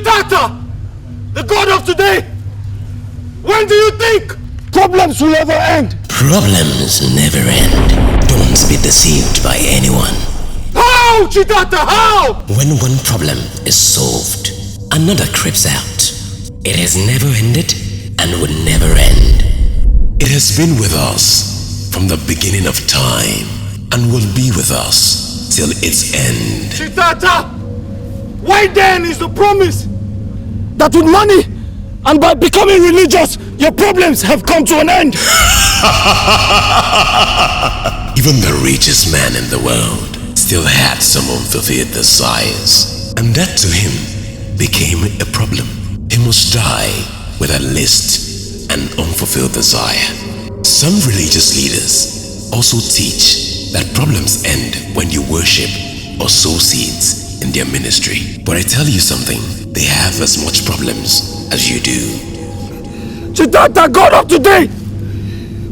Chitata, the god of today, when do you think problems will ever end? Problems never end. Don't be deceived by anyone. How, Chitata, how? When one problem is solved, another creeps out. It has never ended and will never end. It has been with us from the beginning of time and will be with us till its end. Chitata, why then is the promise that with money and by becoming religious, your problems have come to an end? Even the richest man in the world still had some unfulfilled desires, and that to him became a problem. He must die with at least an unfulfilled desire. Some religious leaders also teach that problems end when you worship or sow seeds in their ministry. But I tell you something, they have as much problems as you do. Chitata, God of today,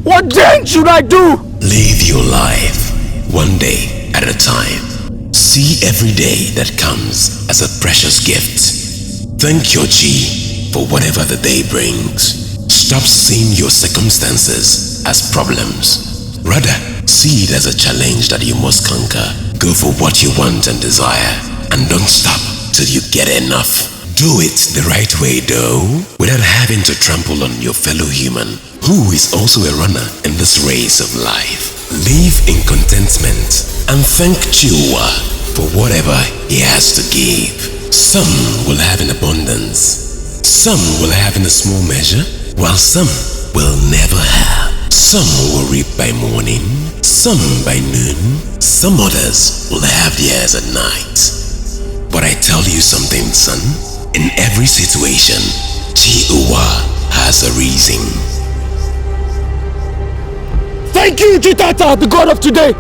what then should I do? Live your life one day at a time. See every day that comes as a precious gift. Thank your G for whatever the day brings. Stop seeing your circumstances as problems. Rather, see it as a challenge that you must conquer. Go for what you want and desire, and don't stop till you get enough. Do it the right way though, without having to trample on your fellow human, who is also a runner in this race of life. Live in contentment and thank Chiwa for whatever he has to give. Some will have in abundance, some will have in a small measure, while some will never have. Some will reap by morning, some by noon, some others will have theirs at night. But I tell you something, son, in every situation, Chiwa has a reason. Thank you, Chitata, the god of today.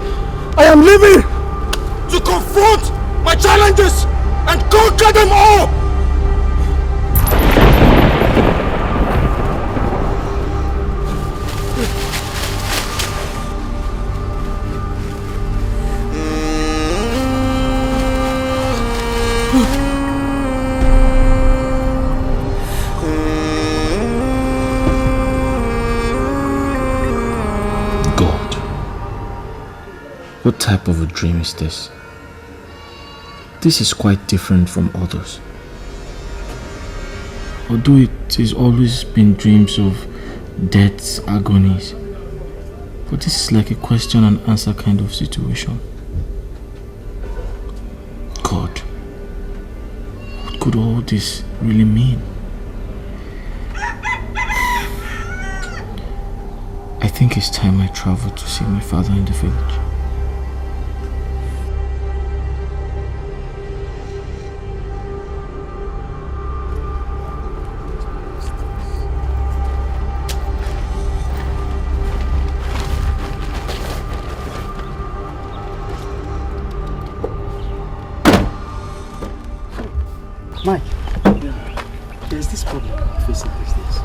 I am living to confront my challenges and conquer them all. What type of a dream is this? This is quite different from others. Although it has always been dreams of death's agonies, but this is like a question and answer kind of situation. God, what could all this really mean? I think it's time I travel to see my father in the village. Mike, there's this problem facing these days.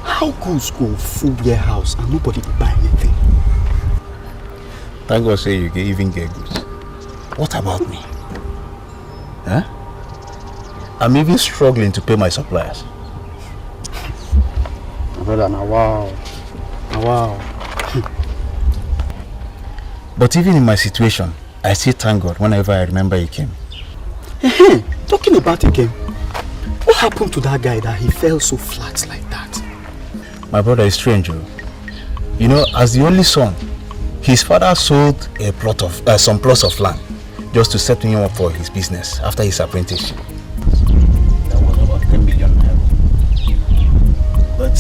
How goods go full warehouse and nobody buy anything? Thank God say you can even get goods. What about me? Huh? I'm even struggling to pay my suppliers. My brother, now wow. But even in my situation, I still thank God whenever I remember He came. Talking about again, what happened to that guy that he fell so flat like that? My brother is strange. You know, as the only son, his father sold a plot of some plots of land just to set him up for his business after his apprenticeship. That was about 10 million naira. But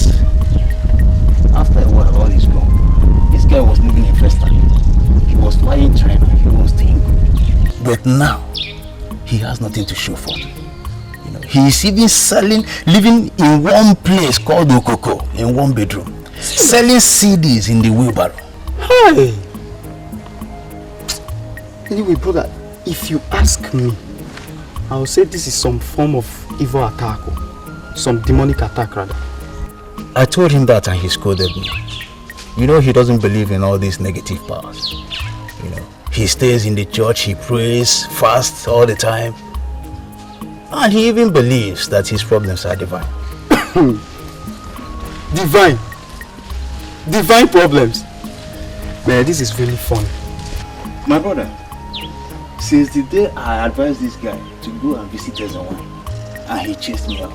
after a while, all is gone. This guy was living in Festa. He was flying China. He was doing good. But now, he has nothing to show for it. You know, he is even living in one place called Okoko, in one bedroom, selling CDs in the wheelbarrow. Hey! Anyway, brother, if you ask me, I will say this is some form of evil attack, some demonic attack rather. I told him that and he scolded me. You know, he doesn't believe in all these negative powers. You know, he stays in the church, he prays, fasts all the time. And he even believes that his problems are divine. Divine? Divine problems? Man, this is really funny. My brother, since the day I advised this guy to go and visit Gateman, and he chased me out,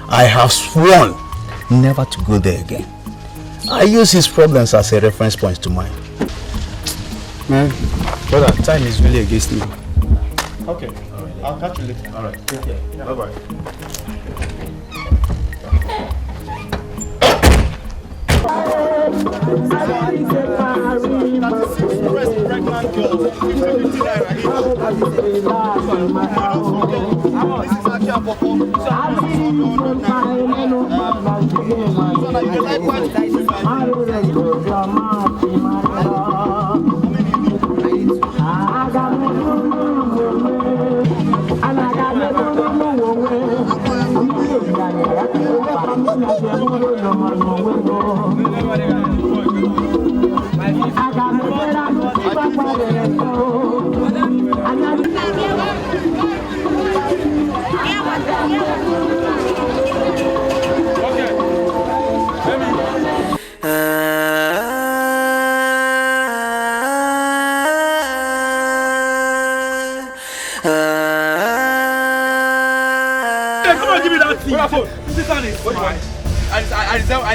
I have sworn never to go there again. I use his problems as a reference point to mine. Man, brother, time is really against me. okay, I'll catch you later. All right, take care. Bye-bye.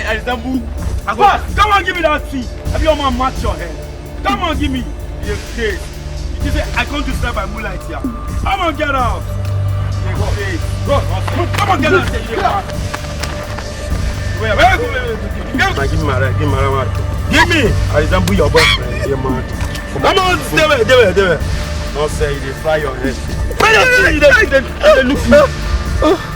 I resemble. Boss, come on, give me that fee. Have your man match your head? Come on, give me. You're crazy. You say I can't describe by moonlight here. Come on, get out. You're crazy. Come on, get out. Wait. Give me my right. Give me. I resemble your boyfriend. You're mad. Come on, stay there. Don't say you fly your head.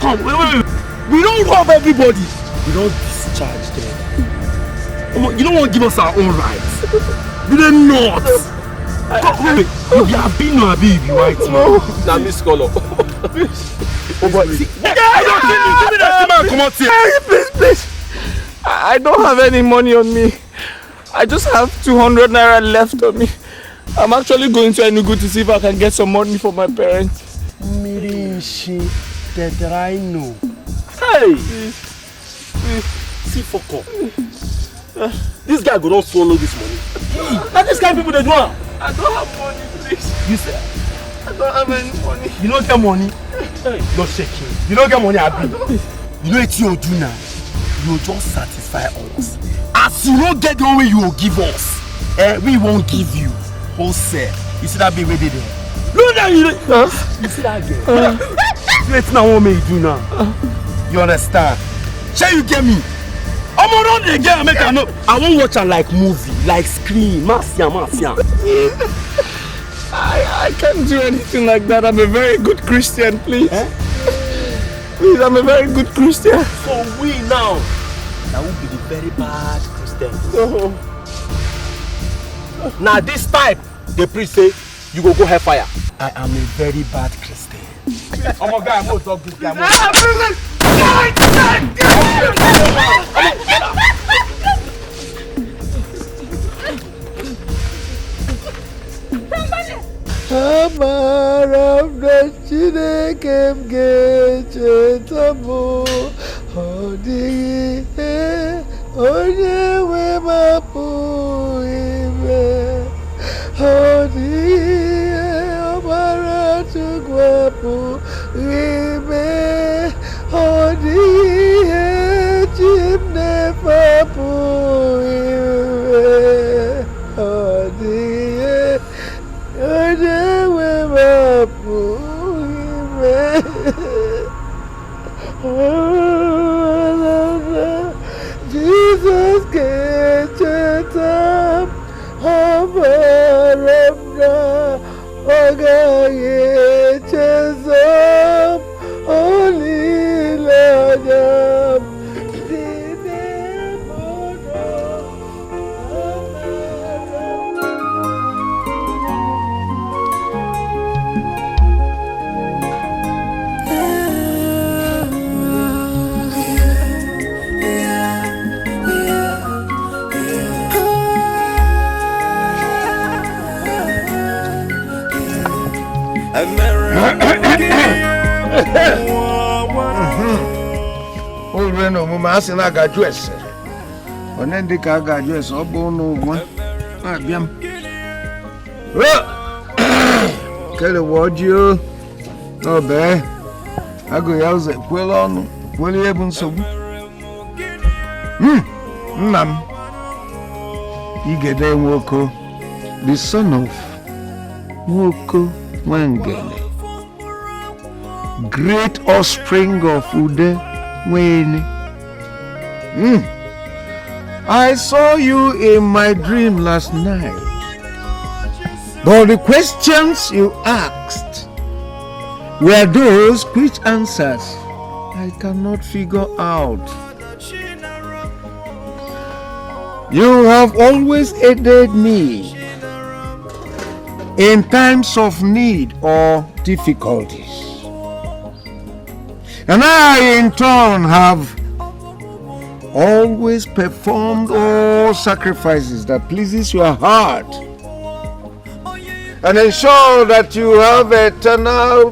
Come, wait. We don't rob everybody. We don't discharge them. You don't want to give us our own rights. You don't not. Wait, you have been no be white man. Now Miss Color. Give me that man. Come on, Please. I don't have any money on me. I just have 200 naira left on me. I'm actually going to Enugu to see if I can get some money for my parents. Mirinshi, that I know. Hey! See, fuck up. This guy go don't swallow this money. Now this kind of people they do. I don't have money, please. You say I don't have any money. you don't get money? Don't shake him. You don't get money, Abi. You know what you do now? You just satisfy us. As you don't get the one way you will give us, we won't give you. Wholesale. You see that big way there? No, you see that girl? It's not what me do now. You understand? Shall you get me? I'm around the girl, make I know. I won't watch her like movie, like screen. Marcia. I can't do anything like that. I'm a very good Christian, please. Please, I'm a very good Christian. So we now, that will be the very bad Christian. Oh. Now this type, the priest say, you go hellfire. I am a very bad Christian. Oh my God, I'm going to talk this guy. Jesus get up, Olu no mu ma asị na agaju ese. Onye ndị ka agaju ese ọ bụ n'ụwa. Abịam. Kele wọji o. N'obe. Agụ ya ụzọ ekwela ọnụ. Kwele ihe bụ nsogbu. Nna m. Igede Nwoko, the son of Nwoko Nwangele, great offspring of Ude Nwene. I saw you in my dream last night, but the questions you asked were those which answers I cannot figure out. You have always aided me in times of need or difficulties. And I, in turn, have always performed all sacrifices that pleases your heart and ensure that you have eternal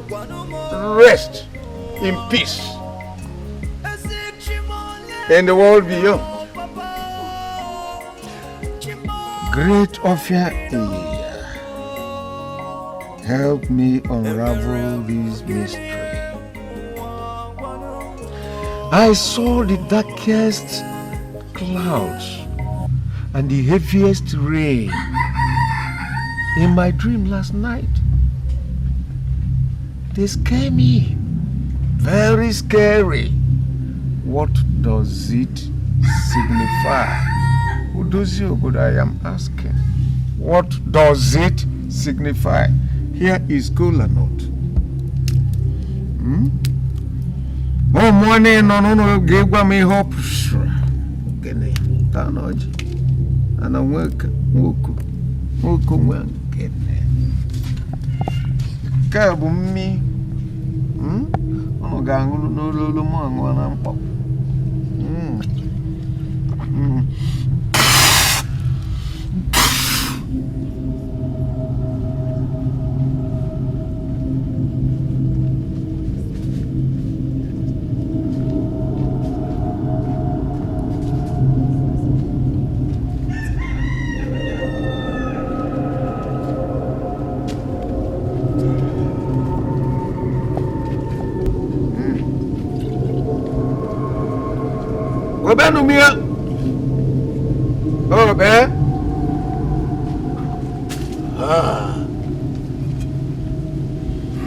rest in peace in the world beyond. Great of your ear, help me unravel this mystery. I saw the darkest clouds and the heaviest rain in my dream last night. They scare me, very scary. What does it signify? Udozi Ogodo, I am asking. What does it signify? Here is kola nut. Oh, morning, no, gave me hope. Gene, Tanoji. And I work, Woku, Gene. Kabumi. Oh, Gangu, no, Lulumang, one I'm pop.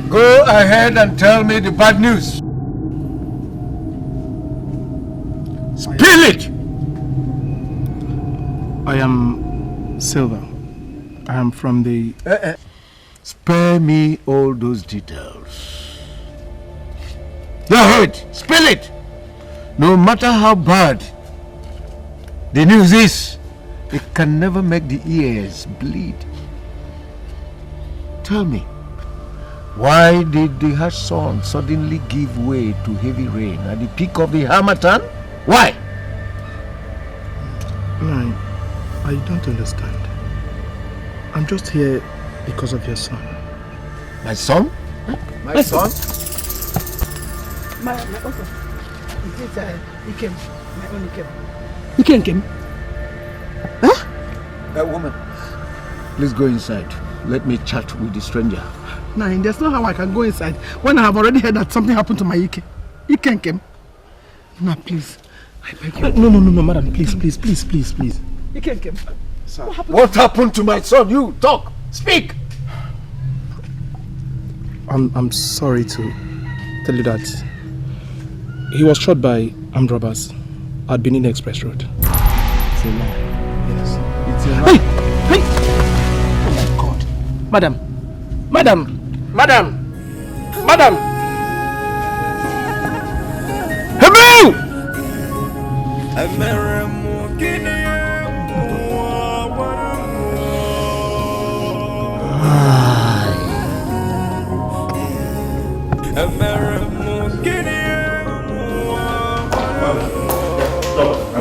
Go ahead and tell me the bad news. Spill it! I am Silver. I am from the... Spare me all those details. Go ahead, spill it! No matter how bad the news is, it can never make the ears bleed. Tell me, why did the harsh sun suddenly give way to heavy rain at the peak of the Harmattan? Why? No, I don't understand. I'm just here because of your son. My son? My son? My uncle. He came. My only came. He came? Huh? That woman. Please go inside. Let me chat with the stranger. Nah, there's no how I can go inside when I have already heard that something happened to my Ike. Ike came. Nah, please. I beg you. No, madam. Please. Ike came. Sir, what happened to my son? You talk. Speak. I'm sorry to tell you that he was shot by armed robbers at Benin Express Road. It's a lie. Yes. It's a lie. Hey! Oh my God. Madam. Hello!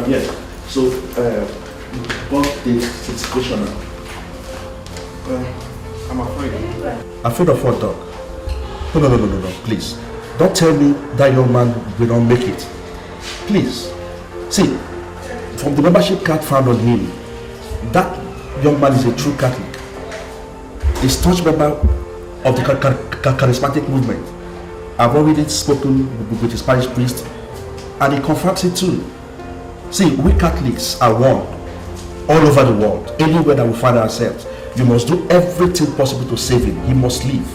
Yes. So, what's the situation now? I'm afraid. Afraid of what, dog? No. Please. Don't tell me that young man will not make it. Please. See, from the membership card found on him, that young man is a true Catholic. He's a staunch member of the charismatic movement. I've already spoken with his parish priest, and he confirms it too. See, we Catholics are one all over the world. Anywhere that we find ourselves, you must do everything possible to save him. He must leave.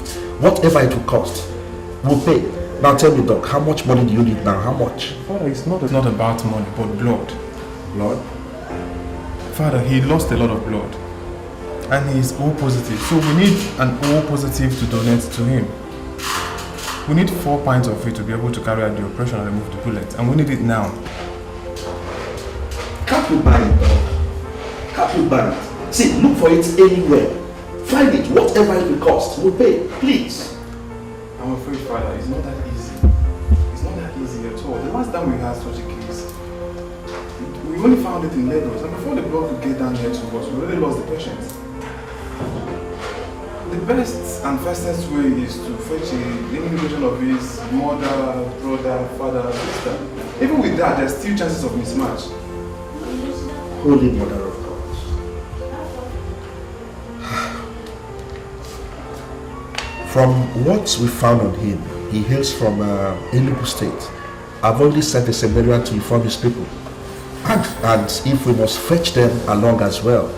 Whatever it will cost, we'll pay. Now tell me, Doc, how much money do you need now? How much? Father, it's not about money, but blood. Blood? Father, he lost a lot of blood. And he is O positive. So we need an O positive to donate to him. We need 4 pints of it to be able to carry out the operation and remove the bullet. And we need it now. Can't we buy it, Doc? Can't we buy it? See, look for it anywhere. Find it, whatever it will cost. We'll pay, please. I'm afraid, Father, it's not that easy. It's not that easy at all. The last time we had such a case, we only found it in Lagos, and before the blood could get down here to us, we already lost the patient. The best and fastest way is to fetch an indication of his mother, brother, father, sister. Even with that, there's still chances of mismatch. Holy Mother of God. From what we found on him, he hails from Enugu State. I've only sent a seminarian to inform his people. And if we must fetch them along as well,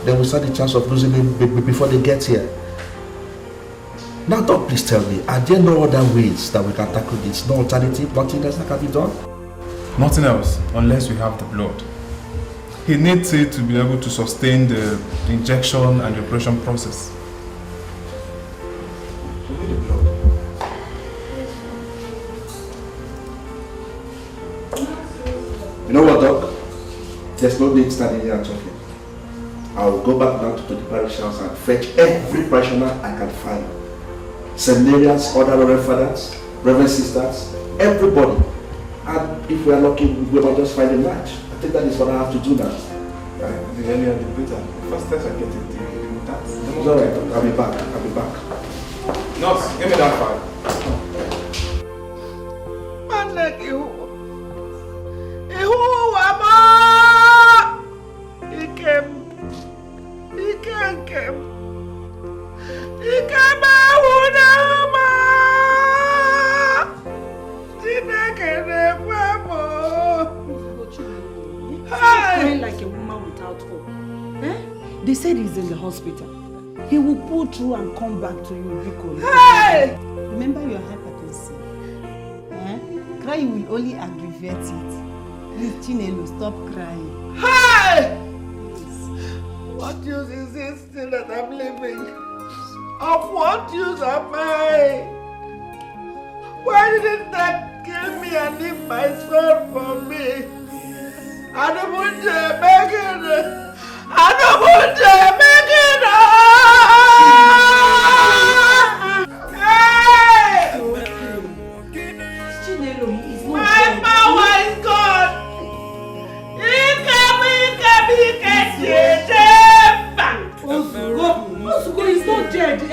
then we stand the chance of losing him before they get here. Now, Doc, please tell me, are there no other ways that we can tackle this? No alternative? Nothing else that can be done? Nothing else, unless we have the blood. He needs it to be able to sustain the injection and the operation process. You know what, Doc? There's no need standing here and talking. I will go back now to the parish house and fetch every parishioner I can find. Seminarians, other reverend fathers, reverend sisters, everybody. And if we are lucky, we might just find a match. I think that is what I have to do now. Right? The earlier the better. The fastest I get it, the that's. It's alright, I'll be back. I'll be back. Nurse, give me that file. Man like you. Wama! He came. Crying like a woman without hope. Eh? They said he's in the hospital. He will pull through and come back to you, Rico. Hey! Remember your hypertension. Eh? Crying will only aggravate it. Please, Chinelo, stop crying. Hey! What use is it still that I'm living? Of what use am I? Why didn't that kill me and leave my soul for me? I don't want to make it. I don't want to make it. Hey! Chinelo, he is not my power is gone. Osugo is not dead, eh?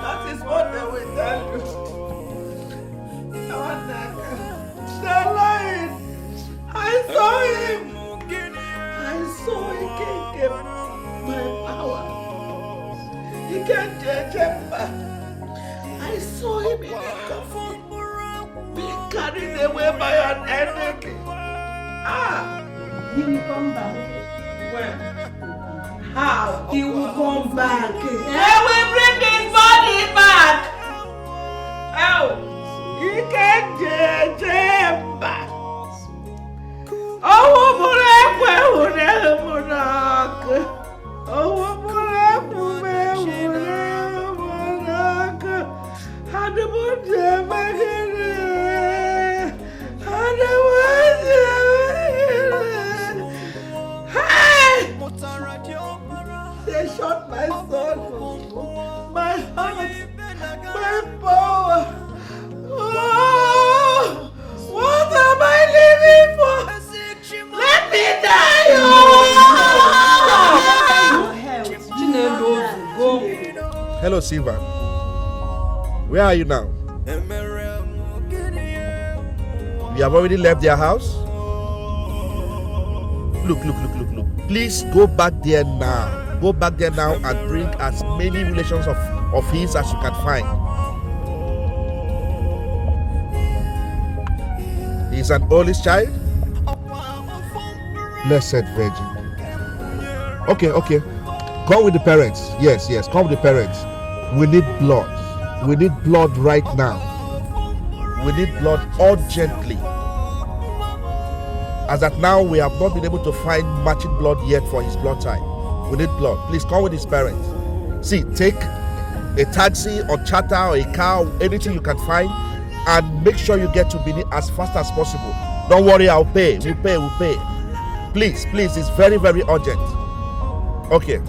That is what they will tell you. They're lying. I saw him. I saw he can't get my power. He can't change him back. I saw him in a coffin, being carried away by an enemy. He will come back. When? How? He will come back. They will bring his body back. Oh, he can't change him back. Oh, they shot my soul, my heart, my power. Oh, what am I living for? Let me die! Hello, Silva. Where are you now? You have already left their house? Look. Please go back there now. Go back there now and bring as many relations of his as you can find. He's an oldest child? Blessed Virgin. Okay. Come with the parents. Yes, come with the parents. We need blood. We need blood right now. We need blood urgently. As at now, we have not been able to find matching blood yet for his blood type. We need blood. Please come with his parents. See, take a taxi or charter or a car, anything you can find, and make sure you get to Benin as fast as possible. Don't worry, I'll pay. We'll pay. Please, it's very, very urgent. Okay.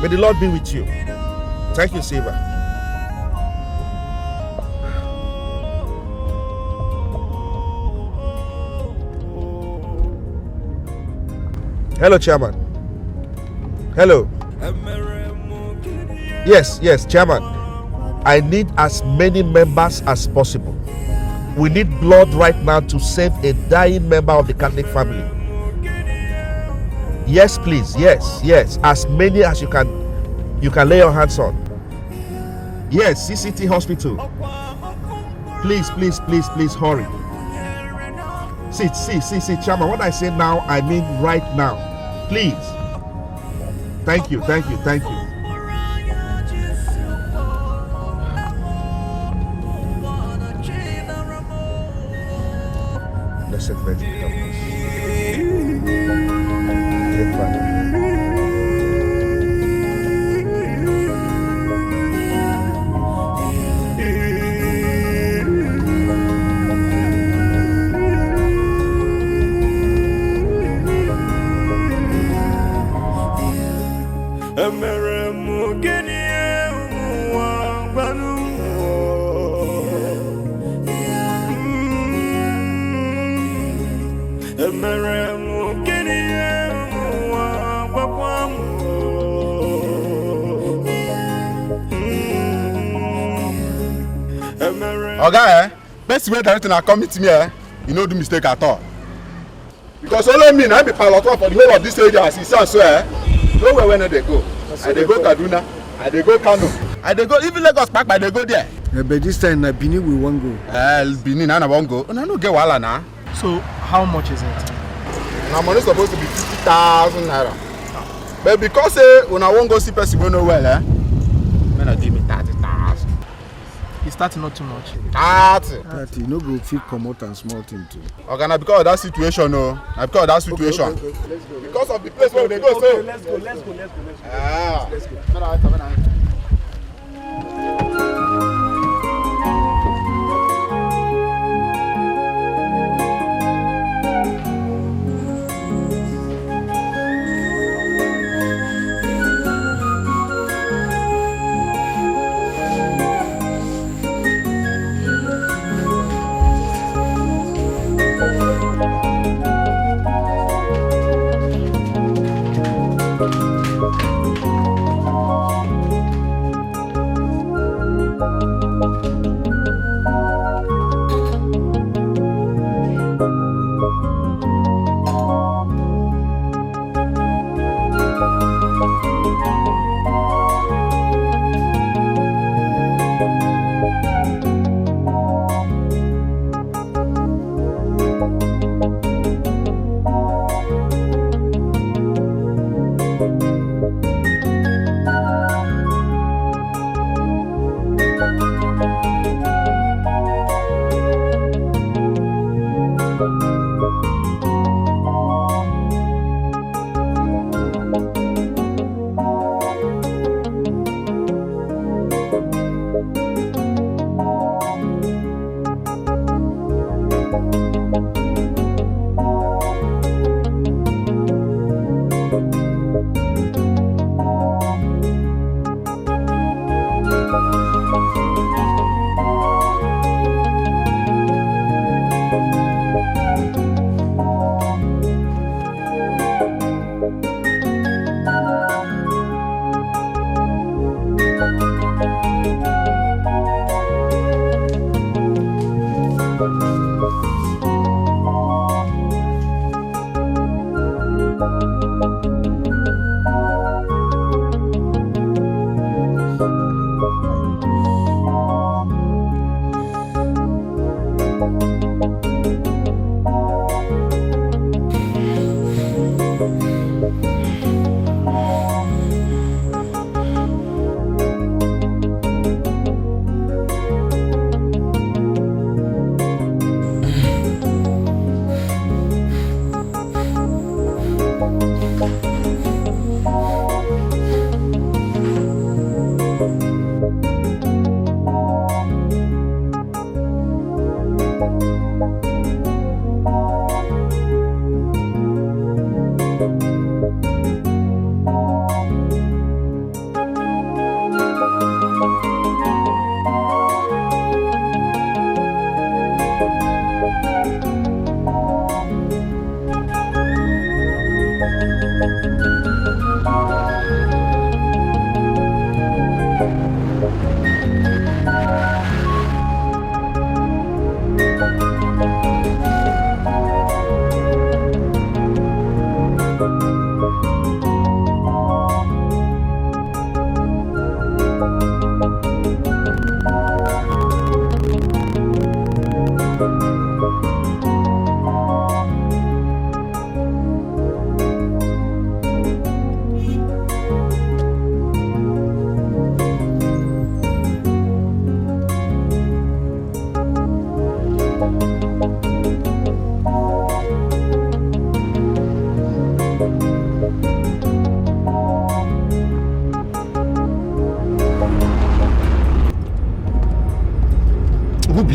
May the Lord be with you. Thank you, Silva. Hello, Chairman. Hello. Yes, Chairman. I need as many members as possible. We need blood right now to save a dying member of the Catholic family. Yes, please. Yes. As many as you can lay your hands on. Yes, CCT Hospital. Please, hurry. See, Chairman, what I say now, I mean right now. Please. Thank you. Blessed Virgin, help us. Dear Father. Oga, best way director na come meet me, you no do mistake at all. Because only me na be pilot for the whole of this area as you see so nowhere where they go. I dey go Kaduna, I dey go Kano, I dey go even Lagos Park, I dey go there. But this time na Benin we won't go. Benin na won't go. No get wahala na. So how much is it? Na money supposed to be 50,000 naira. But because una won't go see person wey no well, may not give me 30,000. It's 30 not too much. 30, no go fit come out and small thing too. Okay, na because of that situation, no. Na because of that situation. Okay. Let's go. Because of the place where they go, so. Let's go. Let's go.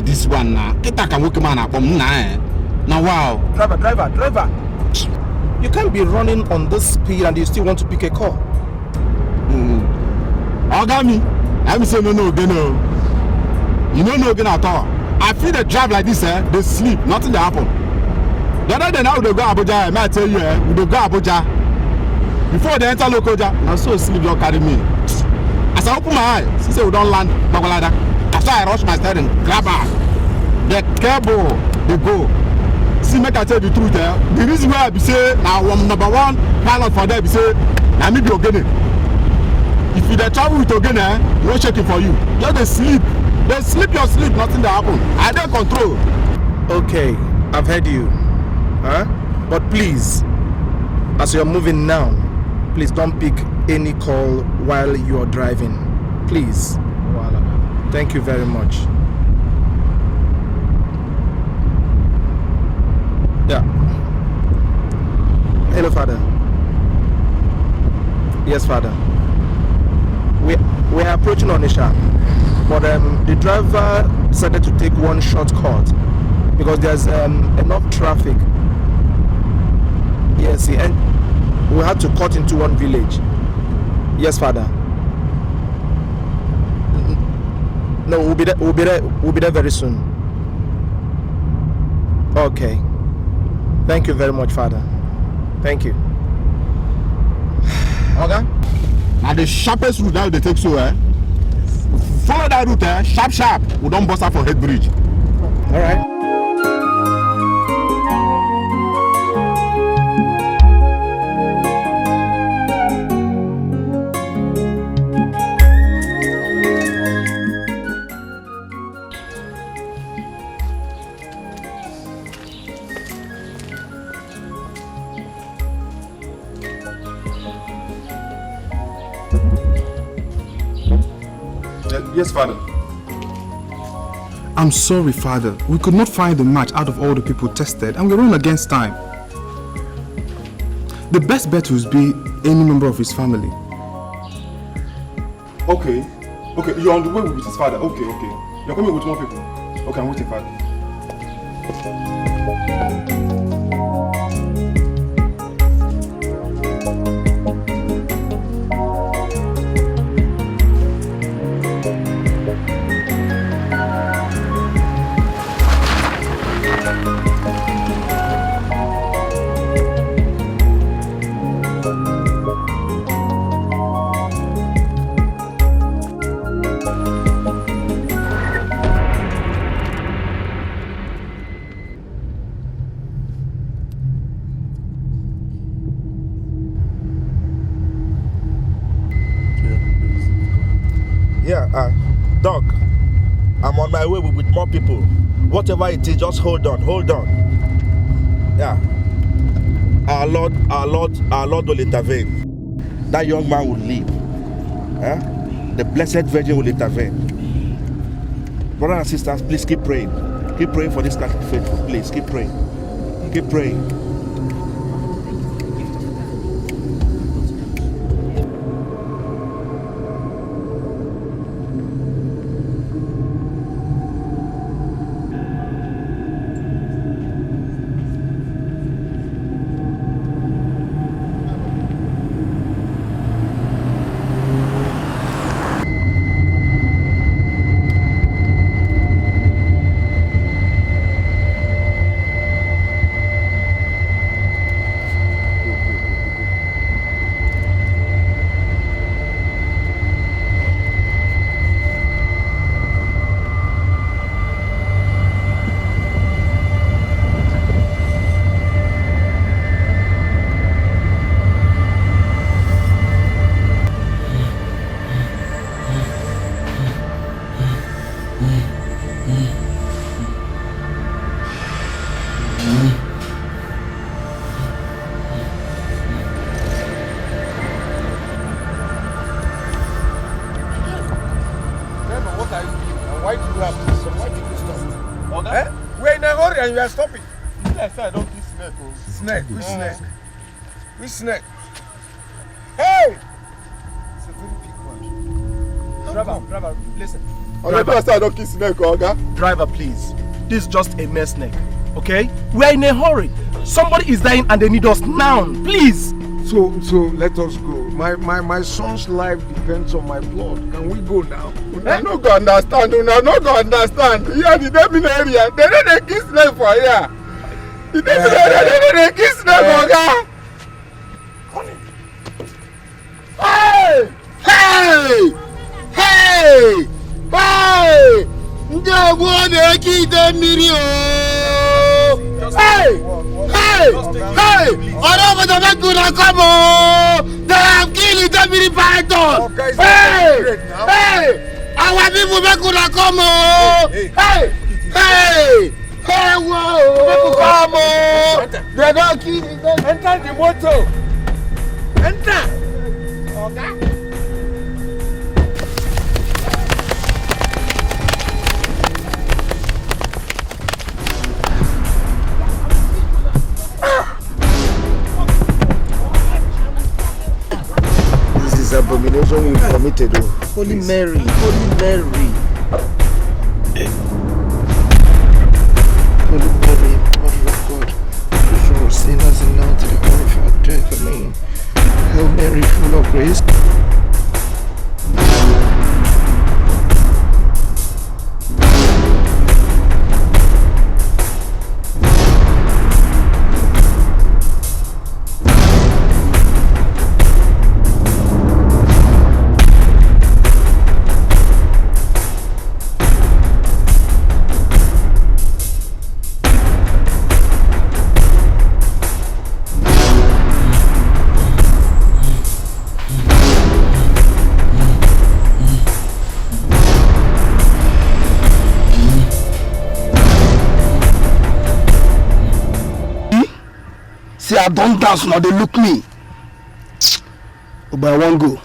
this one now? Kita can work man come now. Now wow. Driver. You can't be running on this speed and you still want to pick a call. Ogami, I'm saying no again. You know no again at all. I feel they drive like this, they sleep, nothing they happen. The other day now they go Abuja, I might tell you, we go Abuja. Before they enter Lokoja, I saw sleep don't carry me. As I open my eyes, she said we don't land Bagalada. After I rush my steering, grab her. The cable, they go. See, make I tell you the truth, the reason why I be say now I'm number one pilot for them be say now me be Ogene. If you dey travel with Ogene, no shaking for you. Just dey sleep. They sleep your sleep, nothing dey happen. I dey control. Okay, I've heard you. But please, as you're moving now, please don't pick any call while you're driving. Please. Thank you very much. Yeah. Hello, Father. Yes, Father. We are approaching Onisha, but the driver decided to take one shortcut because there's enough traffic. Yes, and we had to cut into one village. Yes, Father. No, we'll be there very soon. Okay. Thank you very much, Father. Thank you. Okay. Now the sharpest route that they take so follow that route sharp. We don't bust out for Head Bridge. All right. Yes, Father. I'm sorry, Father. We could not find the match out of all the people tested, and we're running against time. The best bet would be any member of his family. Okay, you're on the way with his father. Okay. You're coming with more people. Okay, I'm waiting, Father. Doc, I'm on my way with more people. Whatever it is, just hold on. Yeah. Our Lord will intervene. That young man will live. The Blessed Virgin will intervene. Brothers and sisters, please keep praying. Keep praying for this Catholic faithful. Please keep praying. Keep praying. And you are stopping. Yes, I don't kiss snake. Snake? Which snake? Which snake? Hey! It's a very big one. Driver, listen. Driver, please. This is just a mess neck. Okay? We are in a hurry. Somebody is dying and they need us now. Please. So let us go. My son's life depends on my blood. Can we go now? I no go understand. Una no go understand. Here the Deceptive area. They don't kiss them for here. The Deceptive area. They don't kiss them for here. Hey! Hey! Hey! Hey! Nde wone ki de miri o. Hey! Hey! Hey! Oro go to gonna come o. They have killed the miri python. Hey! Hey! Our people make gonna come o. Hey! Hey! Hey! Whoa! People come o. They don't kill them. Enter the motor. Enter. Okay. This is abomination we committed. Holy Mary, Holy Mary. Holy Mary, Mother of God, pray for us sinners and now to the hour of our death. Amen. Hail Mary, full of grace. See, I don't dance now, they look me. Oh, but I won't go.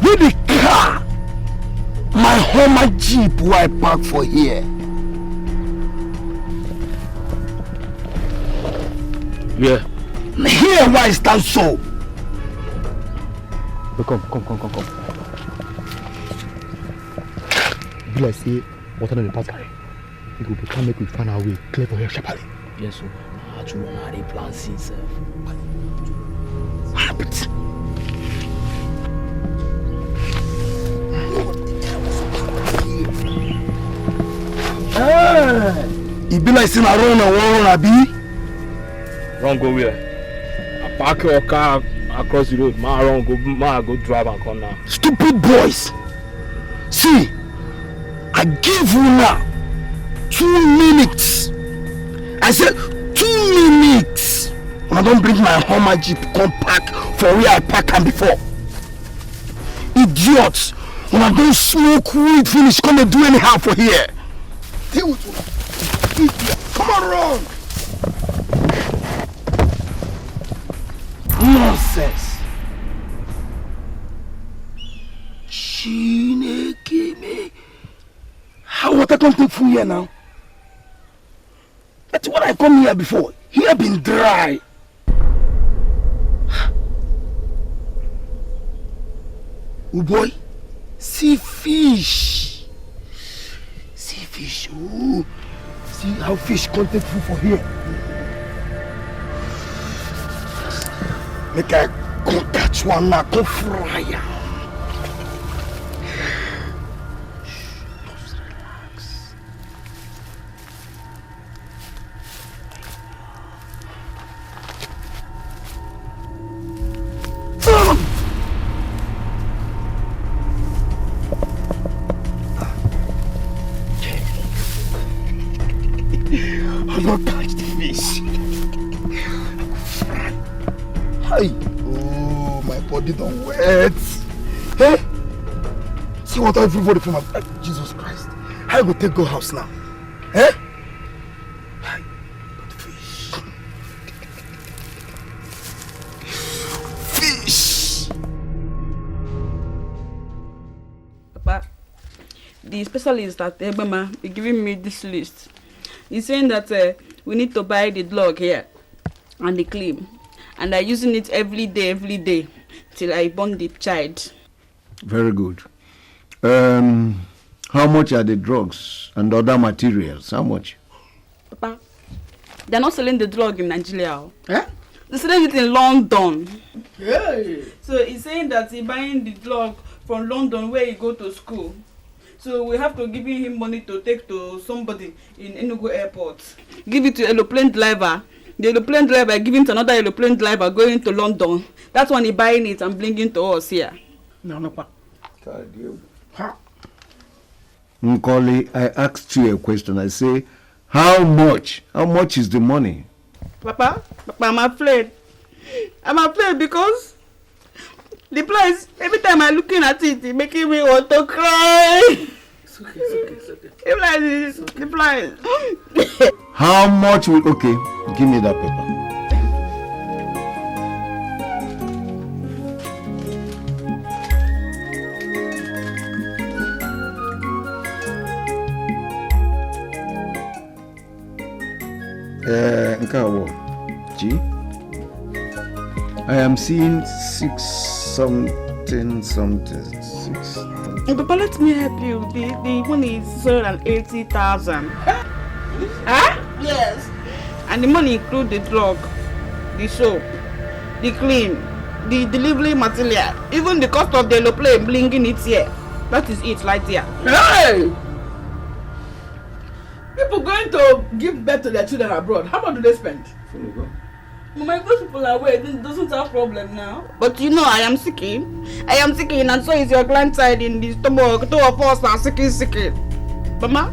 With the car, my Hummer Jeep where I park for here. Yeah. Here why I stand so. But come. Be like say, what are the pass guy? We go become make we find our way clear for here sharply. Yes, sir. Actually, I already plan since. It be like saying I run and one run, abi? Run go where? I park your car across the road. Ma run go drive and come now. Stupid boys! See, I give you now 2 minutes. I said 2 minutes. When I don't bring my Hummer Jeep come park for where I park am before. Idiots! When I don't smoke weed finish, come and do anyhow for here. Deal with you. Idiot. Come on, run! Nonsense. Chineke me. How water come take from here now? That's what I come here before. Here been dry. Oh boy, see fish. See fish. Oh, see how fish come take food for here. Make I go catch one now, go fry am. I'm not catch the fish. Hi. Oh, my body don't wet. Hey, see what everybody from my Jesus Christ. How you go take go house now? Eh? Hi, but fish. Fish. Papa, the specialist at Ebema is giving me this list. He's saying that we need to buy the dog here and the cream. And I'm using it every day, till I born the child. Very good. How much are the drugs and other materials? How much? Papa, they're not selling the drug in Nigeria. Eh? They're selling it in London. Hey. So he's saying that he's buying the drug from London where he go to school. So we have to give him money to take to somebody in Enugu airport. Give it to aeroplane driver. The aeroplane driver give it to another aeroplane driver going to London. That's when he buying it and bringing to us here. No. Nkoli, I asked you a question. I say, how much? How much is the money? Papa, I'm afraid. I'm afraid because the price, every time I'm looking at it, it's making me want to cry. It's okay. The price. How much will... Okay, give me that paper. G. I am seeing 6 something. 6. Papa, let me help you. The money is 680,000. Huh? Yes. And the money include the drug, the soap, the cream, the delivery material, even the cost of the aeroplane bringing it here. That is it right there. Hey! People going to give birth to their children abroad. How much do they spend? Mama, if those people are away, this doesn't have problem now. But you know, I am sick, and so is your grandside in the stomach. 2 of us are sick. Mama,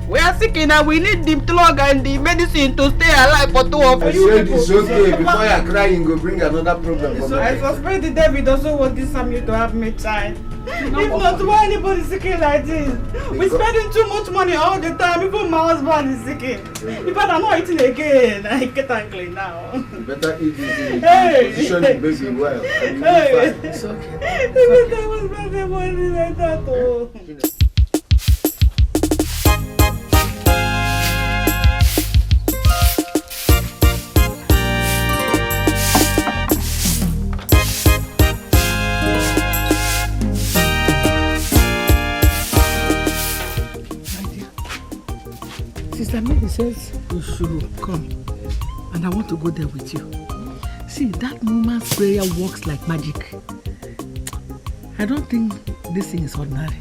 we are sick and we need the drug and the medicine to stay alive for 2 of us. I said it's okay. Before you are crying, go bring another problem. So I suspect the David doesn't want this family to have me child. If not, why anybody sick like this? We're spending too much money all the time. Even my husband is sick. If I'm not eating again, I get angry now. You better eat this. Hey! Position the baby well. Hey! It's okay. If I was spending money like that, oh. Sister Mary says you should come, and I want to go there with you. See, that woman's prayer works like magic. I don't think this thing is ordinary.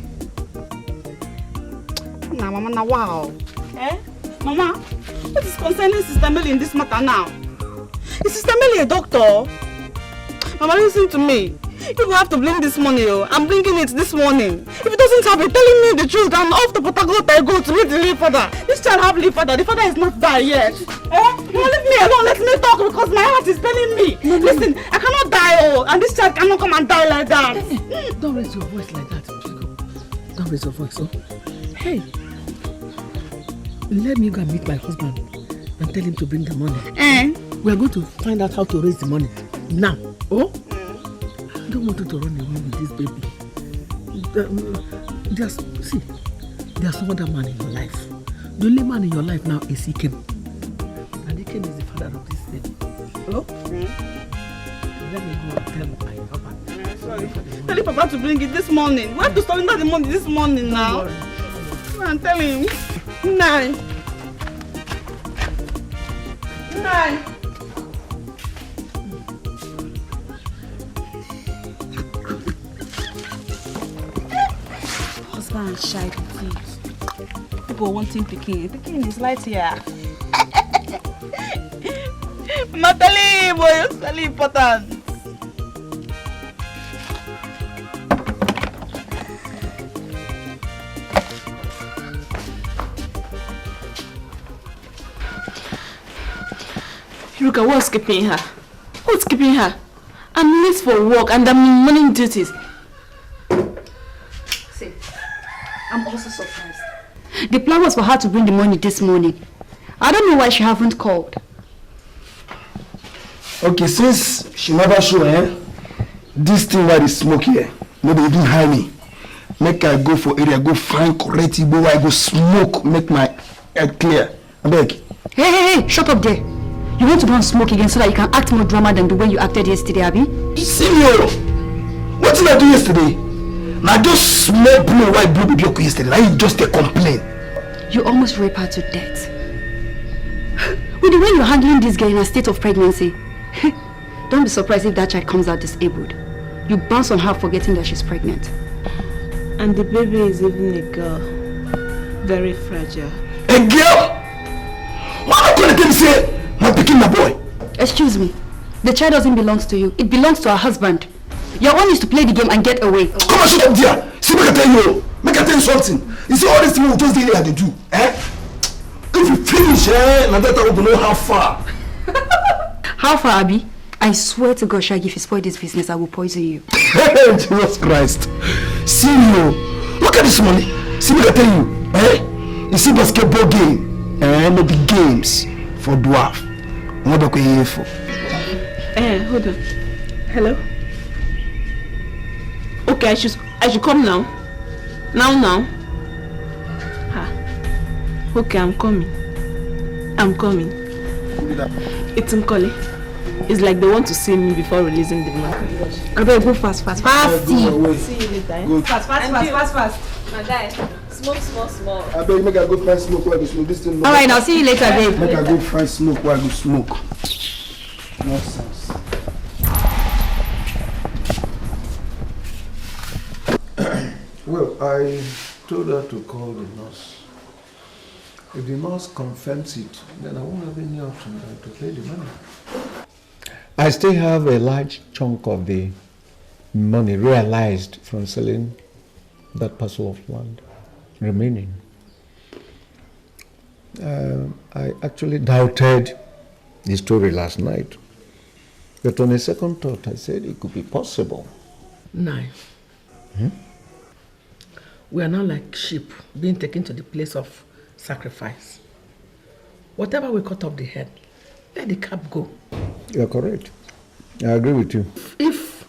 Nah, Mama, now wow. Eh? Mama, what is concerning Sister Mary in this matter now? Is Sister Mary a doctor? Mama, listen to me. You have to bring this money, I'm bringing it this morning. If it doesn't have it, telling me the truth, I'm off to Port Harcourt I go to meet the leaf father. This child have leaf father. The father is not die yet. You leave me alone, let me talk because my heart is telling me. Listen, I cannot die, and this child cannot come and die like that. Hey, don't raise your voice like that, Chico. Don't raise your voice, oh. Hey, let me go and meet my husband and tell him to bring the money. We are going to find out how to raise the money now. Oh? I don't want you to run away with this baby. There's no other man in your life. The only man in your life now is Ikem. And Ikem is the father of this baby. Hello? Let me go and tell my papa. Sorry. Tell Papa to bring it this morning. We have to surrender the money this morning now. Go and tell him. 9. Husband shy petite. People wanting picking. Picking is light here. Natalie, boy, it's very important. Look at what's keeping her. What's keeping her? I'm late for work and I'm morning duties. See, I'm also surprised. The plan was for her to bring the money this morning. I don't know why she haven't called. Okay, since she never show, this thing where the smoke here, maybe you didn't hire me. Make I go for area, go find correct Igbo, I go smoke, make my head clear. I beg. Hey, shut up there. You want to go and smoke again so that you can act more drama than the way you acted yesterday, Abi? Senior! What did I do yesterday? Now just small blue white blue baby yesterday. Now you just a complaint. You almost raped her to death. With the way you're handling this girl in a state of pregnancy, don't be surprised if that child comes out disabled. You bounce on her forgetting that she's pregnant. And the baby is even a girl. Very fragile. A girl? Why not going to tell me say, my picking my boy? Excuse me. The child doesn't belong to you. It belongs to her husband. Your own is to play the game and get away. Come on, shut up there. See, make I tell you. Make I tell you something. You see all these things we just did here they do. Eh? If you finish, now that I want to know how far. How far, Abi? I swear to God, Shaggy, if you spoil this business, I will poison you. Jesus Christ. See you. Look at this money. See, make I tell you. Eh? You see basketball game. No big games for dwarf. What are you here for? Hold on. Hello? Okay, I should come now. Now. Okay, I'm coming. It's Nkole. It's like they want to see me before releasing the money. I better go fast. See you later. Good. Fast. My guy, smoke small. I bet make I go find smoke while I go smoke. This thing. Alright, I'll see you later, babe. Make I go find smoke while I go smoke. Nonsense. Well, I told her to call the nurse. If the nurse confirms it, then I won't have any option than to pay the money. I still have a large chunk of the money realized from selling that parcel of land remaining. I actually doubted the story last night, but on a second thought, I said it could be possible. Nice. We are now like sheep being taken to the place of sacrifice. Whatever we cut off the head, let the cap go. You're correct. I agree with you. If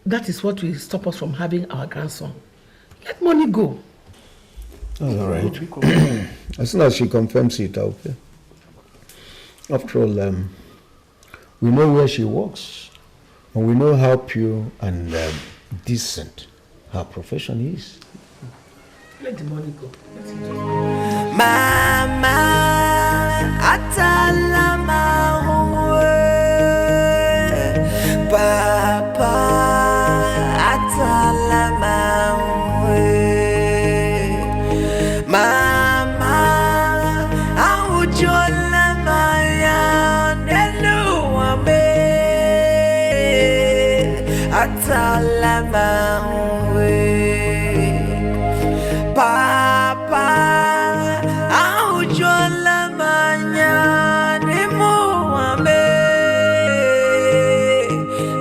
that is what will stop us from having our grandson, let money go. That's all right. As soon as she confirms it, I'll pay. After all, we know where she works, and we know how pure and decent her profession is. Let the money go. Mama, atalama Papa, atalama Mama, aujola maya neluame atalama Papa, aujola maya nemuame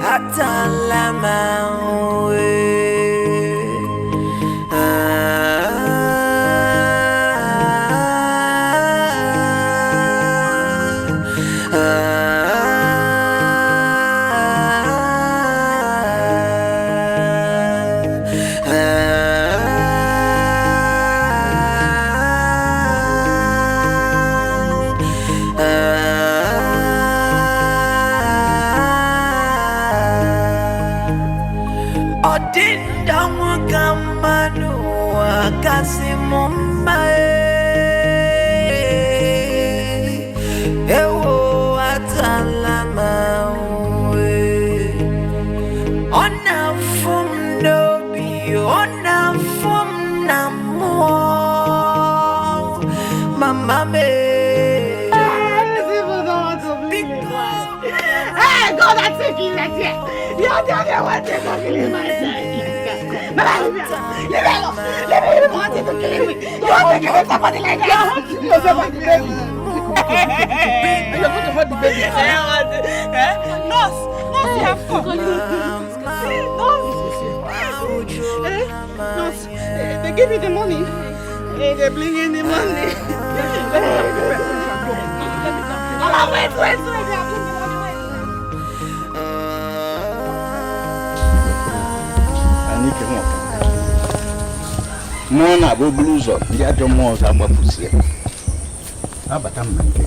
atalama They give you the money. They bring in the money. Wait. Mwana bo bluzo, ya jo mo za gba pusie. Abata mmanke.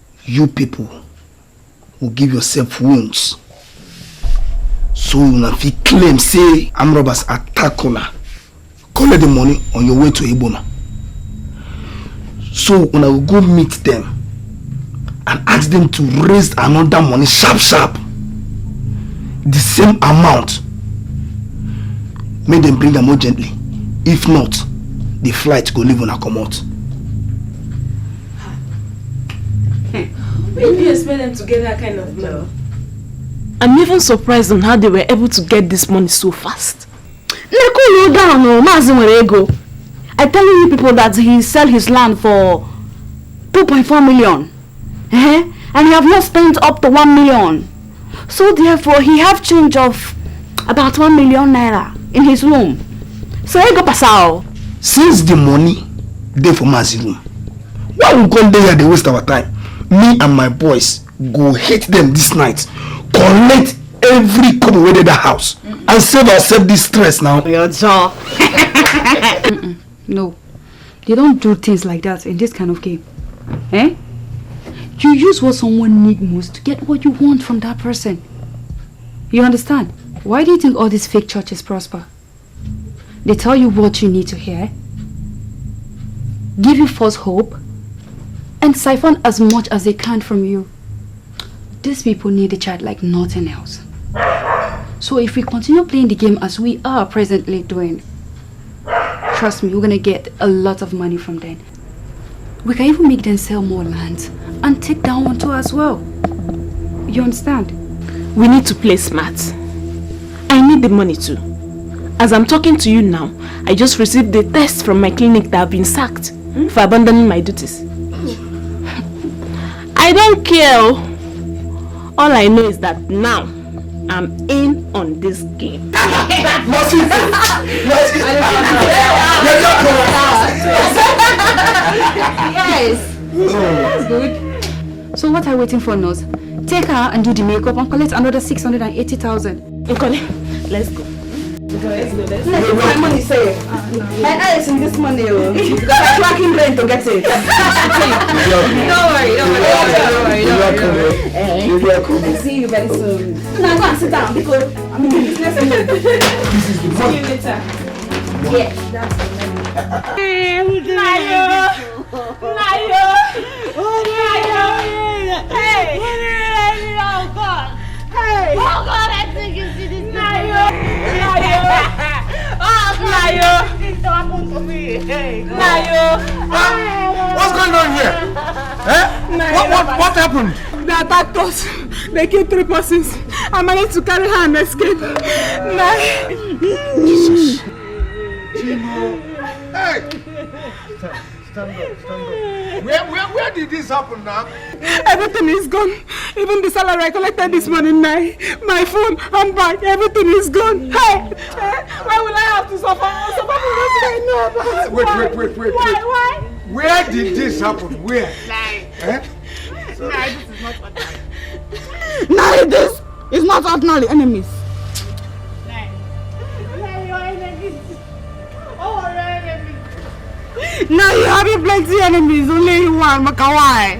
you people will give yourself wounds. So you fit claim say armed robbers attack una. Collect the money on your way to Ibona. So when I will go meet them and ask them to raise another money sharp. The same amount. Make them bring them more gently. If not, the flight go leave on a come out. When do you expect them to get that kind of money? I'm even surprised on how they were able to get this money so fast. Cool down, I telling you people that he sell his land for 2.4 million. And he have not spent up to 1 million. So therefore he have change of about 1 million naira in his room. So he go pass out. Since the money there for Mazi room, why we come there they waste our time? Me and my boys go hit them this night, collect every couple within the house, and save ourselves this stress now. Your jaw. No, you don't do things like that in this kind of game. You use what someone needs most to get what you want from that person. You understand? Why do you think all these fake churches prosper? They tell you what you need to hear, give you false hope, and siphon as much as they can from you. These people need a child like nothing else. So if we continue playing the game as we are presently doing, trust me, we're gonna get a lot of money from them. We can even make them sell more land and take down one too as well. You understand? We need to play smart. I need the money too. As I'm talking to you now, I just received the test from my clinic that I've been sacked for abandoning my duties. I don't care. All I know is that now I'm in on this game. Yes. That's good. So what are you waiting for, Nose? Take her and do the makeup and collect another 680,000. Let's go. Let's go. My money safe. My eyes in this money. You got a tracking brain to get it. Don't worry. I'll see you very soon. Now go and sit down because I'm in business. See you later. Yeah, that's it. Nayo. Hey. Oh God. Hey. Oh God, I think you see this. Nayo. Oh Nayo. This happened to me. Hey. Nayo. What's going on here? What happened? They attacked us. They killed 3 persons. I managed to carry her and escape. Jesus. Hey! Stand up. Where did this happen now? Everything is gone. Even the salary I collected this morning night, my phone, handbag, everything is gone. Hey! Why will I have to suffer? I know about. Wait. Why? Where did this happen? Where? This is not ordinary. This is not ordinary enemies. Now you have plenty enemies, only one, Makawai.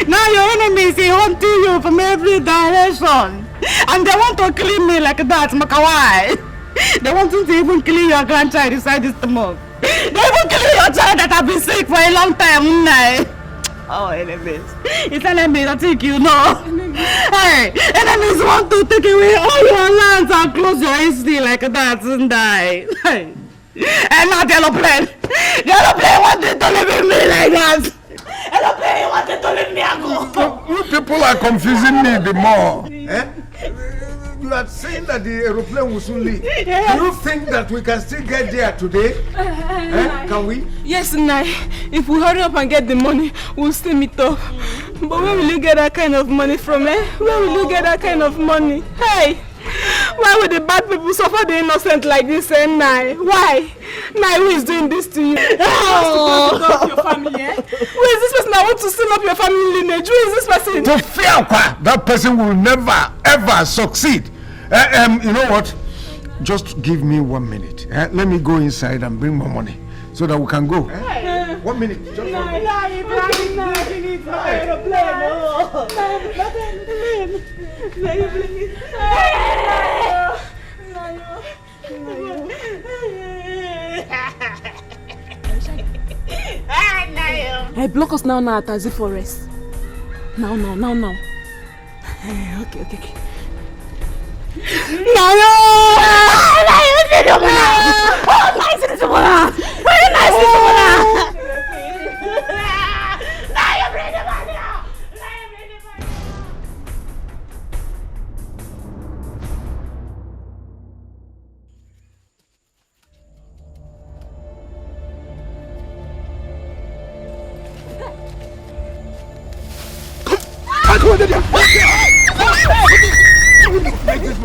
Now your enemies, they hunt you from every direction. And they want to kill me like that, Makawai. They want to even kill your grandchild inside this month. They even kill your child that have been sick for a long time. Oh, enemies. It's enemies, I think you know. Hey, enemies want to take away all your lands and close your history like that and die. Hey. And now the aeroplane wanted to live in me like that. Aeroplane wanted to leave me and go. You people are confusing me the more. You are saying that the aeroplane will soon leave. Yeah. Do you think that we can still get there today? Can we? Yes, Nai. If we hurry up and get the money, we'll still meet up. But where will you get that kind of money from, Where will you get that kind of money? Hey! Why would the bad people suffer the innocent like this, Nai? Why? Nai, who is doing this to you? Oh. Your family, Who is this person that wants to seal up your family lineage? Who is this person? To fear that person will never ever succeed. You know what? Just give me 1 minute. Let me go inside and bring more money so that we can go. 1 minute. Just 1 minute. Hey, block us now at Tazi Forest. Now. Okay.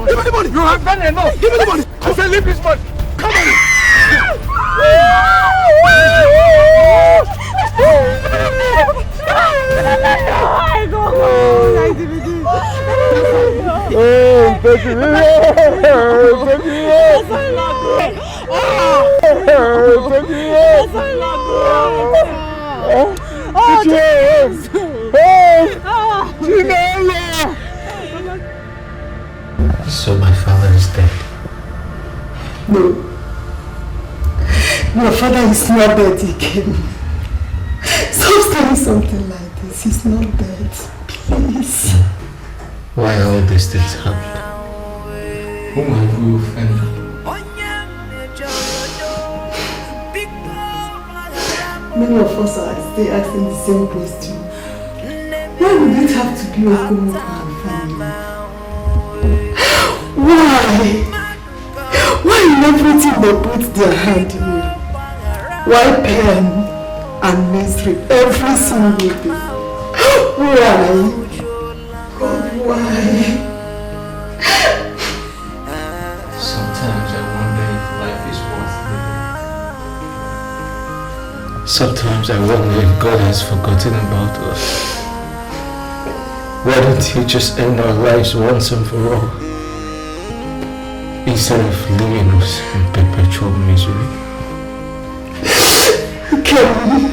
Give me the money! You have done enough! Give me the money! I said leave this money! Come on! So my father is dead. No. Your father is not dead, Dikeh. Stop saying something like this. He's not dead. Please. Why all these things happen? Whom have we offended? Many of us are still asking the same question. Why would it have to be Okomo and family? Why? Why in everything they put their hand in? Why pain and misery every single day? Why? God, why? Sometimes I wonder if life is worth living. Sometimes I wonder if God has forgotten about us. Why don't He just end our lives once and for all, instead of leaving us in perpetual misery? Kevin,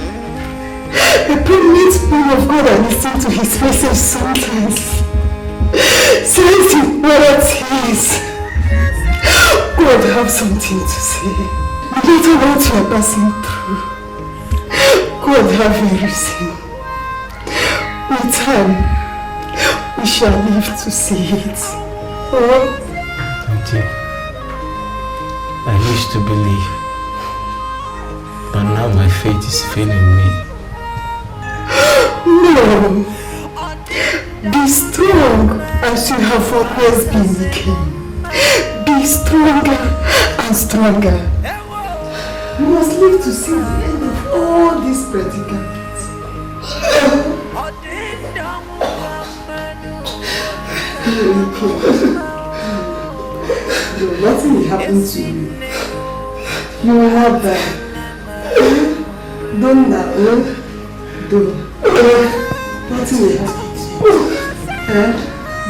a prominent man of God, I listen to his message sometimes. Says he what he is. God have something to say. No matter what you are passing through, God have a reason. With time, we shall live to see it. Oh. Auntie, I used to believe, but now my faith is failing me. No. Be strong as you have always been, Dikeh. Be stronger and stronger. You must live to see the end of all these predicaments. Nothing will happen to you. You will not die. Don't now. Don't. Nothing will happen to you.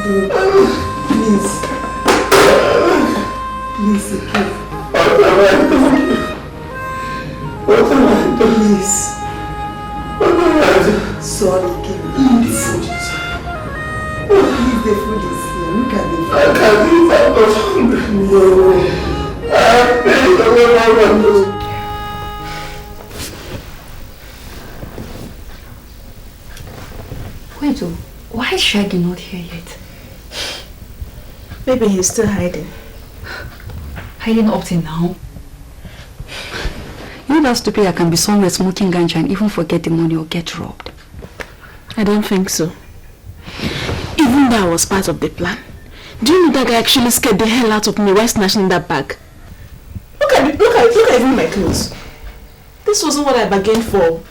Don't. Please. Please, okay. Please. Sorry, Kevin. Eat. Leave the food is here. Look at the food. I can't eat that. No. Wait, why is Shaggy not here yet? Maybe he's still hiding. Hiding up till now? You know that stupid I can be somewhere smoking ganja and even forget the money or get robbed. I don't think so. Even that was part of the plan. Do you know that guy actually scared the hell out of me while snatching that bag? Look at even my clothes. This wasn't what I bargained for.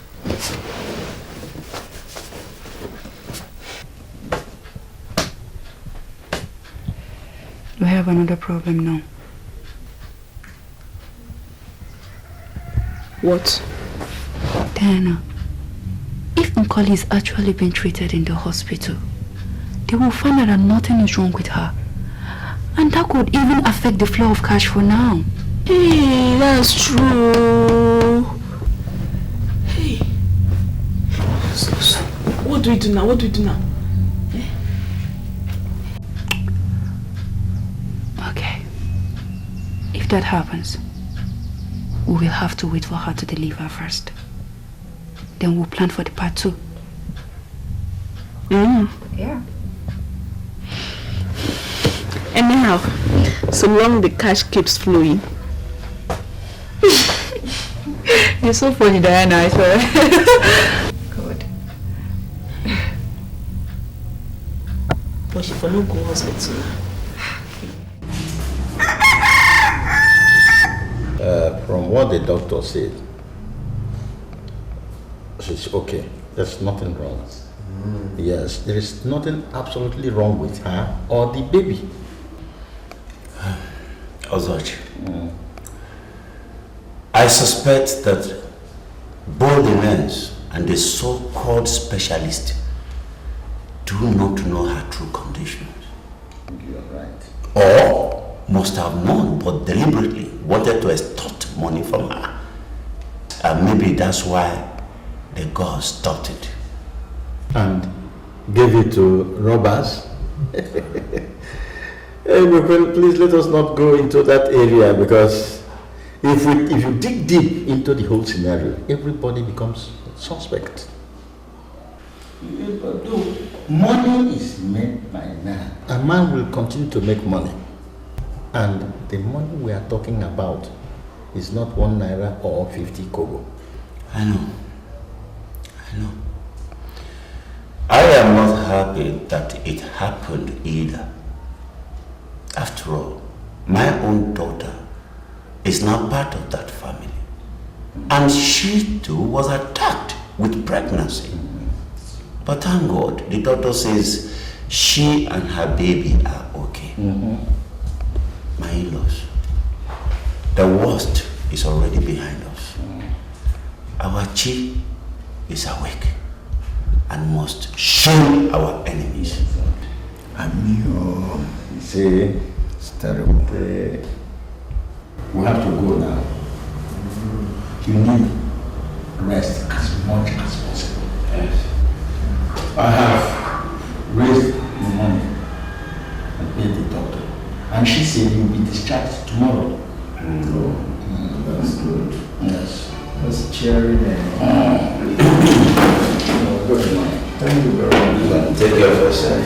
We have another problem now. What? Diana, if Nkoli is actually being treated in the hospital, they will find out that nothing is wrong with her. And that could even affect the flow of cash for now. Hey, that's true. Hey. So, what do we do now? What do we do now? Okay. If that happens, we will have to wait for her to deliver first. Then we'll plan for the part 2. Yeah. Anyhow, so long the cash keeps flowing. You're so funny, Diana, I swear. God. But she for no go hospital. From what the doctor said, she's okay. There's nothing wrong. Yes, there is nothing absolutely wrong with her or the baby. Ozoch, I suspect that both the nurse and the so-called specialist do not know her true conditions. You're right. Or must have known but deliberately wanted to extort money from her. And maybe that's why the god stopped it. And gave it to robbers? Hey, please let us not go into that area, because if you dig deep into the whole scenario, everybody becomes suspect. Money is made by man. A man will continue to make money. And the money we are talking about is not 1 naira or 50 kobo. I know. I am not happy that it happened either. After all, my own daughter is now part of that family. And she too was attacked with pregnancy. But thank God, the doctor says she and her baby are okay. My in-laws, the worst is already behind us. Our chief is awake and must shame our enemies. Amigo. See, it's terrible. We have to go now. You need rest as much as possible. Yes. I have raised the money and paid the doctor. And she said you'll be discharged tomorrow. That's good. Yes. That's cheering. Good morning. Thank you very much. Take care of yourself.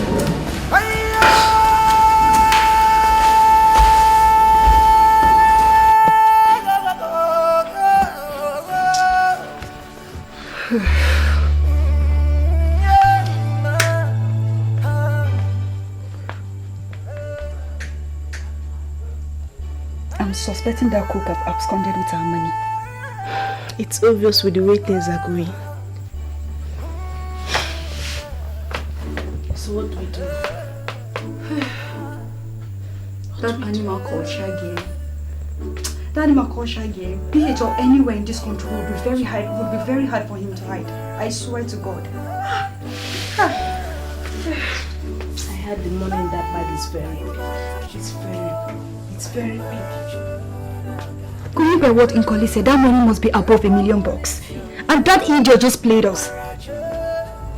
I'm suspecting that cook have absconded with our money. It's obvious with the way things are going. So what do we do? That animal culture game. That animal culture game, PH or anywhere in this country will be very hard for him to hide. I swear to God. I heard the money in that bag is very big. It's very big. Could you hear what Nkoli said? That money must be above $1 million. And that idiot just played us.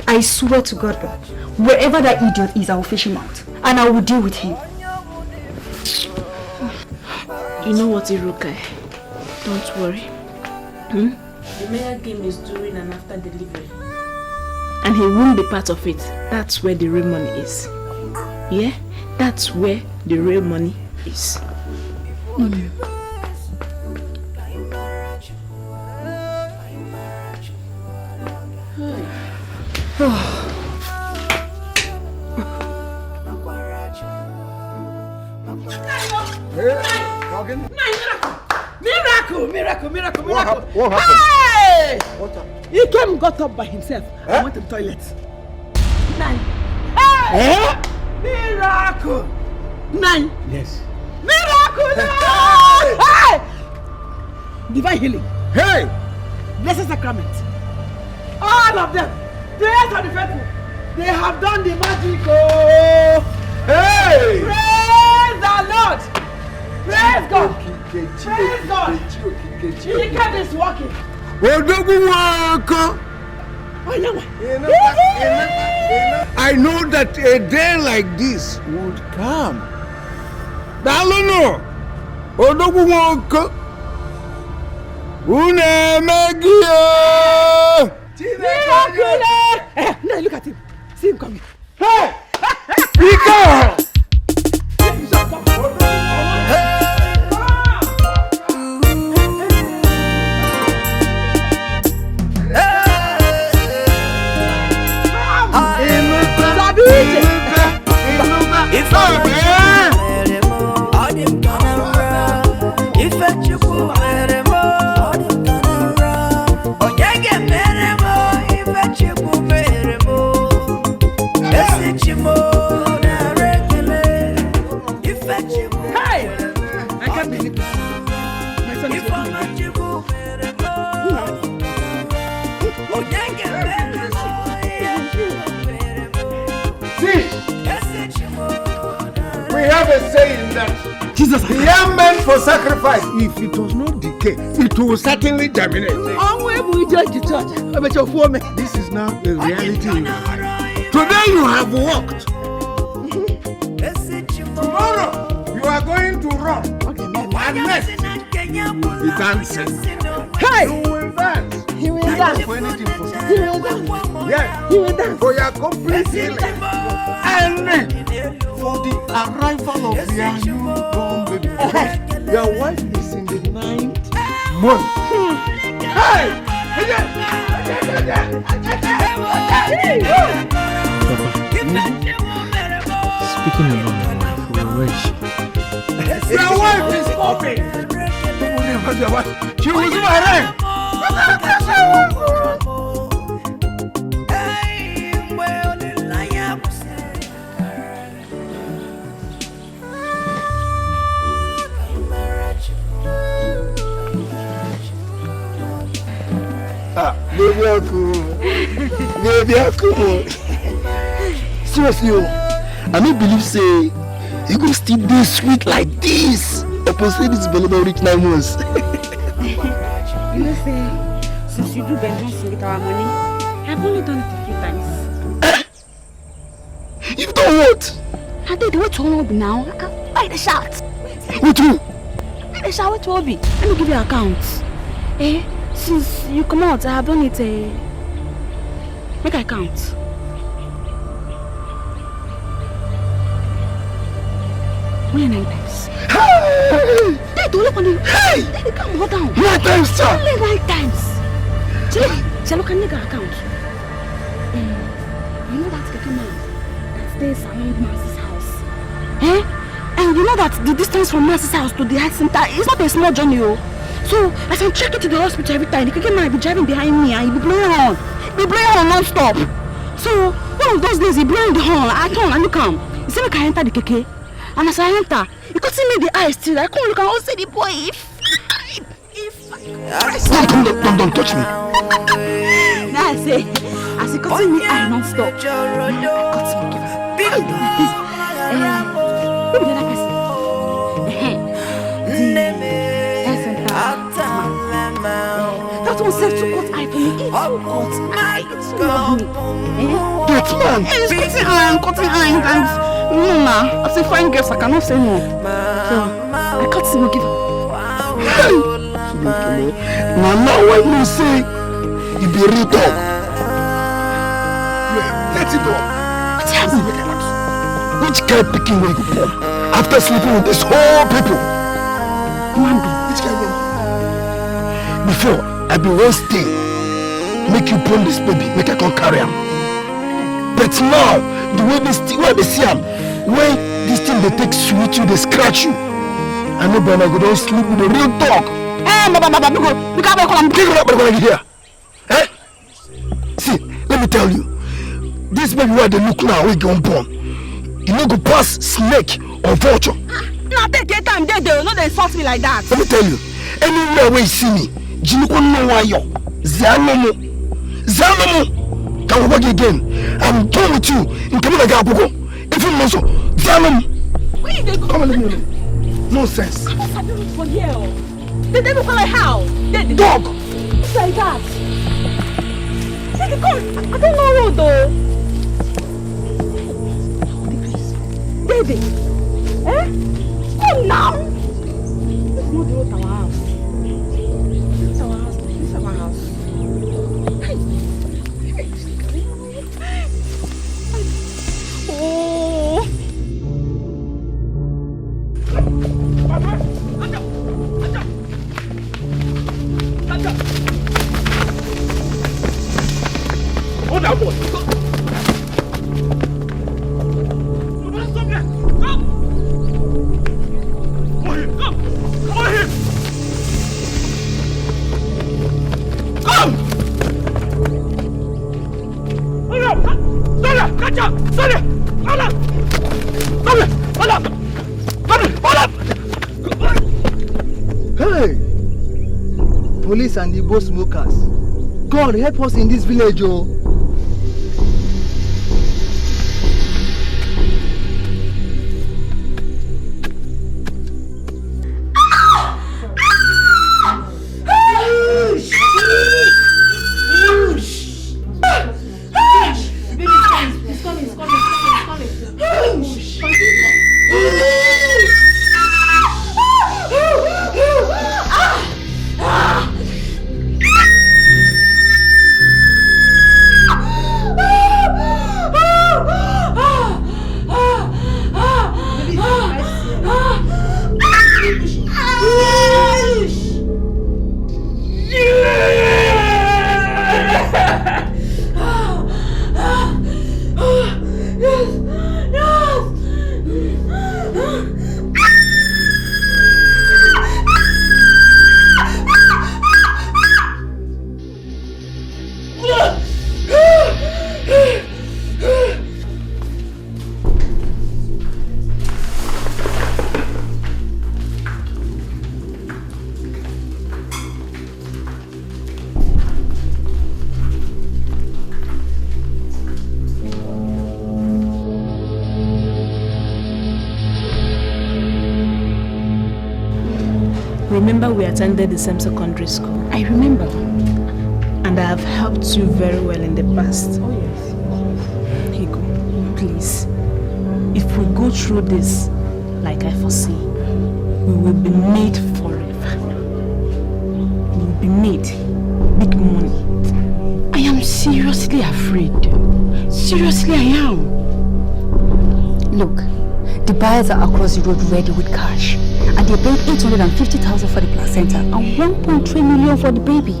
I swear to God, bro. Wherever that idiot is, I will fish him out. And I will deal with him. You know what, Irukai? Don't worry. The mayor game is during and after delivery. And he won't be part of it. That's where the real money is. Yeah? That's where the real money is. Miracle! What happened? Hey! What happened? He came and got up by himself. I went to the toilet. Nine. Eh? Miracle! Nine. Yes. Miracle! Hey! Divine healing. Hey! Blessed sacrament. All of them. Prayers of the faithful. They have done the magic. Oh! Hey! Praise the Lord! Praise God! Praise God! The card is working. Odogun wako. I know that a day like this would come. Dalono, Odogu wonko, Unemegio. No, look at him. See him coming. Hey, Pika. We have a saying that Jesus, the young man for sacrifice, if it was not decay, it will certainly germinate. This is now the reality. Today you have walked. Tomorrow you are going to run. And next, you dancing. Hey! You will dance. He will dance. For anything for He will dance. Yes. He will dance. For your complete healing. And for the arrival of your newborn baby. Your wife is in the 9th month. Hey! Speaking of my wife, where is she? Your wife is popping. She was my friend. Baby, seriously, I don't believe say you go still be sweet like this. Opposite this belly reach 9 months. You know, say, since you do vengeance with our money, I've only done it a few times. You've done what? I did what to Obi now. Buy the shot. With who? Buy the shot with Obi. Let me give you an account. Since you come out, I have done it. Make I count. Only 9 times. Hey! Don't look on you. Hey! Come hold down. 9 times, sir. Only 9 times. Shall look at the account. You know that Gateman that stays around Marcy's house. And you know that the distance from Marcy's house to the health center is not a small journey. So as I'm checking to the hospital every time, the Gateman will be driving behind me and he'll be blowing on. He'll be blowing on non-stop. So one of those days he blowing the horn. I turn and look at him. He said, "Make I enter the keke." And as I enter, you could see me the eyes still. I can't look and I'll say the boy. Don't touch me. Now I say, as you could see me, I non-stop. Who be the other person? That one said to cut eye for me. It's so cut eye. It's so lovely. Gateman. It's cutting eye. And no, ma. As a fine girl, I cannot say no. So I cut him and give her. Now when you say you be real dog, you dirty dog. What's happening? Which kind of picking will you born after sleeping with this whole people? Which kind of before I be one stay, make you born this baby, make I come carry him. But now the way they see him, when this thing they take sweet you, they scratch you. I know but I go don't sleep with a real dog. You can't here. Eh? See, let me tell you, this baby where they look now, we go born. You no go pass snake or vulture. Now take your time, they no they insult me like that. Let me tell you, anywhere where you see me, Jinuko no why yo. Zanomo. Can we work again? I'm done with you. In Kamina Gabugo. If you know so, Zanomo. Where did they go? Come on, let me know. Nonsense. I don't look for here. They look like how? Dog. It's like that. Come, I don't know road though. Baby, eh? Come now. This is not the road to our house. This is our house. This is our house. Oh. Hold on, boy. Hey! Police and the both smokers. God help us in this village, oh. Remember we attended the same secondary school? I remember. And I have helped you very well in the past. Oh yes. Higo, please. If we go through this, like I foresee, we will be made forever. We will be made big money. I am seriously afraid. Seriously, I am. Look, the buyers are across the road ready with cash. And they paid 850,000 for the placenta and 1.3 million for the baby.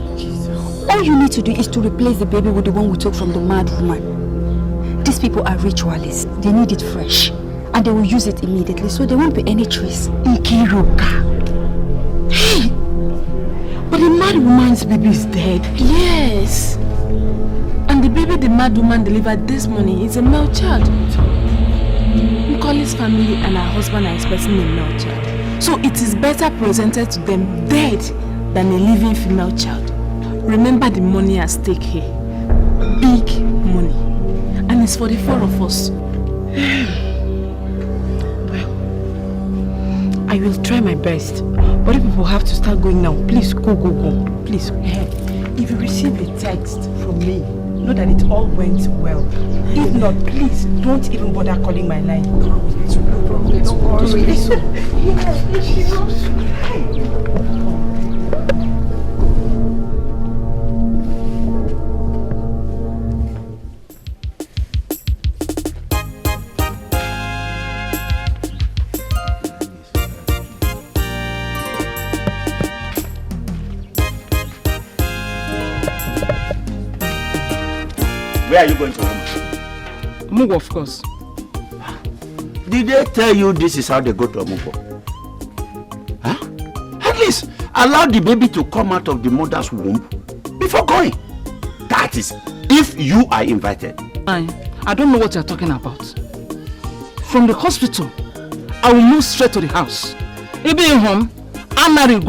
All you need to do is to replace the baby with the one we took from the mad woman. These people are ritualists. They need it fresh. And they will use it immediately, so there won't be any trace. Nkiruka. Hey! But the mad woman's baby is dead. Yes. And the baby the mad woman delivered this morning is a male child. Nkoli's family and her husband are expecting a male child. So it is better presented to them dead than a living female child. Remember the money at stake here. Big money. And it's for the four of us. Well, I will try my best. But if people have to start going now, please go. Please. If you receive a text from me, know that it all went well. If not, please don't even bother calling my line. Don't worry. Where are you going to home? Mugo, of course. Did they tell you this is how they go to Mugo? Huh? At least allow the baby to come out of the mother's womb before going. That is, if you are invited. I don't know what you're talking about. From the hospital, I will move straight to the house. If you're home, I'm married.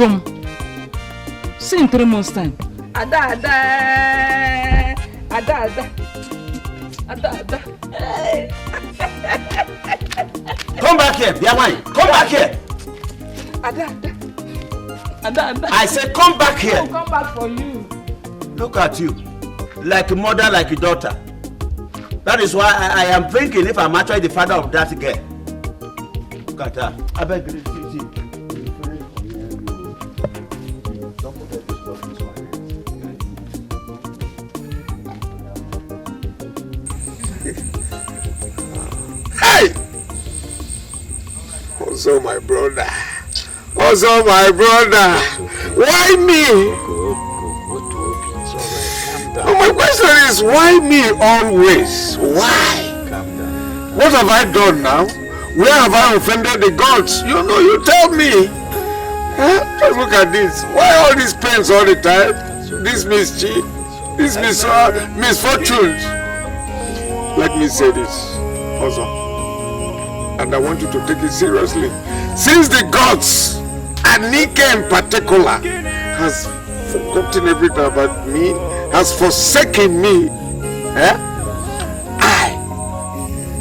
See in 3 months' time. Ada. Come back here, Biamai. Come back here. Ada. I said come back here. I'll come back for you. Look at you. like a mother, like a daughter. That is why I am thinking if I'm actually the father of that girl. Look at her. I beg you, see. Don't forget to stop this one. Hey! Also my brother. Also my brother. Why me? Oh, my question is, why me always? Why? What have I done now? Where have I offended the gods? You know, you tell me. Huh? Just look at this. Why all these pains all the time? This mischief, this misfortunes. Let me say this also, and I want you to take it seriously. Since the gods, and Dikeh in particular, has forgotten everything about me, has forsaken me, I,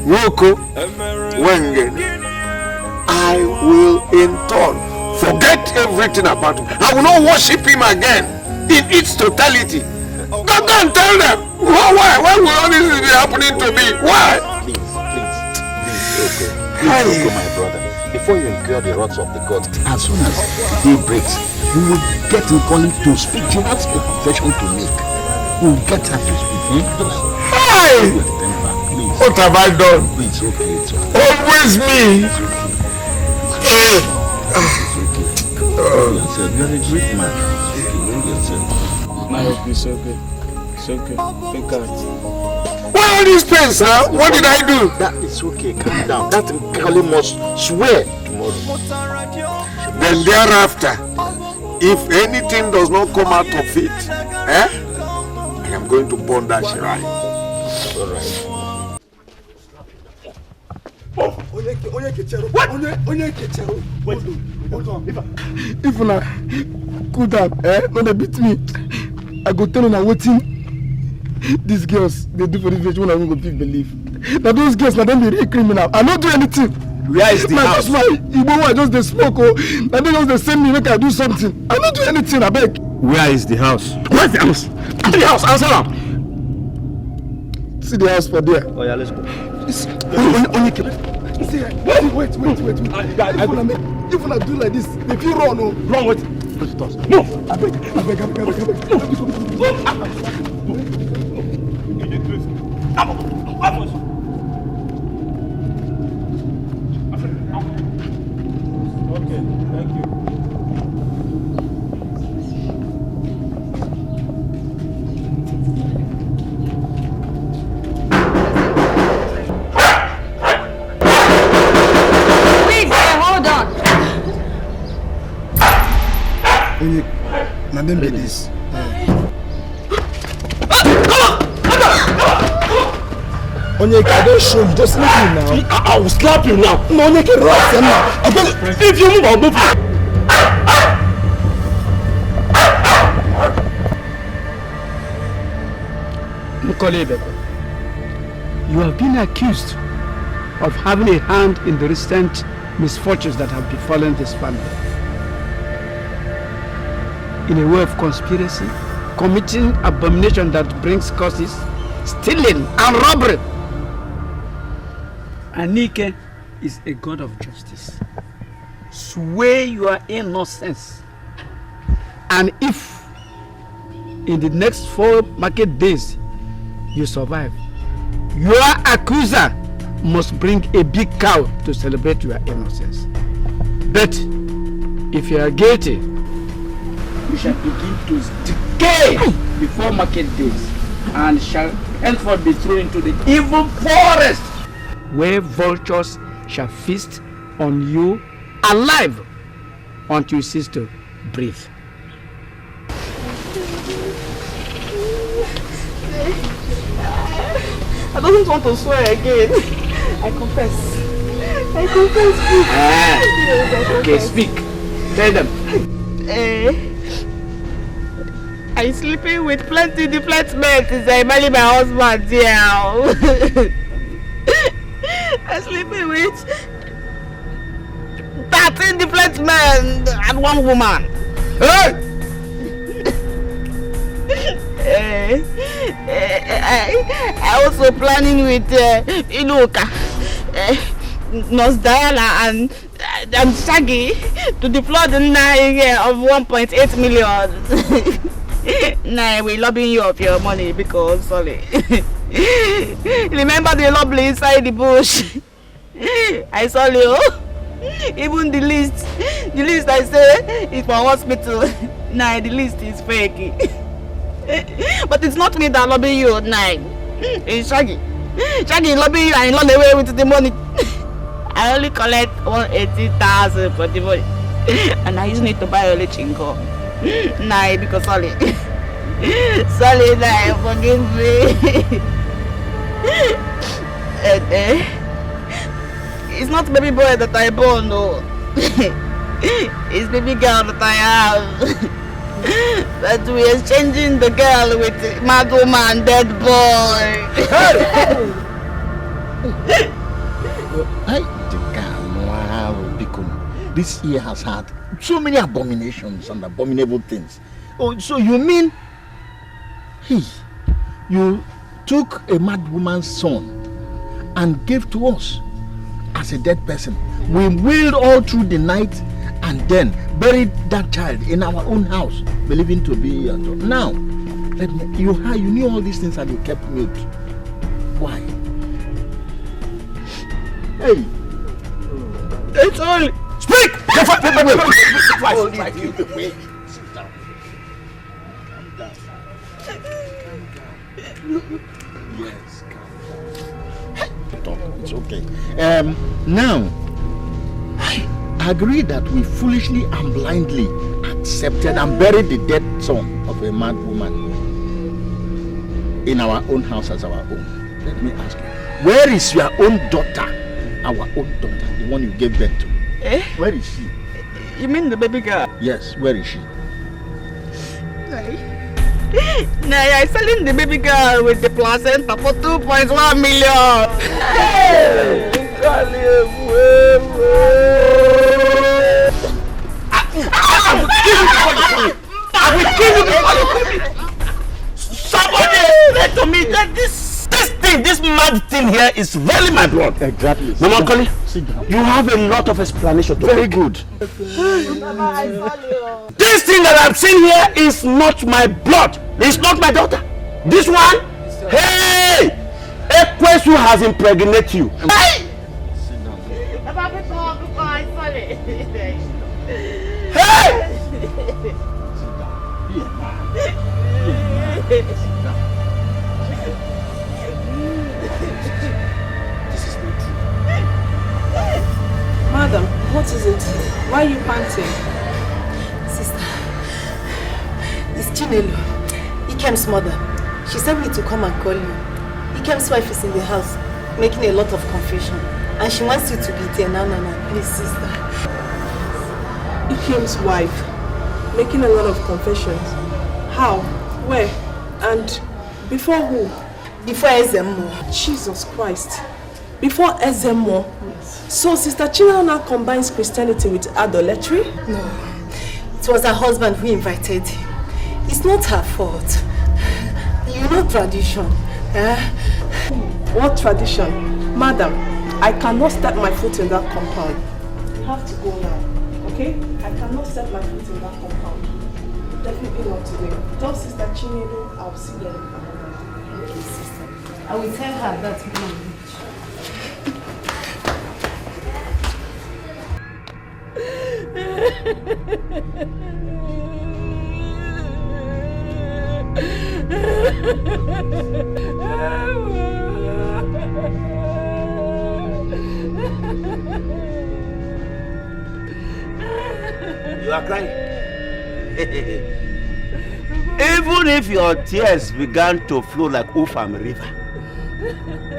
Woko Wengen, I will in turn forget everything about him. I will not worship him again in its totality. Go and tell them. Why will all this be happening to me? Why? Please, Oko, my brother. Before you incur the wrath of the gods, as soon as day breaks, we will get Nkoli to speak. She has a confession to make. We will get her to speak. Hey! What have I done? It's okay. Always me. You're a great man. It's okay. It's okay. Look at. Why all these pains, huh? What did I do? That is okay. Calm down. That Nkoli must swear tomorrow. Then thereafter, if anything does not come out of it, I am going to burn that shrine. Alright. If una could have, when they beat me, I go tell una wetin these girls they do for this village when I won't go big believe. Now those girls, now them be real criminal. I don't do anything. Where is the house? That's why Igbo I just they smoke. Oh, now they just they send me make I do something. I don't do anything. I beg. Where is the house? Where's the house? The house. Answer now. See the house for there. Oh yeah, let's go. Wait. If I do like this, if you run, no. Run with. No. I beg. Okay, thank you. Now then be this. Onyeka, I don't show you, just leave me now. I will slap you now. No, Onyeka, relax now. If you move, I'll move. Nkoli, you have been accused of having a hand in the recent misfortunes that have befallen this family. In a way of conspiracy, committing abomination that brings curses, stealing and robbery. And Dikeh is a god of justice. Swear your innocence. And if in the next 4 market days you survive, your accuser must bring a big cow to celebrate your innocence. But if you are guilty, you shall begin to decay before market days and shall henceforth be thrown into the evil forest where vultures shall feast on you alive until you cease to breathe. I don't want to swear again. I confess. Please. Okay, speak. Tell them. I'm sleeping with plenty different men since I married my husband here. I'm sleeping with 13 different men and 1 woman. Hey! I also planning with Inuka, Nurse Diana and Shaggy to deploy the Nai of 1.8 million. Nah, we lobbying you of your money because sorry. Remember the lovely inside the bush. I saw you. Even the list I say is for hospital. Nah, the list is fake. But it's not me that lobby you, nah. It's Shaggy. Shaggy lobby you and run away with the money. I only collect 180,000 for the money. And I just need to buy a chinko. Nah, because sorry. Sorry, nah, forgive me. It's not baby boy that I born, no. It's baby girl that I have. But we are changing the girl with mad woman, dead boy. This year has had so many abominations and abominable things. Oh, so you mean you took a mad woman's son and gave to us as a dead person? We wailed all through the night and then buried that child in our own house, believing to be now. You knew all these things and you kept mute. Why? Hey, it's all. Speak! Sit down. Yes, talk. It's okay. Now, I agree that we foolishly and blindly accepted and buried the dead son of a mad woman in our own house as our own. Let me ask you, where is your own daughter? Our own daughter, the one you gave birth to. Eh? Where is she? You mean the baby girl? Yes, where is she? Nah, I'm selling the baby girl with the placenta for 2.1 million. Hey! I will kill you. Somebody explain to me that this mad thing here is really my blood. Exactly. Mama Koli, you have a lot of explanation to Very make. good. This thing that I'm seeing here is not my blood. It's not my daughter. This one, hey, Ekwesu has impregnated you. Hey! Hey! Madam, what is it? Why are you panting? Sister, it's Chinelo, Ikem's mother. She sent me to come and call you. Ikem's wife is in the house, making a lot of confusion. And she wants you to be there now. Please, sister. Ikem's wife, making a lot of confessions. How? Where? And before who? Before Ezemo. Jesus Christ. Before Ezemo? So Sister Chinelo now combines Christianity with idolatry? No. It was her husband who invited him. It's not her fault. You know tradition. What tradition? Madam, I cannot step my foot in that compound. You have to go now, okay? I cannot step my foot in that compound. Definitely not today. Tell Sister Chinelo I'll see them. Okay, sister. I will tell her that moment. You are crying. Even if your tears began to flow like Ufam River,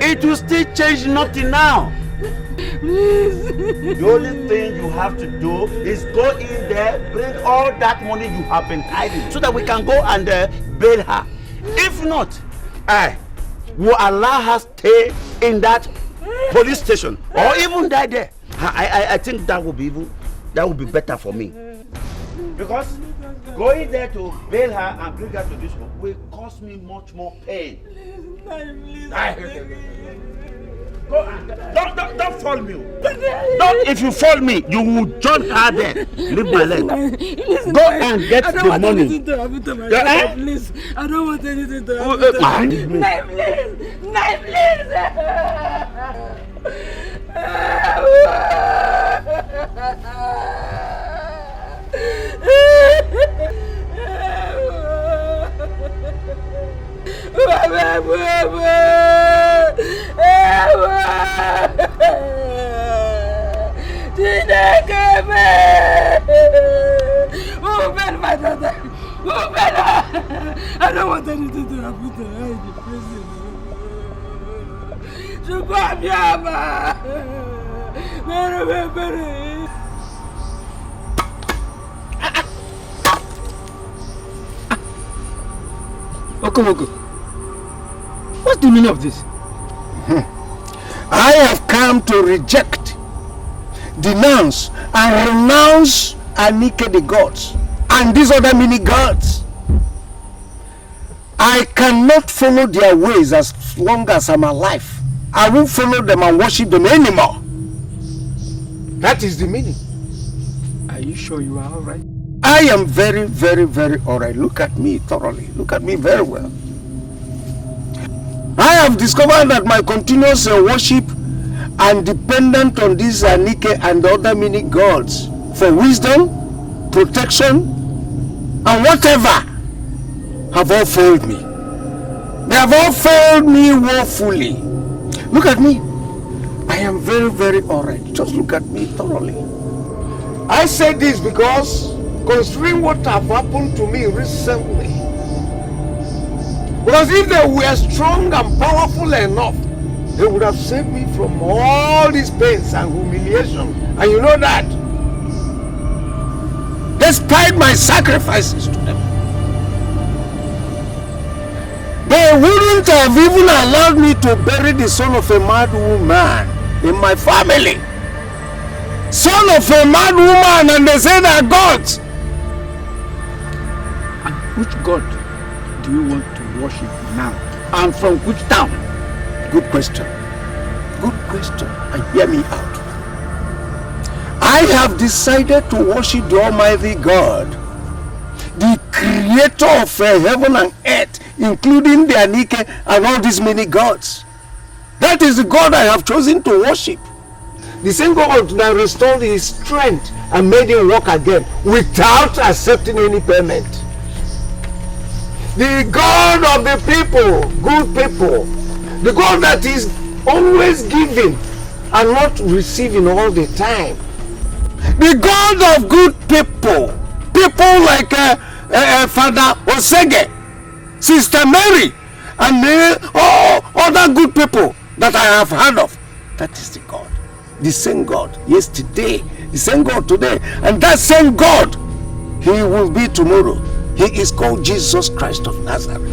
it will still change nothing now. The only thing you have to do is go in there, bring all that money you have been hiding so that we can go and bail her. If not, I will allow her stay in that police station or even die there. I think that will be better for me. Because Going there to bail her and bring her to this home will cause me much more pain. Go and don't fall me. Don't, if you fall me, you will join her there. Leave my leg. Go and get the money. Please, I don't want anything to happen to me. I don't want anything to happen to her in the prison. Okomoko, what's the meaning of this? I have come to reject, denounce, and renounce Anike the gods and these other mini gods. I cannot follow their ways as long as I'm alive. I won't follow them and worship them anymore. That is the meaning. Are you sure you are alright? I am very, very, very alright. Look at me thoroughly. Look at me very well. I have discovered that my continuous worship and dependent on these Anike and the other mini gods for wisdom, protection, and whatever have all failed me. They have all failed me woefully. Look at me. I am very, very alright. Just look at me thoroughly. I say this because considering what have happened to me recently, because if they were strong and powerful enough, they would have saved me from all these pains and humiliation. And you know that. Despite my sacrifices to them, they wouldn't have even allowed me to bury the son of a mad woman in my family. Son of a mad woman, and they say they're gods. And which god do you want to worship now? And from which town? Good question. Good question. And hear me out. I have decided to worship the Almighty God, the creator of heaven and earth, including the Anike and all these many gods. That is the God I have chosen to worship. The same God that restored his strength and made him walk again without accepting any payment. The God of the people, good people. The God that is always giving and not receiving all the time. The God of good people. People like Father Osege, Sister Mary, and other good people that I have heard of. That is the God. The same God yesterday, the same God today, and that same God, he will be tomorrow. He is called Jesus Christ of Nazareth.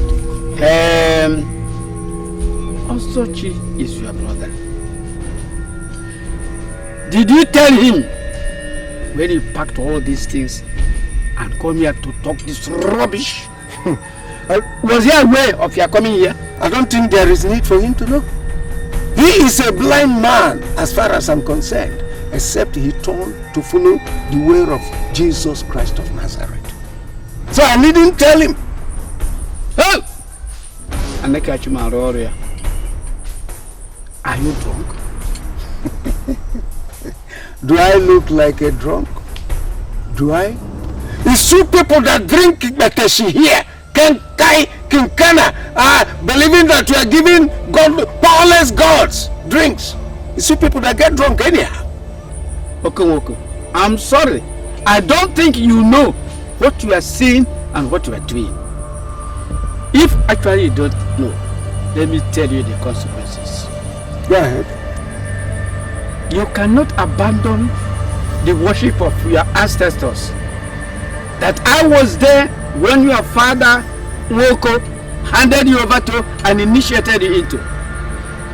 Osochi is your brother. Did you tell him when he packed all these things and come here to talk this rubbish? Was he aware of your coming here? I don't think there is need for him to know. He is a blind man as far as I'm concerned, except he turned to follow the way of Jesus Christ of Nazareth. So I needn't tell him. Oh! And I catch him out here. Are you drunk? Do I look like a drunk? Do I? It's two people that drink Beteshi here, Kenkai, Kinkana, believing that we are giving God, powerless gods drinks. It's two people that get drunk anyhow. Okay. I'm sorry. I don't think you know what you are seeing and what you are doing. If actually you don't know, let me tell you the consequences. Go ahead. You cannot abandon the worship of your ancestors. That I was there when your father, Woko, handed you over to and initiated you into,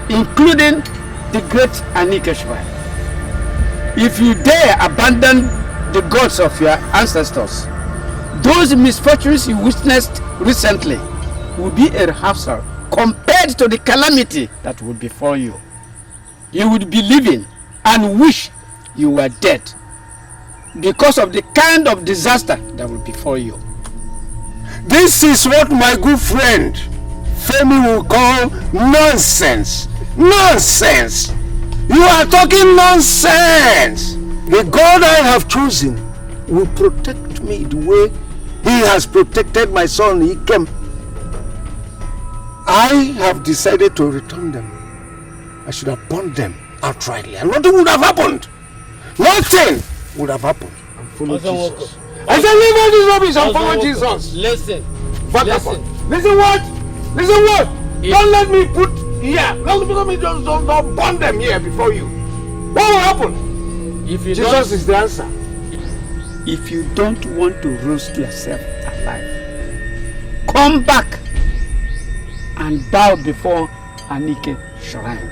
including the great Anike Shrine. If you dare abandon the gods of your ancestors, those misfortunes you witnessed recently will be a rehearsal compared to the calamity that will befall you. You would be living and wish you were dead because of the kind of disaster that will befall you. This is what my good friend Femi will call nonsense. Nonsense! You are talking nonsense! The God I have chosen will protect me the way he has protected my son Ikem. I have decided to return them. I should have burned them outrightly, and nothing would have happened. Nothing would have happened. And follow Jesus. I said, leave all this rubbish and follow Jesus. Listen. Listen. Listen what? Listen what? Don't let me put here. Don't burn them here before you. What will happen? If you Jesus is the answer. If you don't want to roast yourself alive, come back and bow before Anike shrine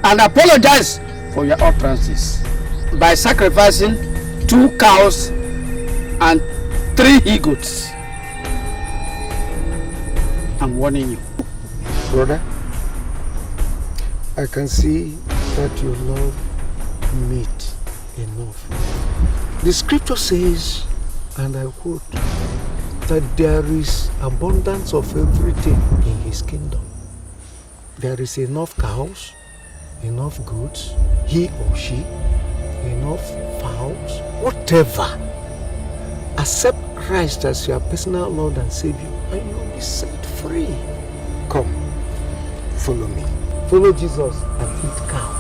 and apologize for your utterances by sacrificing 2 cows and 3 he-goats. I'm warning you. Brother, I can see that you love meat enough. The scripture says, and I quote, that there is abundance of everything in his kingdom. There is enough cows, enough goats, he or she, enough fowls, whatever. Accept Christ as your personal Lord and Savior, and you will be set free. Come, follow me. Follow Jesus and eat cow,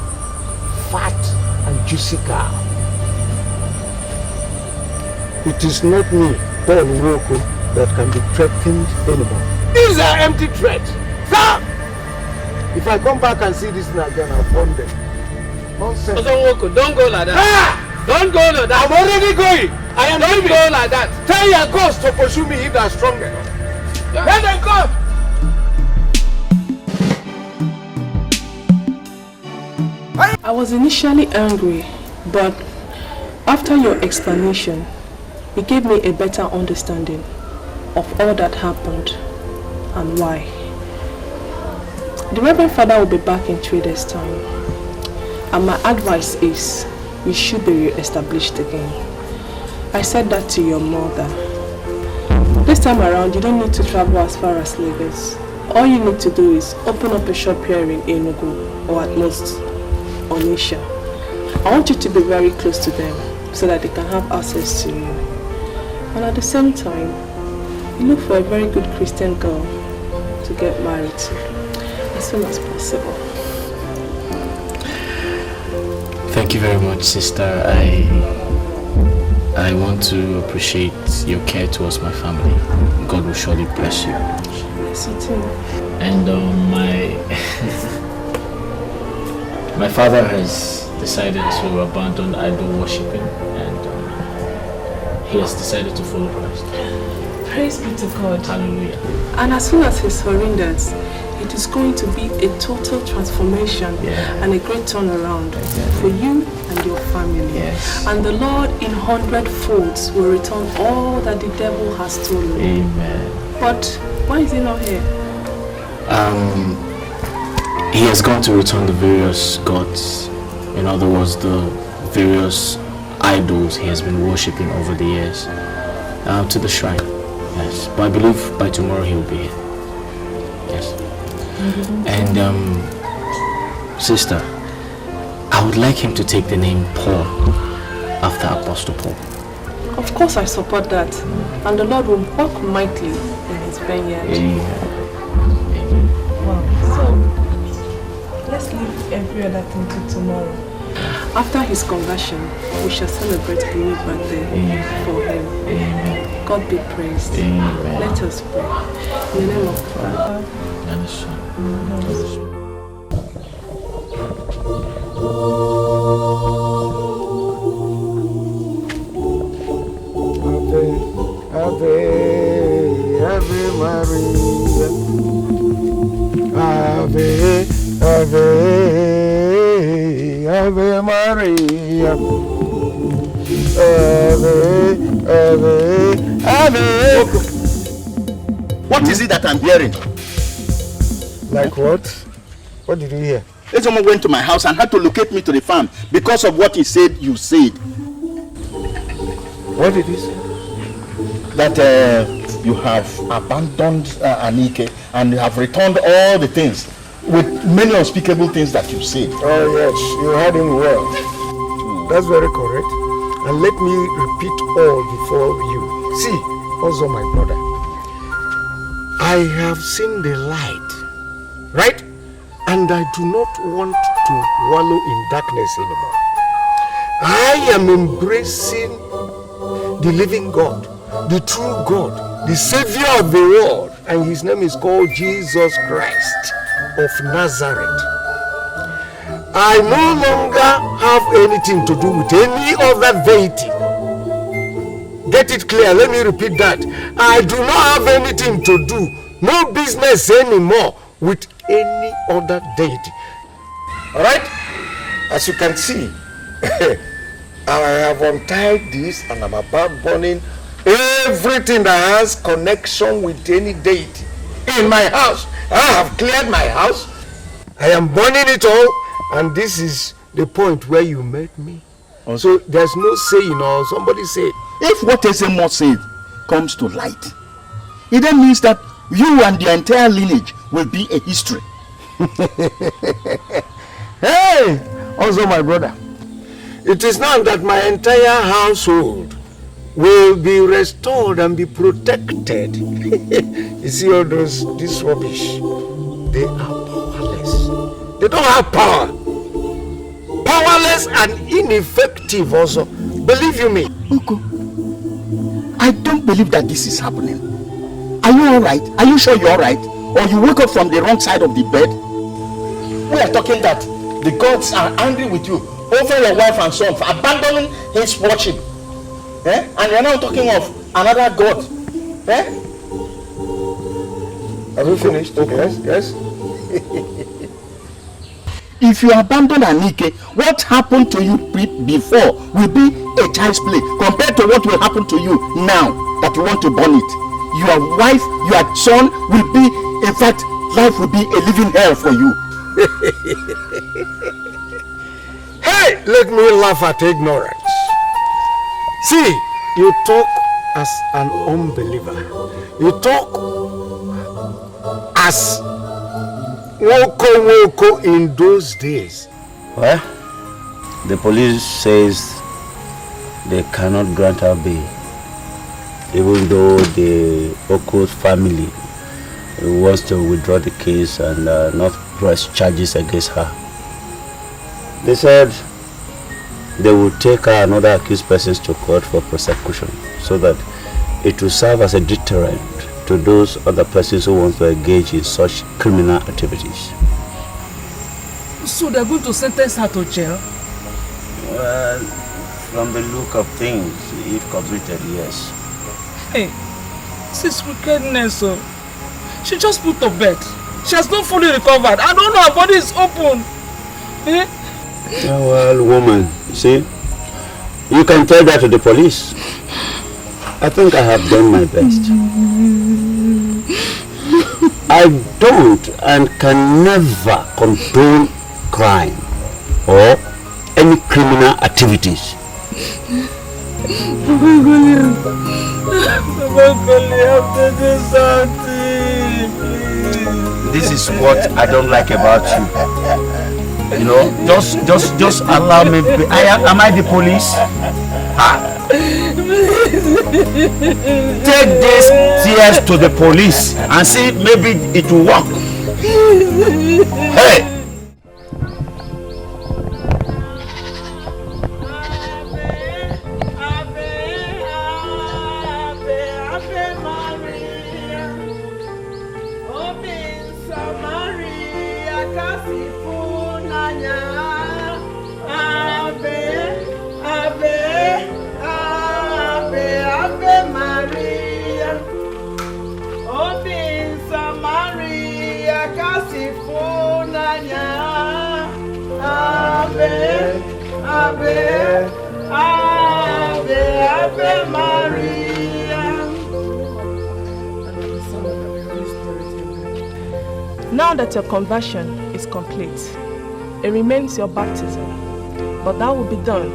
fat and juicy cow. It is not me, Paul Nwoko, that can be threatened anymore. These are empty threats. Come! If I come back and see this again, I'll burn them. Nonsense. Don't go like that. Ah! Don't go like that. I'm already going. I am Don't leaving. go like that. Tell your ghost to pursue me if they are stronger. Let them come. I was initially angry, but after your explanation, it gave me a better understanding of all that happened and why. The Reverend Father will be back in 3 days' time, and my advice is we should be re-established again. I said that to your mother. This time around, you don't need to travel as far as Lagos. All you need to do is open up a shop here in Enugu, or at most Onisha. I want you to be very close to them so that they can have access to you. And at the same time, you look for a very good Christian girl to get married to as soon as possible. Thank you very much, sister. I want to appreciate your care towards my family. God will surely bless you. Yes, you too. And my father has decided to abandon idol worshipping, and he has decided to follow Christ. Praise be to God. Hallelujah. And as soon as he surrenders, it is going to be a total transformation and a great turnaround for you and your family. Yes. And the Lord in 100 folds will return all that the devil has stolen. Amen. But why is he not here? He has gone to return the various gods, in other words, the various idols he has been worshipping over the years, to the shrine. Yes, but I believe by tomorrow he will be here. Yes. And sister, I would like him to take the name Paul after Apostle Paul. Of course I support that. And the Lord will work mightily in his vineyard. Amen. Wow. So, let's leave every other thing till tomorrow. After his conversion, we shall celebrate a new birthday for him. Amen. God be praised. Amen. Let us pray. In the name of the Father and the Son and the Spirit. Ave, Ave Maria. Ave, Ave, Ave Maria. Ave, Ave, Ave What is it that I'm hearing? Like what? What did you hear? Someone went to my house and had to locate me to the farm because of what he said you said. What did he say? That you have abandoned Anike and you have returned all the things with many unspeakable things that you said. Oh yes, you heard him well. That's very correct. And let me repeat all before you. See, also my brother, I have seen the light, right? And I do not want to wallow in darkness anymore. I am embracing the living God, the true God, the Savior of the world, and his name is called Jesus Christ of Nazareth. I no longer have anything to do with any other deity. Get it clear, let me repeat that. I do not have anything to do, no business anymore with any other deity. Alright? As you can see, I have untied this and I'm about burning everything that has connection with any deity in my house. I have cleared my house. I am burning it all, and this is the point where you met me. So there's no saying or somebody say. If what Ezemo said comes to light, it then means that you and the entire lineage will be a history. Hey, also my brother, it is now that my entire household will be restored and be protected. You see all this rubbish, they are powerless. They don't have power. Powerless and ineffective also. Believe you me. Uncle, I don't believe that this is happening. Are you alright? Are you sure you're alright? Or you woke up from the wrong side of the bed? We are talking that the gods are angry with you over your wife and son for abandoning his worship. And you're now talking of another god. Have you finished? Okay. Yes. If you abandon Anike, what happened to you before will be a child's play compared to what will happen to you now that you want to burn it. Your wife, your son will be, in fact, life will be a living hell for you. Hey, let me laugh at ignorance. See, you talk as an unbeliever. You talk as woko in those days. Well, the police says they cannot grant her bail, even though the Oko's family wants to withdraw the case and not press charges against her. They said they will take her and other accused persons to court for prosecution so that it will serve as a deterrent to those other persons who want to engage in such criminal activities. So they're going to sentence her to jail? Well, from the look of things, if convicted, yes. Hey, this is wickedness, so she just put to bed. She has not fully recovered. I don't know, her body is open. Yeah, well, woman, see, you can tell that to the police. I think I have done my best. I don't and can never condone crime or any criminal activities. This is what I don't like about you. You know, just allow me. Am I the police? Take these tears to the police and see maybe it will work. Hey! Now that your conversion is complete, it remains your baptism, but that will be done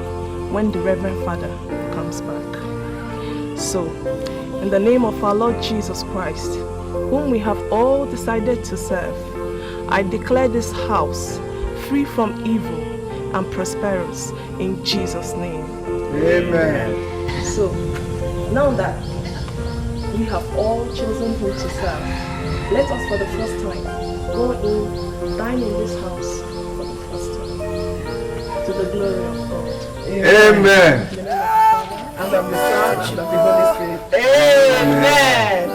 when the Reverend Father comes back. So, in the name of our Lord Jesus Christ, whom we have all decided to serve, I declare this house free from evil and prosperous in Jesus' name. Amen. So, now that we have all chosen who to serve, let us for the first time go in, dine in this house for the first time, to the glory of God. Amen. In the name of the Father, and of the Son, and of the Holy Spirit. Amen.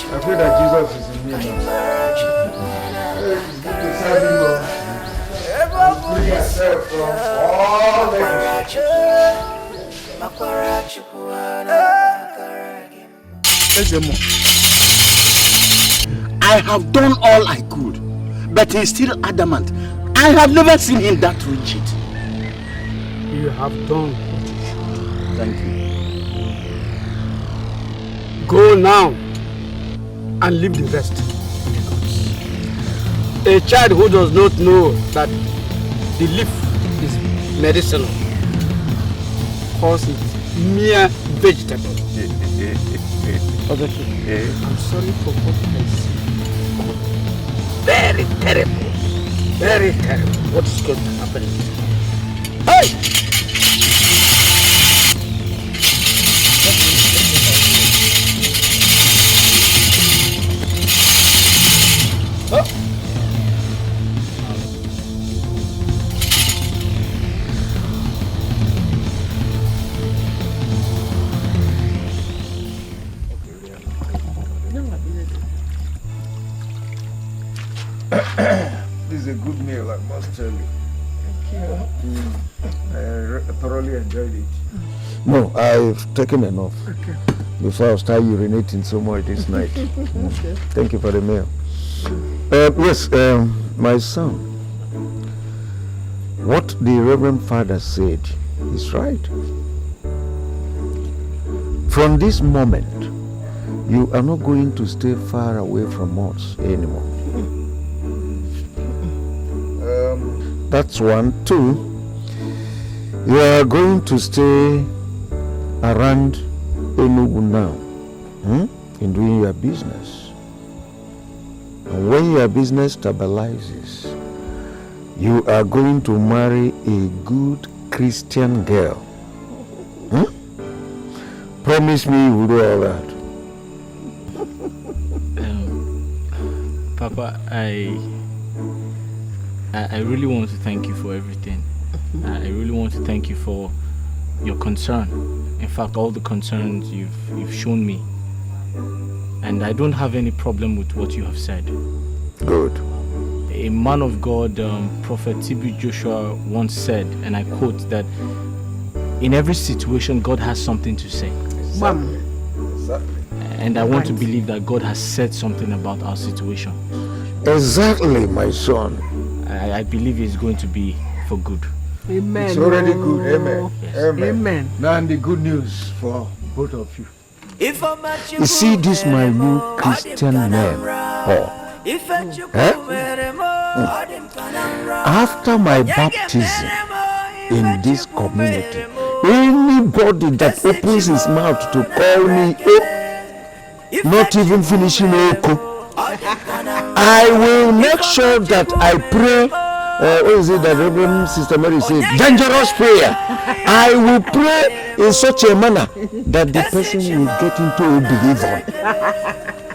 I pray that Jesus is in me now. It's good to serve him, Lord. Free yourself from all I have done all I could, but he's still adamant. I have never seen him that rigid. You have done what you should. Thank you. Go now and leave the rest. A child who does not know that the leaf is medicinal calls it mere vegetable. I'm sorry for what I see. Very terrible. Very terrible. What is going to happen? Hey! Oh. This is a good meal, I must tell you. Thank you. I thoroughly enjoyed it. No, I've taken enough. Okay. Before I start urinating so much this night. Okay. Thank you for the meal. Yes, my son. What the Reverend Father said is right. From this moment, you are not going to stay far away from us anymore. That's one. Two, you are going to stay around Enugu now in doing your business. And when your business stabilizes, you are going to marry a good Christian girl. Promise me you will do all that. Papa, I really want to thank you for everything. I really want to thank you for your concern. In fact, all the concerns you've shown me. And I don't have any problem with what you have said. Good. A man of God, Prophet T.B. Joshua once said, and I quote, that in every situation, God has something to say. Exactly. And I want to believe that God has said something about our situation. Exactly, my son. I believe it's going to be for good. Amen. It's already good. Amen. Yes. Amen. Amen. Now and the good news for both of you. You see this my new Christian man, Paul. After my baptism in this community, anybody that opens his mouth to call me not even finishing Oko, I will make sure that I pray. What is it that Reverend Sister Mary said? Dangerous prayer. I will pray in such a manner that the person will get into a believer.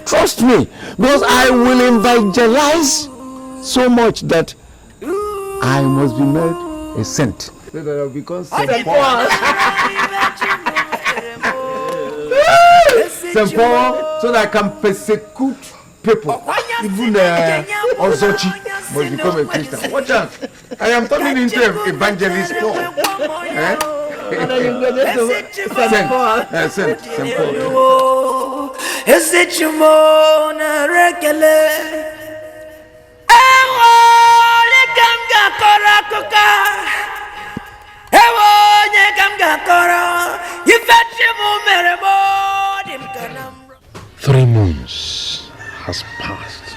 Trust me, because I will evangelize so much that I must be made a saint. So that I'll become St. Paul, so that I can persecute people. Even Ozochi must become a Christian. Watch out. I am turning into an evangelist Paul. Saint Paul. Ewo nye kam ga koro, ifechi mu mere mo. 3 months has passed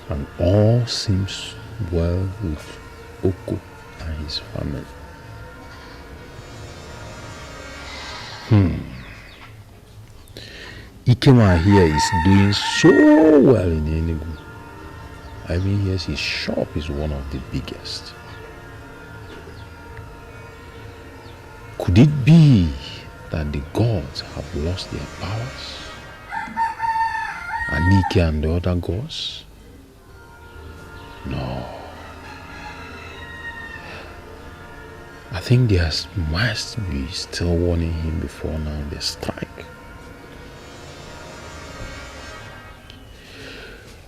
and all seems well with Oko and his family. Ikema here is doing so well in Enugu. I mean, yes, his shop is one of the biggest. Could it be that the gods have lost their powers? Anike and the other gods? No. I think there must be still warning him before now they strike.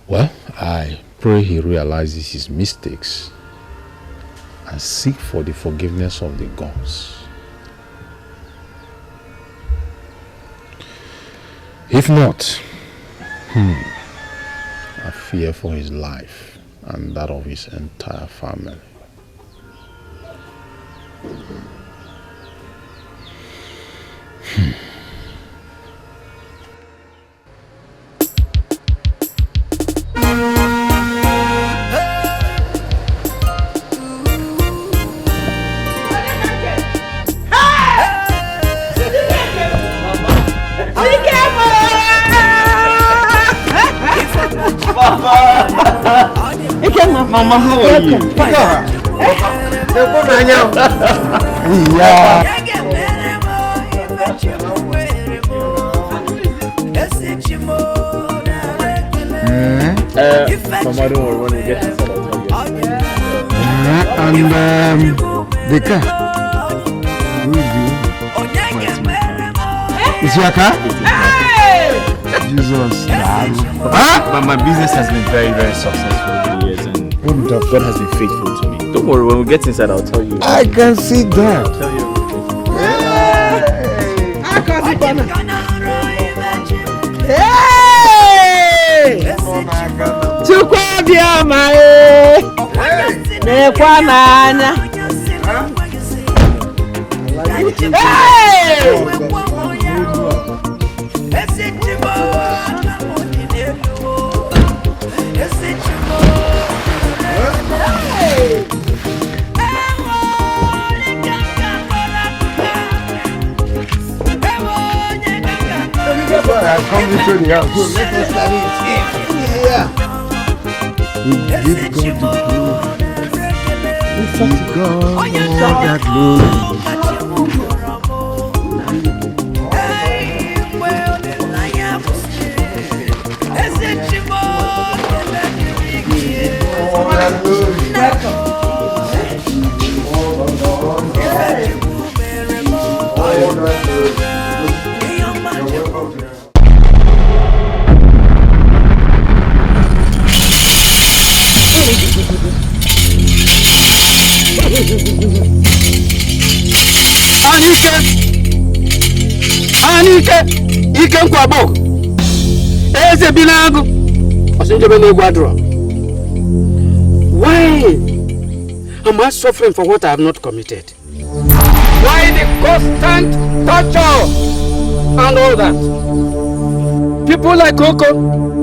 Well, I pray he realizes his mistakes and seek for the forgiveness of the gods. If not, I fear for his life and that of his entire family. Mama, how are you? Mama, don't worry, when we get inside, I'll tell you. And Dikeh, who is you? Is your car? Jesus. But my business has been very, very successful over the years, and God has been faithful to me. Don't worry, when we get inside, I'll tell you. I can see that. I'll tell you Come into the house. Let us start it. Yeah. We give God the glory. Give God that glory. Anike ike nkwabo eze binago osinjebe na gwadro. Why am I suffering for what I have not committed? Why the constant torture and all that? People like Coco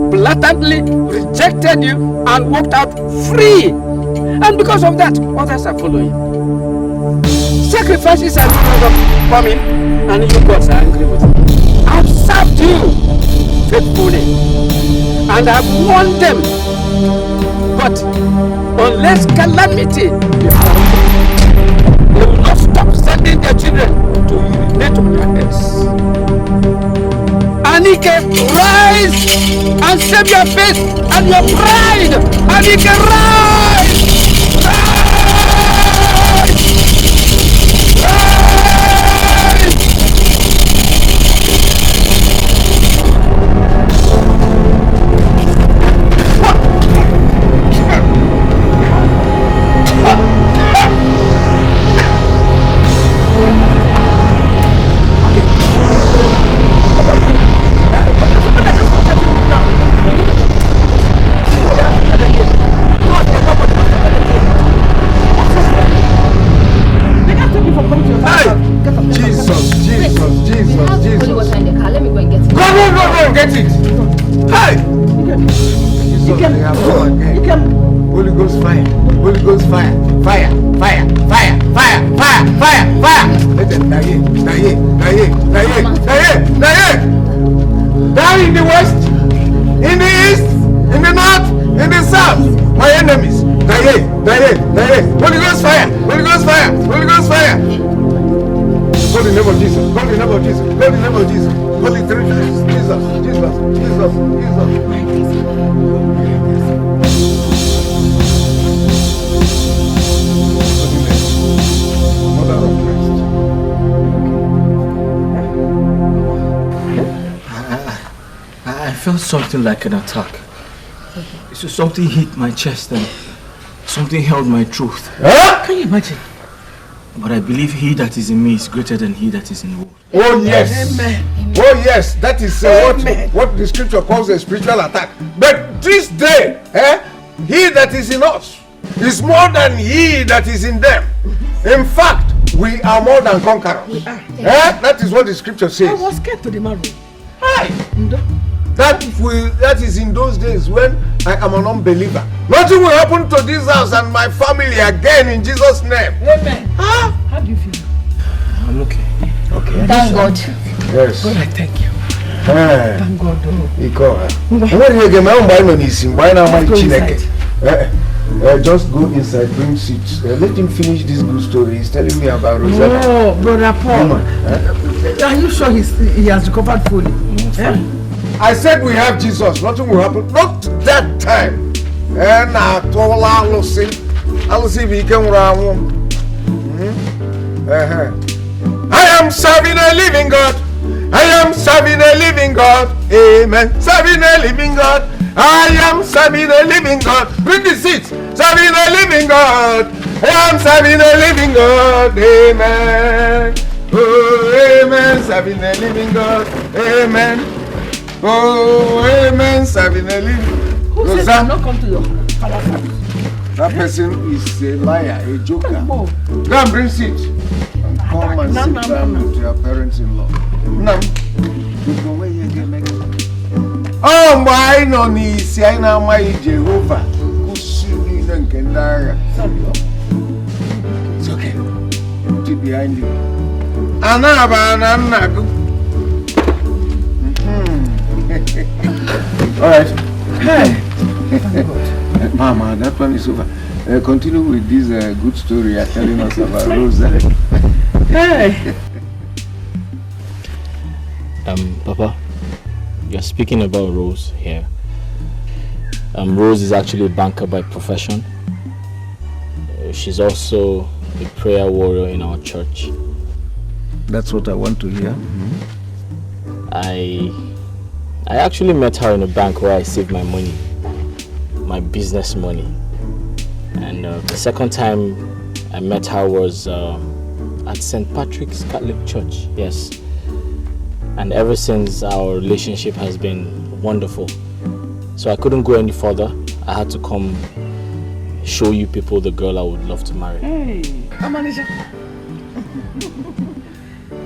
blatantly rejected you and walked out free, and because of that others are following. Sacrifices are no longer coming, and you gods are angry with me. I've served you faithfully, and I've warned them. But unless calamity befalls them, they will not stop sending their children to urinate on their heads. Anike, rise and save your faith and your pride. Anike, rise! Hey! Jesus, they have come again. Holy Ghost fire. Holy Ghost fire. Fire. Fire. Fire. Fire. Fire. Fire. Fire. Let them die. Down in the west, in the east, in the north, in the south. My enemies. Die. Holy Ghost fire. Holy Ghost fire. Holy Ghost fire. Call the name of Jesus. Call the name of Jesus. Call the name of Jesus. Call the 3 times. Jesus. Mother of Christ. I felt something like an attack. So something hit my chest and something held my throat. Can you imagine? But I believe he that is in me is greater than he that is in the world. Oh yes. Amen. Oh yes, that is what the scripture calls a spiritual attack. But this day, he that is in us is more than he that is in them. In fact, we are more than conquerors. That is what the scripture says. I was scared to the marrow. That is in those days when I am an unbeliever. Nothing will happen to this house and my family again in Jesus' name. Amen. How do you feel? I'm okay. Okay. Thank God. Yes. God, I thank you. Thank God. Just go inside, bring seats. Let him finish this good story. He's telling me about Rosanna. Oh, Brother Paul. Are you sure he has recovered fully? I said we have Jesus. Nothing will happen. Not that time. I am serving a living God. I am serving a living God. Amen. Serving a living God. I am serving a living God. Bring the seats. Serving a living God. I am serving a living God. Amen. Oh, amen. Serving a living God. Amen. Oh, amen. Serving a living. Who says I not come to your father's house? That person is a liar, a joker. Go and bring seat. And come and sit down with your parents-in-law. No. Oh, my no ni si aina mai Jehovah. Kusini nkendara. It's okay. Keep behind you. Anaba nanaku. All right. Hey. Mama, that one is over. Continue with this good story you're telling us about Rosa. Hey. Papa, you're speaking about Rose here. Rose is actually a banker by profession. She's also a prayer warrior in our church. That's what I want to hear. I actually met her in a bank where I saved my money, my business money. And the second time I met her was at St. Patrick's Catholic Church, yes. And ever since, our relationship has been wonderful. So I couldn't go any further. I had to come show you people the girl I would love to marry. Hey, Amanisha.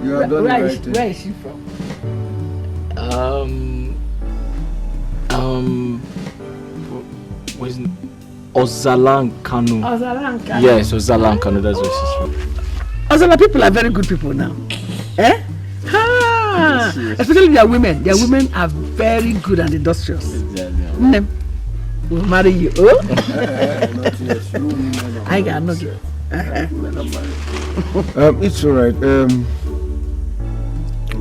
You are done Where right. is she from? Where's Ozalan Kanu? Ozalan Kanu. Yes, Ozalan Kanu, that's where she's from. Ozala people are very good people now. Especially their women. Their women are very good and industrious. Exactly. We'll marry you. Oh? I got no girl. It's alright.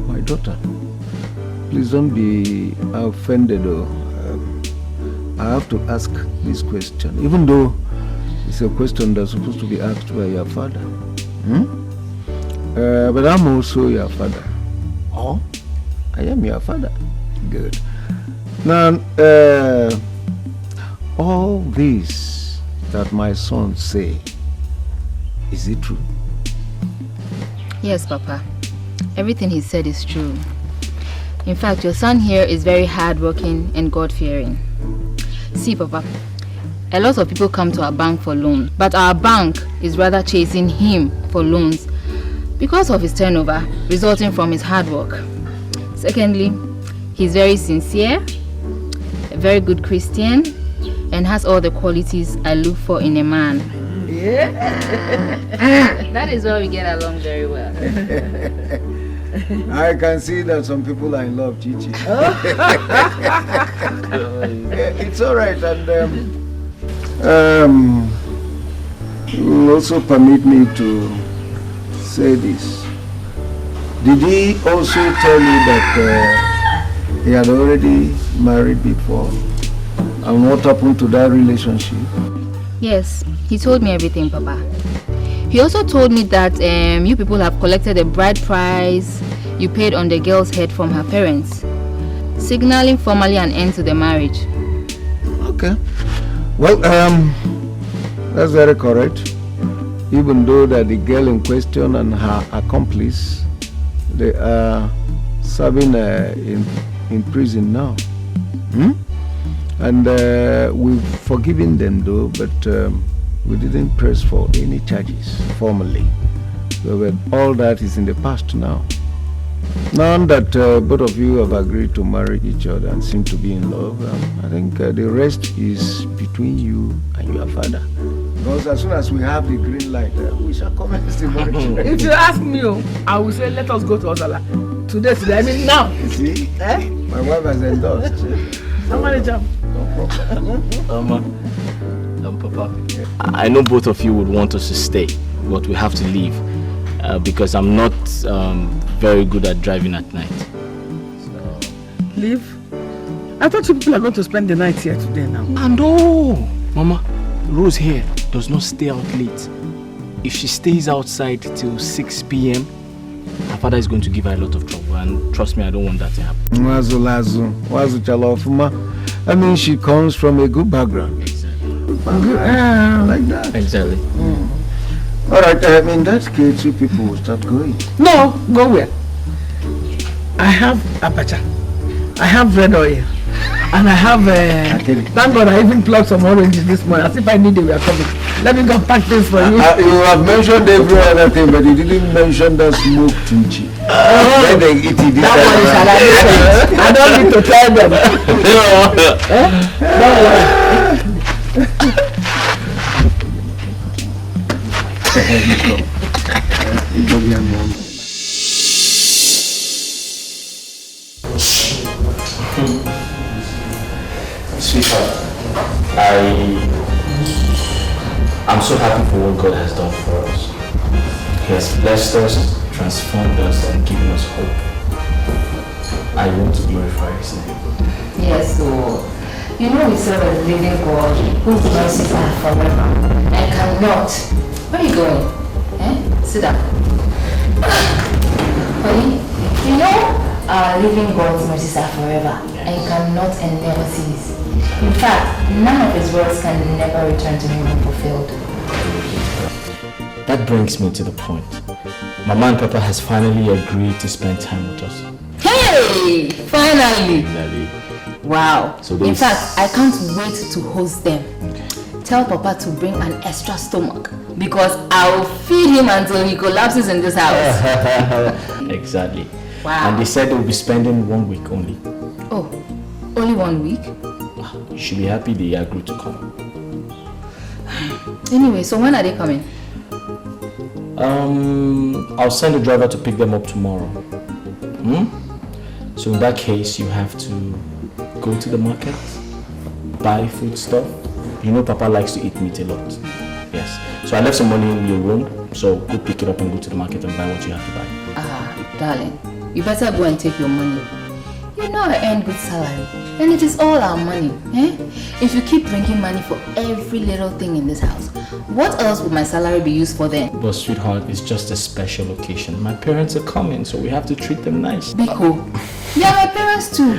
My daughter, please don't be offended. I have to ask this question, even though it's a question that's supposed to be asked by your father. But I'm also your father. Oh? I am your father. Good. Now, all this that my son say, is it true? Yes, Papa. Everything he said is true. In fact, your son here is very hardworking and God-fearing. See, Papa, a lot of people come to our bank for loans, but our bank is rather chasing him for loans because of his turnover resulting from his hard work. Secondly, he's very sincere a very good Christian, and has all the qualities I look for in a man. Yeah. That is why we get along very well. I can see that some people are in love, Chichi. It's all right, and you will also permit me to say this. Did he also tell you that he had already married before? And what happened to that relationship? Yes, he told me everything, Papa. He also told me that you people have collected a bride price you paid on the girl's head from her parents, signaling formally an end to the marriage. Okay. Well, that's very correct. Even though that the girl in question and her accomplice, they are serving in prison now. And we've forgiven them though, but we didn't press for any charges formally. So all that is in the past now. Now that both of you have agreed to marry each other and seem to be in love, I think the rest is between you and your father. Because as soon as we have the green light, we shall commence the marriage. If you ask me, I will say let us go to Ozala. Today, I mean now. You see? My wife has endorsed. Somebody jump. Papa, I know both of you would want us to stay, but we have to leave because I'm not very good at driving at night. So... Leave? I thought you people are going to spend the night here today now. No, Mama, Rose here does not stay out late. If she stays outside till 6 p.m, her father is going to give her a lot of trouble, and trust me, I don't want that to happen. I mean, she comes from a good background. Exactly. Like that. Exactly. All right, in that case, you people will start going. No, go where? I have abacha, I have red oil, and I have, thank God I even plucked some oranges this morning, as if I knew they were coming. Let me go pack this for you. You have mentioned every other thing, but you didn't mention the smoked kimchi. Then they eat it. That one is I don't need to tell them. Sweetheart, I'm so happy for what God has done for us. He has blessed us, transformed us, and given us hope. I want to glorify His name. Yes, so you know we serve a living God whose mercies are forever and cannot. Where are you going? Sit down. Honey, you know our living God's mercies are forever and cannot and never cease. In fact, none of His words can never return to Him unfulfilled. That brings me to the point. Mama and Papa has finally agreed to spend time with us. Hey! Finally! Wow. So in fact, I can't wait to host them. Okay. Tell Papa to bring an extra stomach because I'll feed him until he collapses in this house. Exactly. Wow. And they said they'll be spending 1 week only. Oh, only 1 week? You should be happy they agreed to come. Anyway, so when are they coming? I'll send a driver to pick them up tomorrow. So in that case, you have to go to the market, buy food stuff. You know Papa likes to eat meat a lot. Yes. So I left some money in your room, so go pick it up and go to the market and buy what you have to buy. Darling, you better go and take your money. You know I earn good salary, and it is all our money. If you keep bringing money for every little thing in this house, what else would my salary be used for then? But sweetheart, it's just a special occasion. My parents are coming, so we have to treat them nice. Biko, yeah, my parents too.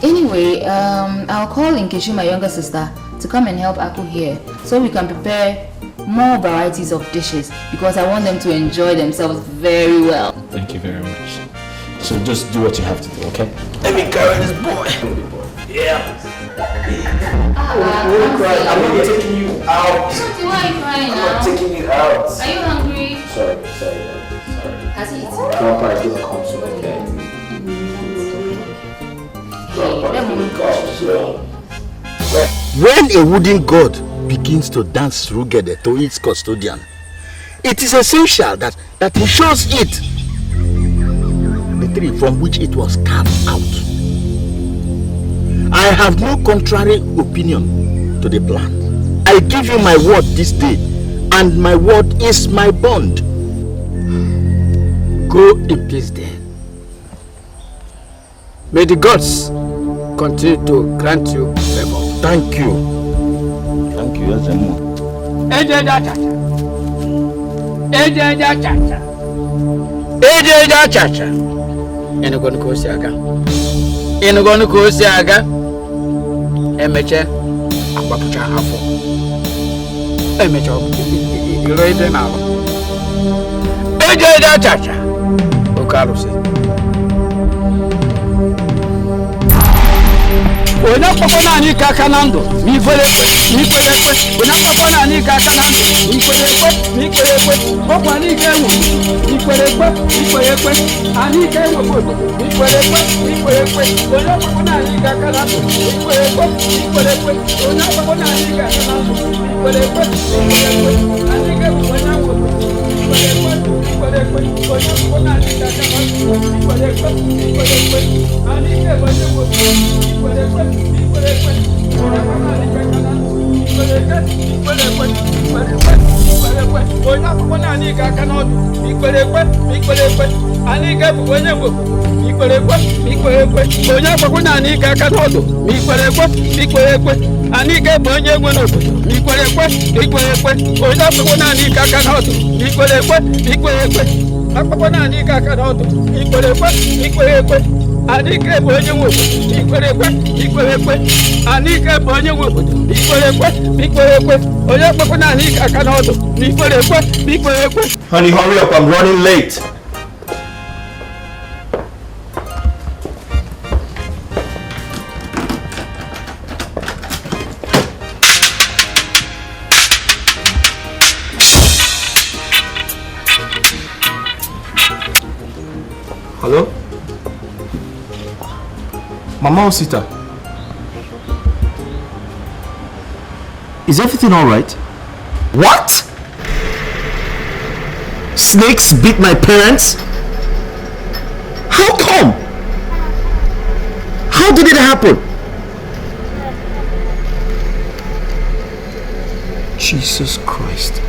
Anyway, I'll call Nkechi, my younger sister, to come and help Aku here, so we can prepare more varieties of dishes, because I want them to enjoy themselves very well. Thank you very much. So just do what you have to do, okay? Let me carry this boy. Yeah. I'm not taking you out. Why are you crying now? I'm not taking you out. Are you hungry? Sorry. Has he eaten? Papa is gonna come soon, okay? Hey, let me When a wooden god begins to dance rugede to its custodian, it is essential that he shows it the tree from which it was carved out. I have no contrary opinion to the plan. I give you my word this day, and my word is my bond. Go in peace then. May the gods continue to grant you favor. Thank you. Thank you, Ezemo. Ejeja chacha. Enugonu kosi aga. Emeche akwapucha afọ. Emeche iro ide na alo. Ejeja chacha. Okarusi. Ona papa na ni kaka nando mi kwere ona papa na ni kaka nando mi kwere papa ni kewo mi kwere ani kewo bodo mi kwere ona papa na ni kaka nando mi kwere ona papa na ni kaka nando mi kwere ani kewo ona wo mi kwere ona na ni kaka nando mi kwere ani kewo ona wo Anike bonye wo ikwerekwe anike bonye wo ikwerekwe oya papa na anike akana odo ikwerekwe. Honey, hurry up, I'm running late. Hello? Mama Osita, is everything all right? What? Snakes beat my parents? How come? How did it happen? Jesus Christ.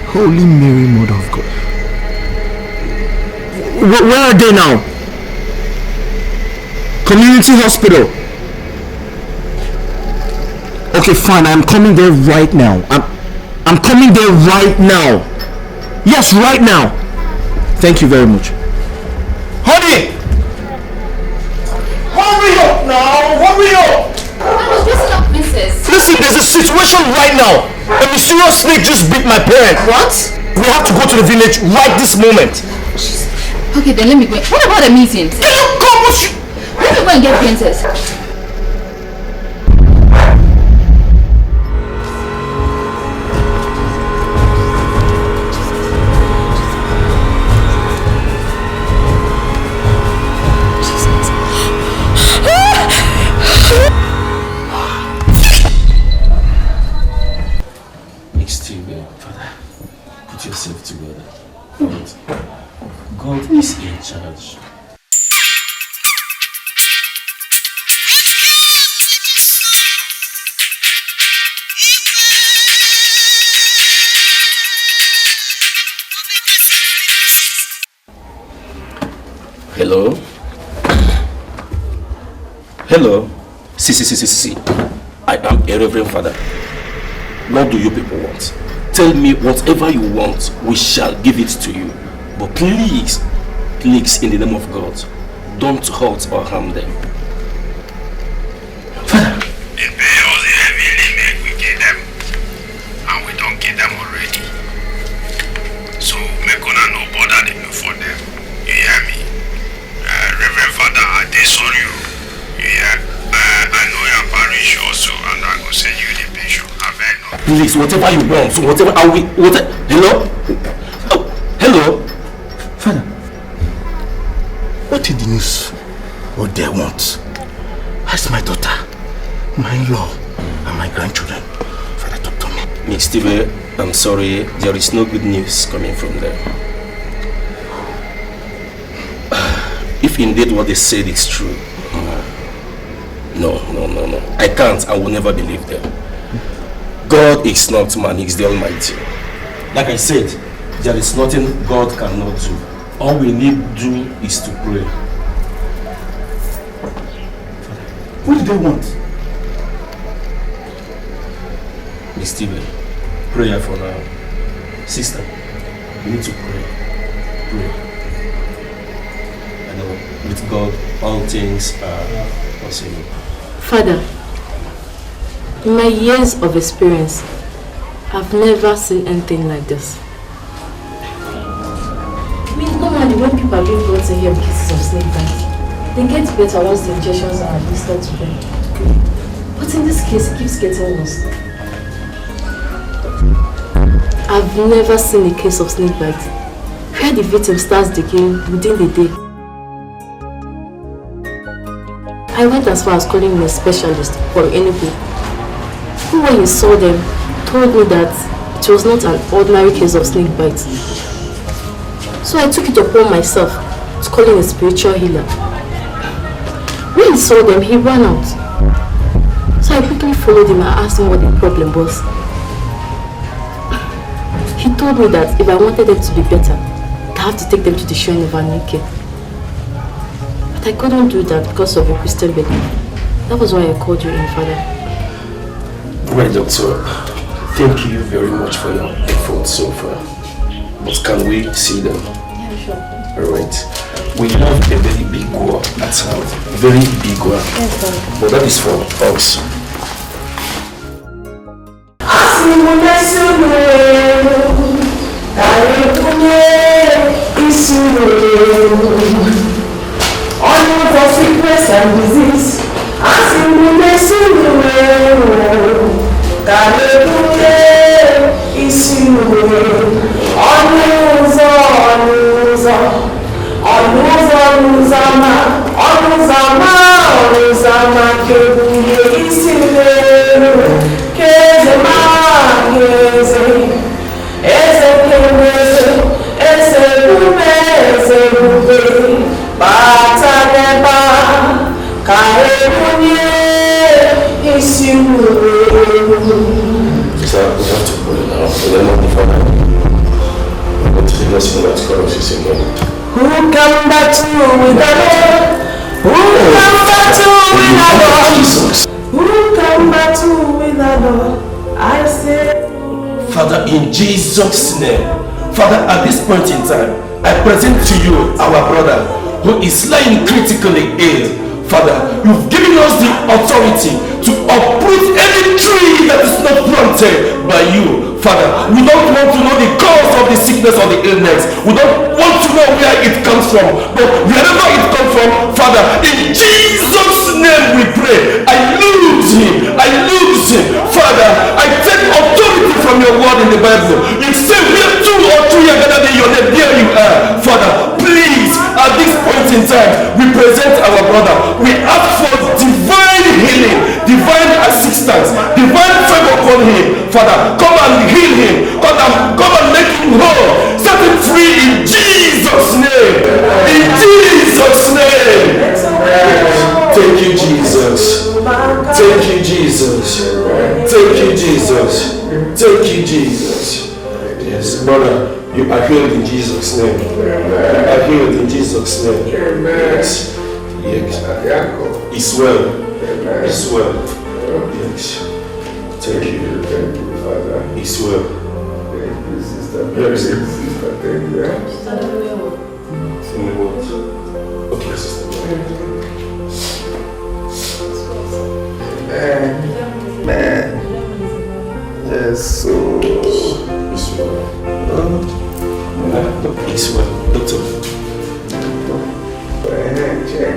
Holy Mary, Mother of God. Where are they now? Community hospital. Okay, fine. I'm coming there right now. I'm coming there right now. Yes, right now. Thank you very much. Honey! Hurry up now! Hurry up! I was dressing up, princess. Listen, there's a situation right now. A mysterious snake just beat my parents. What? We have to go to the village right this moment. Okay, then let me go. What about the meetings? Can you come? Let me go and get princess. Exterior, Father, put yourself together. God is in charge. Hello? Hello? See. I am a reverend father. What do you people want? Tell me whatever you want, we shall give it to you. But please, in the name of God, don't hurt or harm them. The bills heavily make we get them, and we don't get them already. So make una no bother them for them. You hear me? Reverend Father, I disown you. You hear? I know your parish also, and I go send you the pension. Please, whatever you want, whatever are we? Hello? Oh, hello? Father, what is the news? what they want. That's my daughter, my in-law, and my grandchildren. Father, talk to me. Miss Steve, I'm sorry, there is no good news coming from them. If indeed what they said is true, no. I can't, I will never believe them. God is not man, He is the Almighty. Like I said, there is nothing God cannot do. All we need to do is to pray. What do they want? Miss Steve, prayer for now. Sister, we need to pray. Pray. I know with God all things are possible. Father, in my years of experience, I've never seen anything like this. I mean, normally when people are being brought in here with cases of snake bites, they get better once the injections are administered to them. But in this case, it keeps getting worse. I've never seen a case of snake bite where the victim starts decaying within the day. I went as far as calling in a specialist for Enugu, who when he saw them told me that it was not an ordinary case of snake bite. So I took it upon myself to call in a spiritual healer. When he saw them, he ran out. So I quickly followed him and asked him what the problem was. He told me that if I wanted them to be better, I have to take them to the shrine of Anike. But I couldn't do that because of your Christian belief. That was why I called you in, Father. Right, Doctor. Thank you very much for your efforts so far. But can we see them? Yeah, sure. Alright. We have a very big war at hand. Very big war. Yes, Father. But that is for us. Only for sickness and disease, as in the nation So we have to pray now. In the name of the Father, we go to the blessing of God of His name. Who come back to with the Lord? Who come back to with the Lord? Who come back to with the Lord? I say, Father, in Jesus' name, Father, at this point in time, I present to you our brother who is lying critically ill. Father, you've given us the authority to uproot any tree that is not planted by you. Father, we don't want to know the cause of the sickness or the illness. We don't want to know where it comes from. But wherever it comes from, Father, in Jesus' name we pray. I lose him. Father, I take authority from your word in the Bible. You say where 2 or 3 are gathered in your name, there you are. Father, please, at this point in time, we present our brother. We ask for divine healing, divine assistance, divine favor upon him. Father, come and heal him. Come and make him whole. Set him free in Jesus' name. In Jesus' name. Thank you, Jesus. Thank you, Jesus. Thank you, Jesus. Thank you, Jesus. Yes, brother, you are healed in Jesus' name. You are healed in Jesus' name. Yes. Yes. It's well. It's well. Yes. Thank you. Thank you, Father. It's well. Thank you, sister. Thank you. Okay, sister. Man. Yes, so. It's well. It's well. Doctor. Check.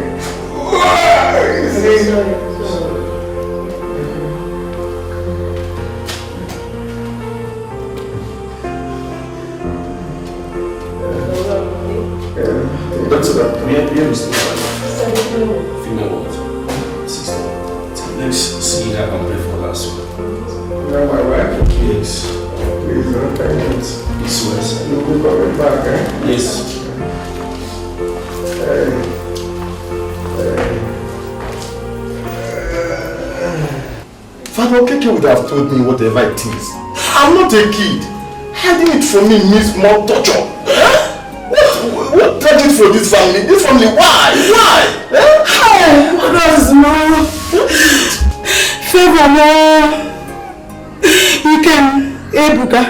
Doctor, we are Please see that I can pray for last week. Yeah, my wife? Yes. Please don't tell me. This was. You'll be coming back, eh? Yes. Father Okeke would have told me whatever it is. I'm not a kid. Hiding it from me means more torture. What tragedy for this family? This family, why? Why? Hey, what does no favor more? You can, Ebuka.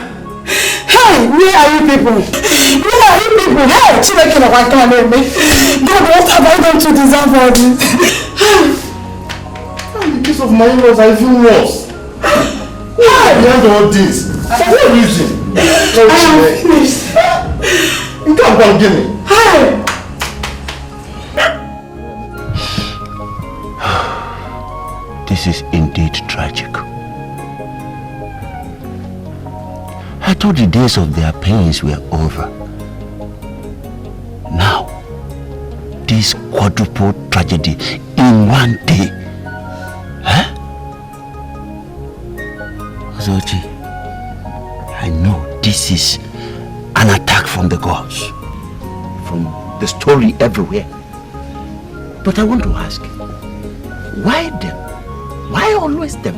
Hey, where are you people? Where are you people? Hey, Chineke na waka na me. God, what have I done to deserve all this? In the case of my in-laws, I feel worse. Why behind all this? For what reason? I am finished. You can't go and give me. Hey! This is indeed tragic. I thought the days of their pains were over. Now, this quadruple tragedy in one day. Huh? Ozochi, I know this is an attack from the gods, from the story everywhere. But I want to ask, why them? Why always them?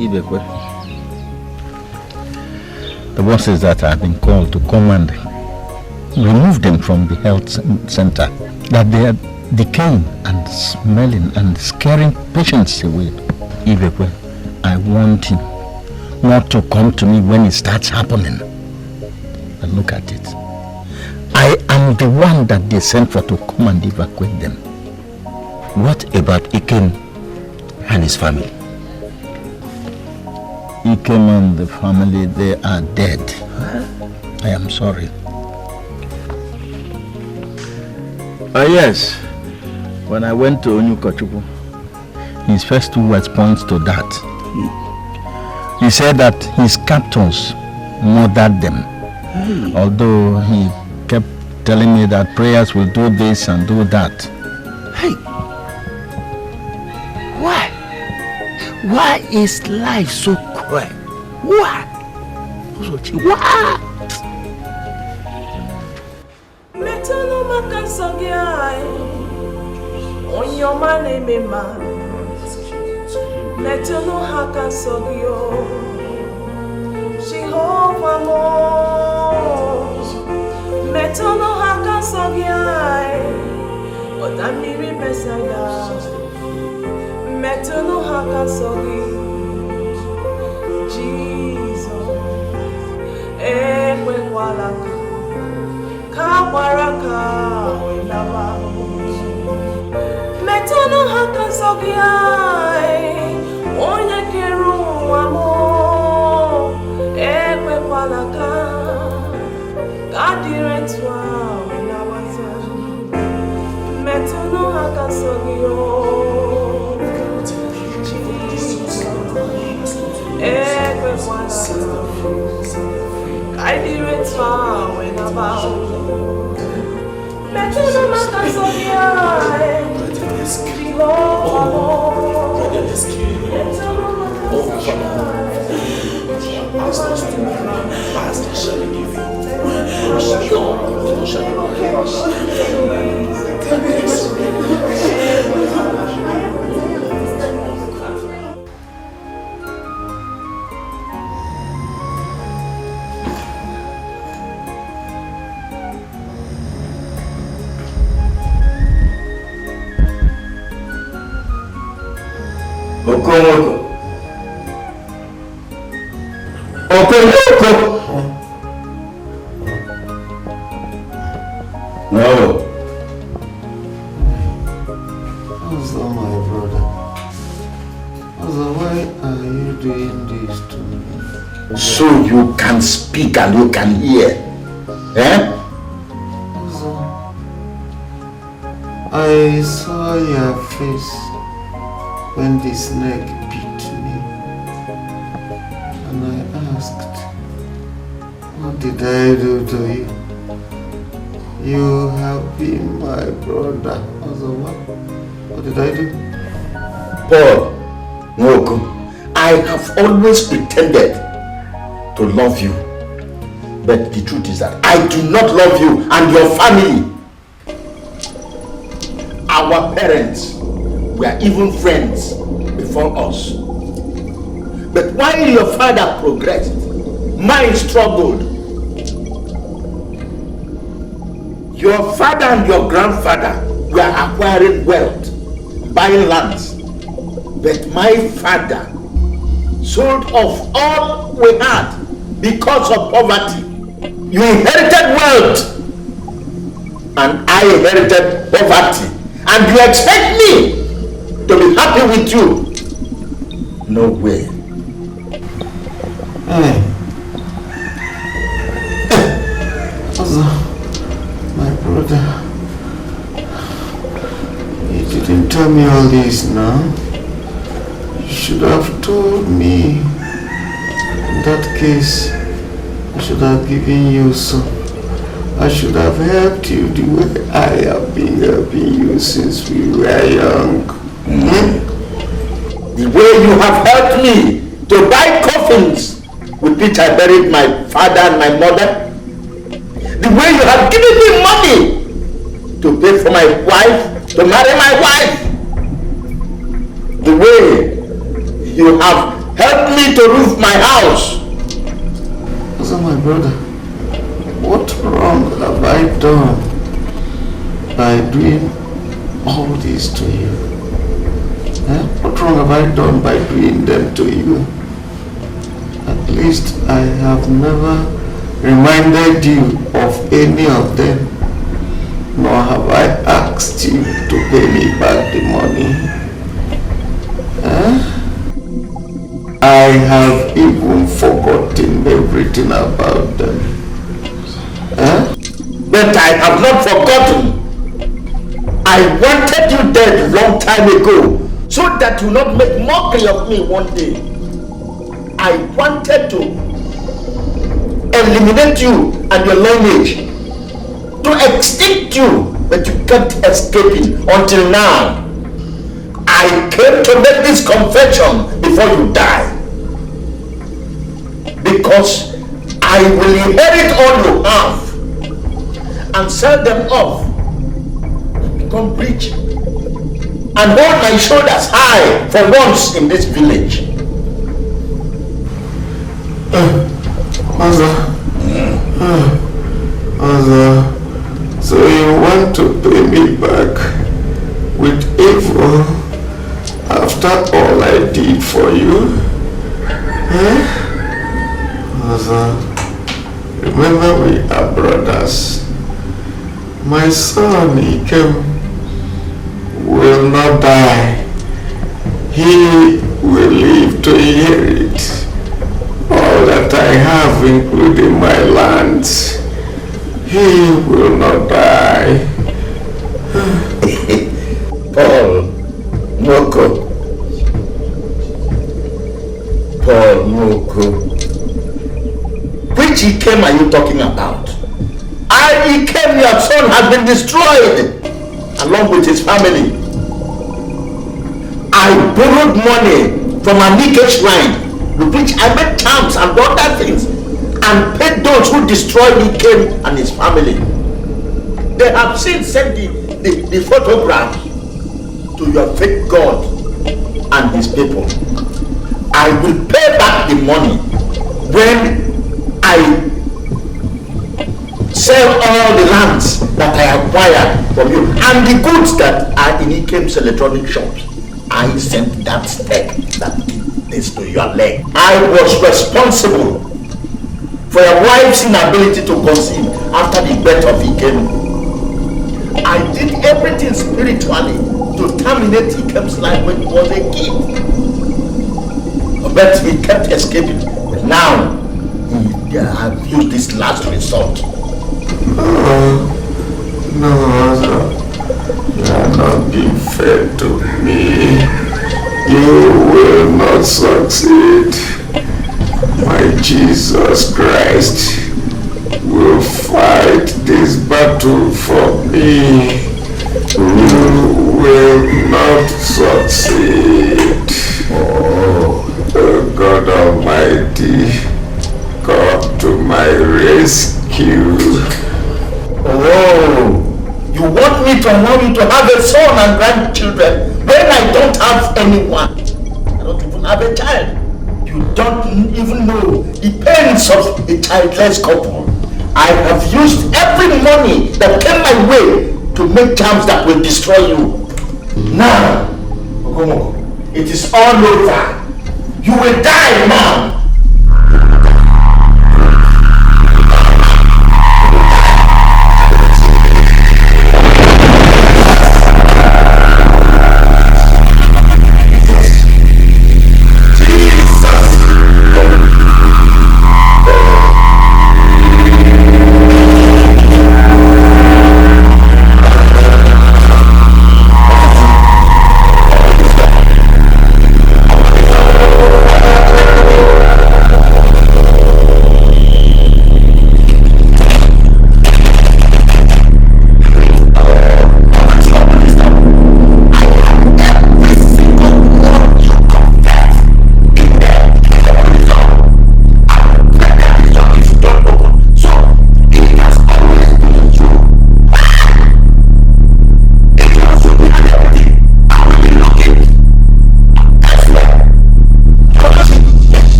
Ibekwe, the boss says that I've been called to come and remove them from the health center, that they are decaying and smelling and scaring patients away. Ibekwe, I want him not to come to me when it starts happening. And look at it. I am the one that they sent for to come and evacuate them. What about Ikem and his family? Ikem and the family, they are dead. I am sorry. Yes, when I went to Onyukochukwu, his first two words points to that. He said that his captors murdered them. Although he kept telling me that prayers will do this and do that. Hey, why? Why is life so cruel? Why? Why? Metano makansogiai, onyoma nemema. Metano hakansogio, Jehovah mo. Metano hakasogiai, Odamiri Messiah. Metano hakasogi, Jesus. Ekwe walaka, kawaraka wenaba. Metano hakasogiai, onye keru amo. Ekwe walaka. God direct wow in our time. Metano hakasogio. Ekwe walaka. God direct wow in our Metano hakasogio. Pastor, shall I give you? No. Ozo, my brother. Ozo, why are you doing this to me? So you can speak and you can hear. Eh? Ozo, I saw your face when the snake bit me. And I asked, what did I do to you? You have been my brother. Also, what? What did I do? Paul, Nwoko, I have always pretended to love you. But the truth is that I do not love you and your family. Our parents were even friends before us. But while your father progressed, mine struggled. Your father and your grandfather were acquiring wealth, buying lands. But my father sold off all we had because of poverty. You inherited wealth and I inherited poverty. And you expect me to be happy with you? No way. Hey. My brother, you didn't tell me all this now. You should have told me. In that case, I should have given you some. I should have helped you the way I have been helping you since we were young. The way you have helped me to buy coffins with which I buried my father and my mother. The way you have given me money to pay for my wife, to marry my wife. The way you have helped me to roof my house. So my brother, what wrong have I done by doing all this to you? What wrong have I done by doing them to you? At least I have never reminded you of any of them, nor have I asked you to pay me back the money. I have even forgotten everything about them. But I have not forgotten. I wanted you dead long time ago, so that you not make mockery of me one day. I wanted to eliminate you and your lineage, to extinct you, but you kept escaping until now. I came to make this confession before you die, because I will inherit all you have and sell them off and become rich and hold my shoulders high for once in this village. Mother, so you want to pay me back with evil after all I did for you? Mother, remember we are brothers. My son, Dikeh, will not die. He will live to inherit all that I have, including my lands. He will not die. Paul Nwoko. Which Dikeh are you talking about? Dikeh, your son, has been destroyed along with his family. I borrowed money from a Dikeh shrine with which I made charms and other things and paid those who destroyed Dikeh and his family. They have since sent the photograph to your fake God and his people. I will pay back the money when I sell all the lands that I acquired from you and the goods that are in Dikeh's electronic shops. I sent that stake that did this to your leg. I was responsible for your wife's inability to conceive after the birth of Dikeh. I did everything spiritually to terminate Dikeh's life when he was a kid. But he kept escaping. But now, he have used this last resort. No, Mother. You are not being fair to me. You will not succeed. My Jesus Christ will fight this battle for me. You will not not succeed. Oh, God Almighty, come to my rescue. Oh, you want me to allow you to have a son and grandchildren when I don't have anyone? I don't even have a child. You don't even know the pains of a childless couple. I have used every money that came my way to make charms that will destroy you. Now, Ogomo, it is all over. You will die now.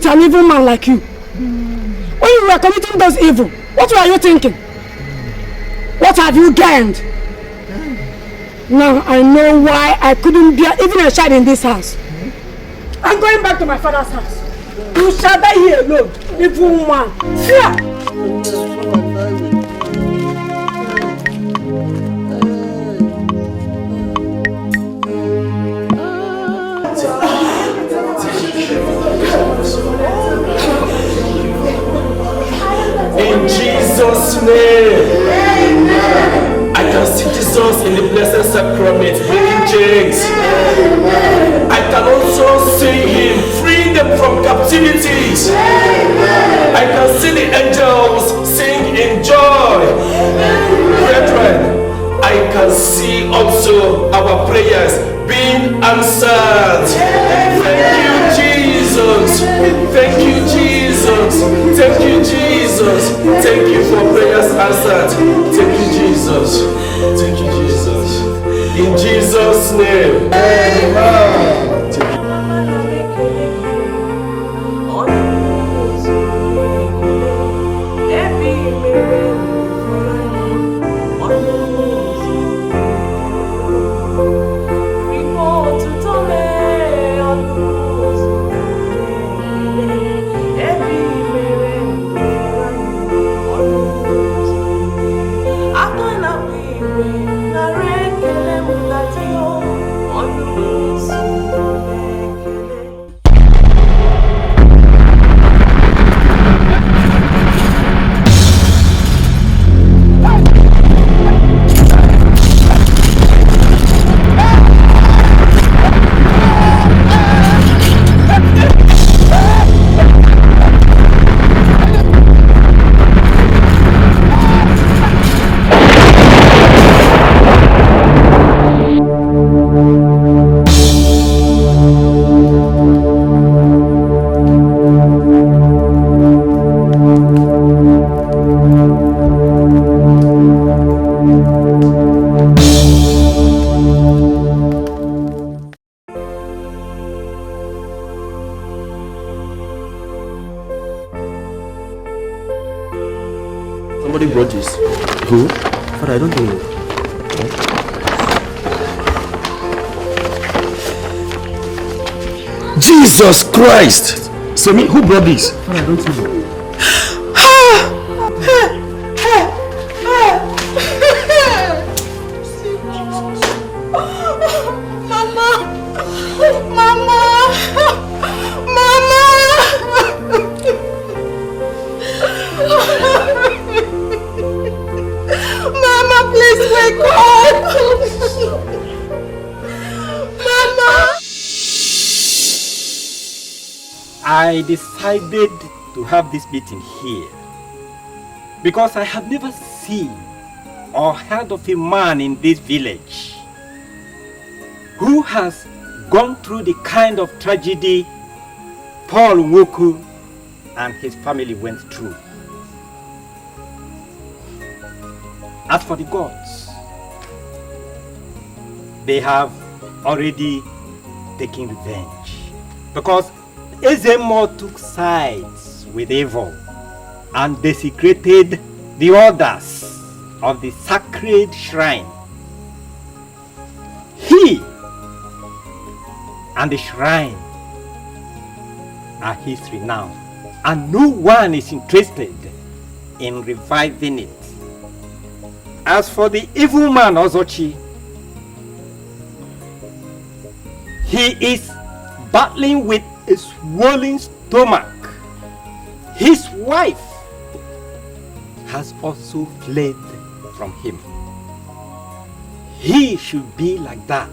An evil man like you. When you were committing those evil, what were you thinking? What have you gained? Now I know why I couldn't bear even a child in this house. I'm going back to my father's house. You shall die here alone, evil man. Fear! In Jesus' name, I can see Jesus in the blessed sacrament breaking chains. I can also see him freeing them from captivities. I can see the angels sing in joy. Brethren, I can see also our prayers being answered. Thank you, Jesus. Thank you, Jesus. Thank you, Jesus. Thank you for prayers answered. Thank you, Jesus. Thank you, Jesus. In Jesus' name. Amen. Somebody brought this. Who? Father, I don't know. Jesus Christ! Semi, who brought this? Father, I don't know. I decided to have this meeting here because I have never seen or heard of a man in this village who has gone through the kind of tragedy Paul Nwoku and his family went through. As for the gods, they have already taken revenge because Ezemo took sides with evil and desecrated the orders of the sacred shrine. He and the shrine are history now, and no one is interested in reviving it. As for the evil man Ozochi, he is battling with a swollen stomach. His wife has also fled from him. He should be like that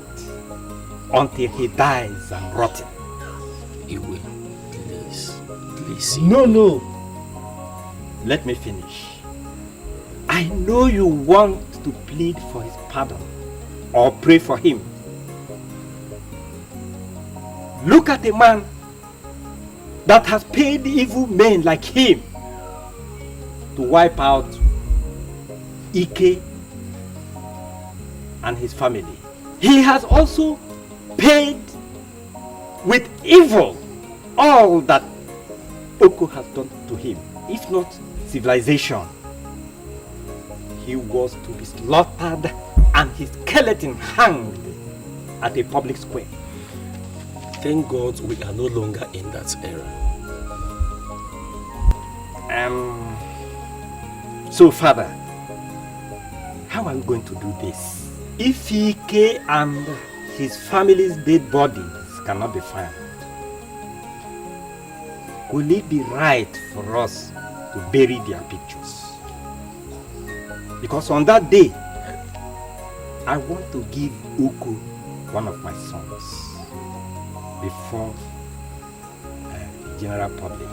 until he dies and rotten. Iwe, please. No. Let me finish. I know you want to plead for his pardon or pray for him. Look at a man that has paid evil men like him to wipe out Ike and his family. He has also paid with evil all that Oko has done to him, if not civilization. He was to be slaughtered and his skeleton hanged at a public square. Thank God we are no longer in that era. So Father, how are we going to do this? If Ike and his family's dead bodies cannot be found, will it be right for us to bury their pictures? Because on that day, I want to give Oko one of my sons before the general public.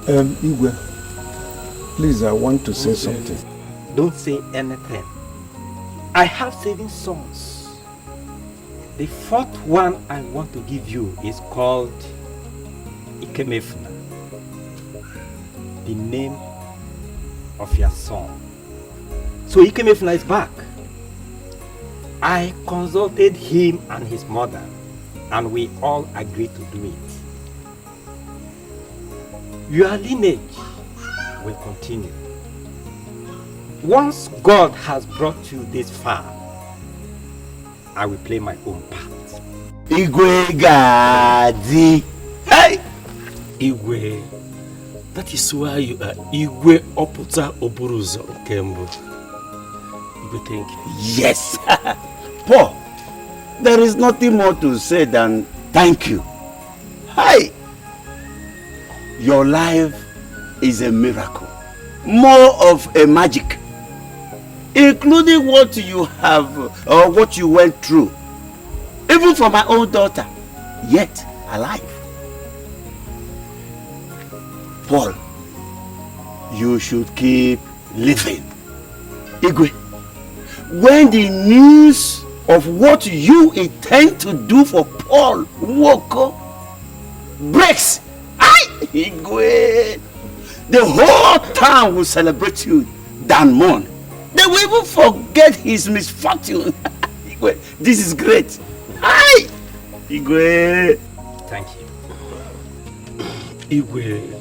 Igwe, please, I want to say something. Don't say anything. I have 7 sons. The 4th one I want to give you is called Ikemefuna, the name of your son. So Ikemefuna is back. I consulted him and his mother, and we all agreed to do it. Your lineage will continue. Once God has brought you this far, I will play my own part. Igwe Gadi. Hey! Igwe, that is why you are Igwe Oputa Oburuzo Kembo. Igwe, thank you. Yes! Paul, there is nothing more to say than thank you. Hi! Your life is a miracle. More of a magic. Including what you have or what you went through. Even for my own daughter. Yet alive. Paul, you should keep living. Igwe, when the news of what you intend to do for Paul Nwoko breaks, Igwe, the whole town will celebrate you than mourn. They will even forget his misfortune. Igwe, this is great. Hi, Igwe. Thank you. Igwe,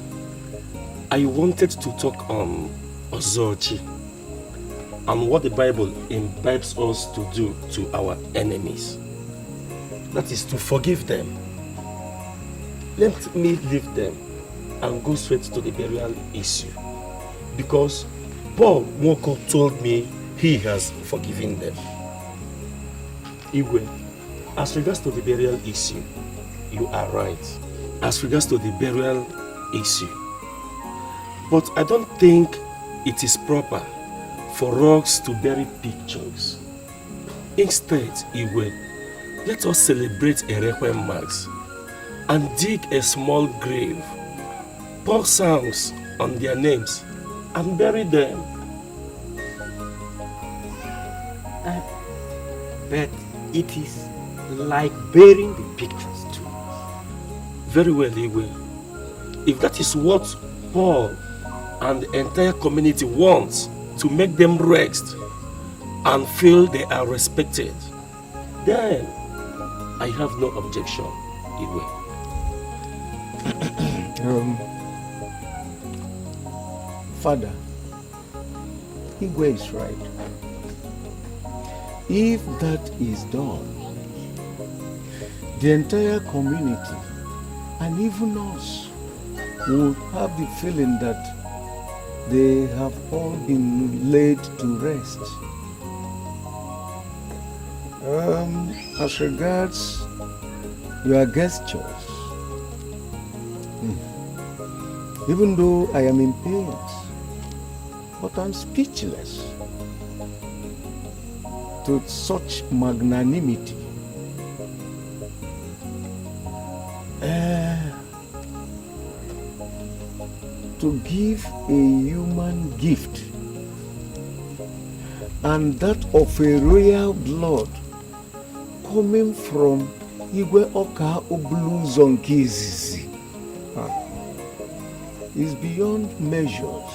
I wanted to talk on Ozochi. and what the Bible imbibes us to do to our enemies. That is to forgive them. Let me leave them and go straight to the burial issue. Because Paul Mwoko told me he has forgiven them. Igwe, as regards to the burial issue, you are right. As regards to the burial issue. But I don't think it is proper for us to bury pictures. Instead, Igwe, let us celebrate a requiem mass and dig a small grave, pour songs on their names, and bury them. But it is like burying the pictures too. Very well, Igwe. If that is what Paul and the entire community wants, to make them rest and feel they are respected, then I have no objection, Igwe. Father, Igwe is right. If that is done, the entire community and even us will have the feeling that they have all been laid to rest. As regards your gestures, even though I am in pain, but I'm speechless to such magnanimity. To give a human gift, and that of a royal blood coming from Igwe Oka Obluzonkizizi is beyond measures.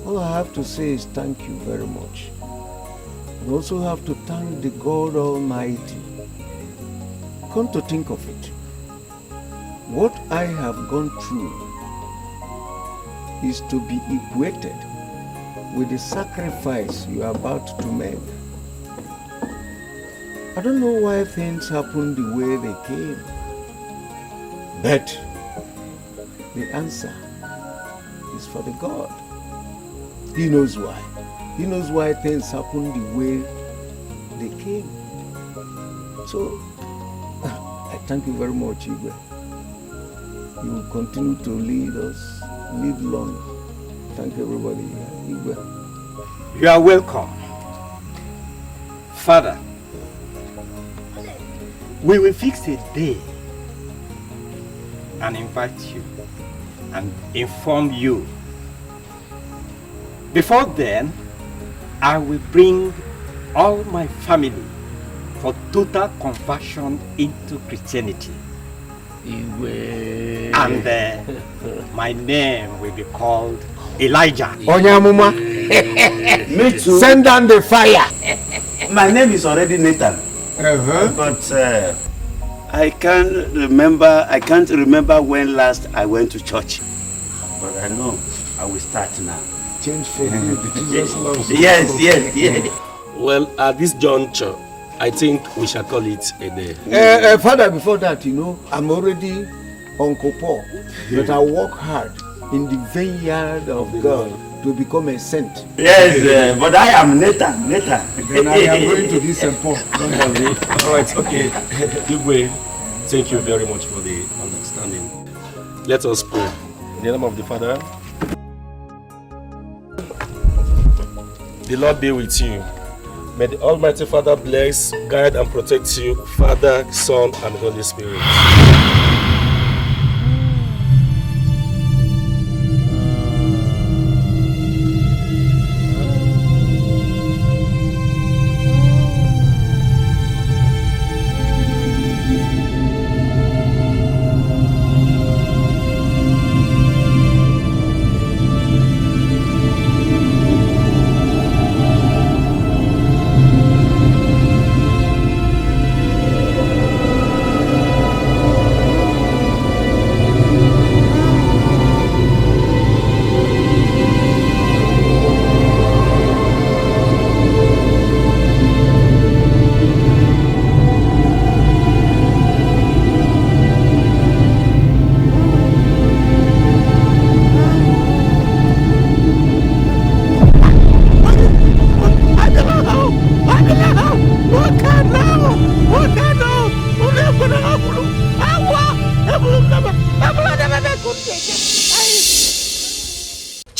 All I have to say is thank you very much. I also have to thank the God Almighty. Come to think of it, what I have gone through is to be equated with the sacrifice you are about to make. I don't know why things happened the way they came, but the answer is for the God. He knows why. He knows why things happened the way they came. So, I thank you very much, Igwe. You will continue to lead us. Live long. Thank everybody. Igwe. You are welcome. Father, we will fix a day and invite you and inform you. Before then, I will bring all my family for total conversion into Christianity. And my name will be called Elijah. Onyamuma. Me too. Send down the fire. My name is already Nathan. But I can't remember when last I went to church. But I know I will start now. Change for good. Jesus loves you. Yes. Well, at this juncture, I think we shall call it a day. Father, before that, I'm already Uncle Paul, but I work hard in the vineyard of God to become a saint. Yes, but I am Nathan. Then I am going to be St. Paul. Don't worry. All right, okay. Igwe, thank you very much for the understanding. Let us pray. In the name of the Father, the Lord be with you. May the Almighty Father bless, guide, and protect you, Father, Son, and Holy Spirit.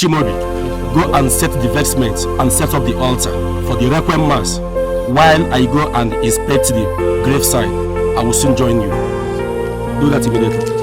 Chimobi, go and set the vestments and set up the altar for the Requiem Mass. While I go and inspect the graveside, I will soon join you. Do that immediately.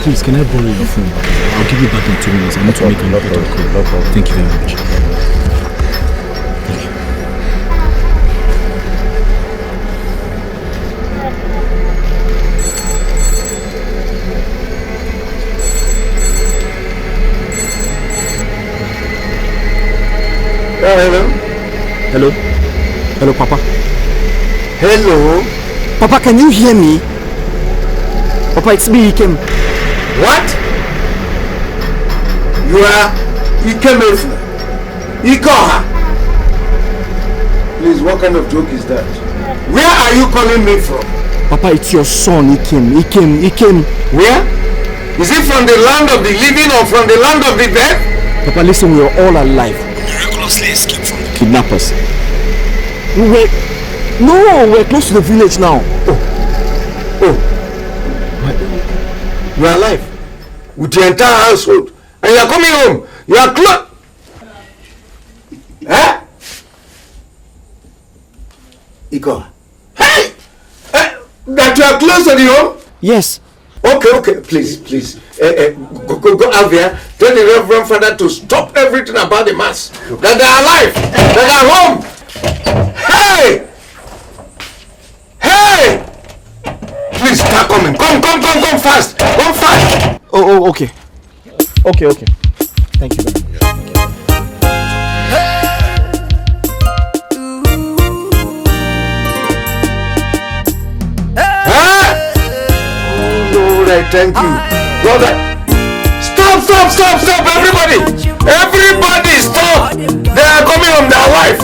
Please, can I borrow your phone? I'll give you back in 2 minutes. I need to make an important call. No problem. Thank you very much. Thank you. Hello? Hello? Hello, Papa? Hello? Papa, can you hear me? Papa, it's me, Ikem. What? You are Ikem Ikoha? Please, what kind of joke is that? Where are you calling me from? Papa, it's your son, Ikem. Where? Is it from the land of the living or from the land of the dead? Papa, listen, we are all alive. Miraculously escaped from the kidnappers. We're close to the village now. Oh. You are alive with your entire household and you are coming home. You are close. Eh? Iko. Hey! That you are close to the home? Yes. Okay. Please. Go out there. Tell the Reverend Father to stop everything about the mass. That they are alive. That they are home. Hey! Please start coming. Come fast. Come fast. Oh, okay. Okay. Thank you very much. Lord, I thank you. Brother. Stop, everybody stop. They are coming home, they are alive.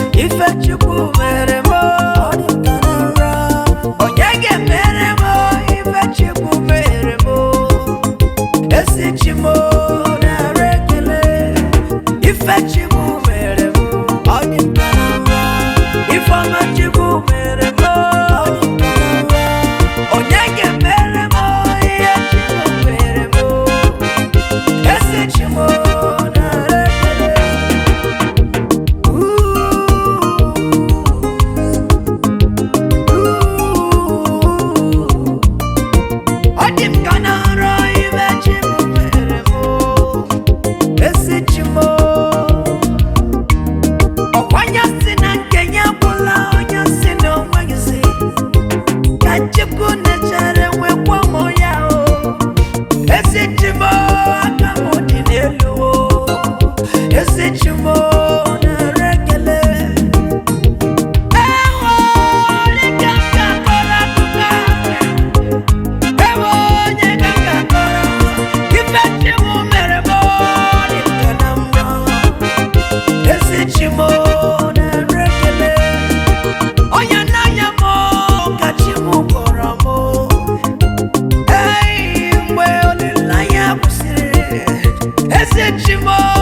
Chimo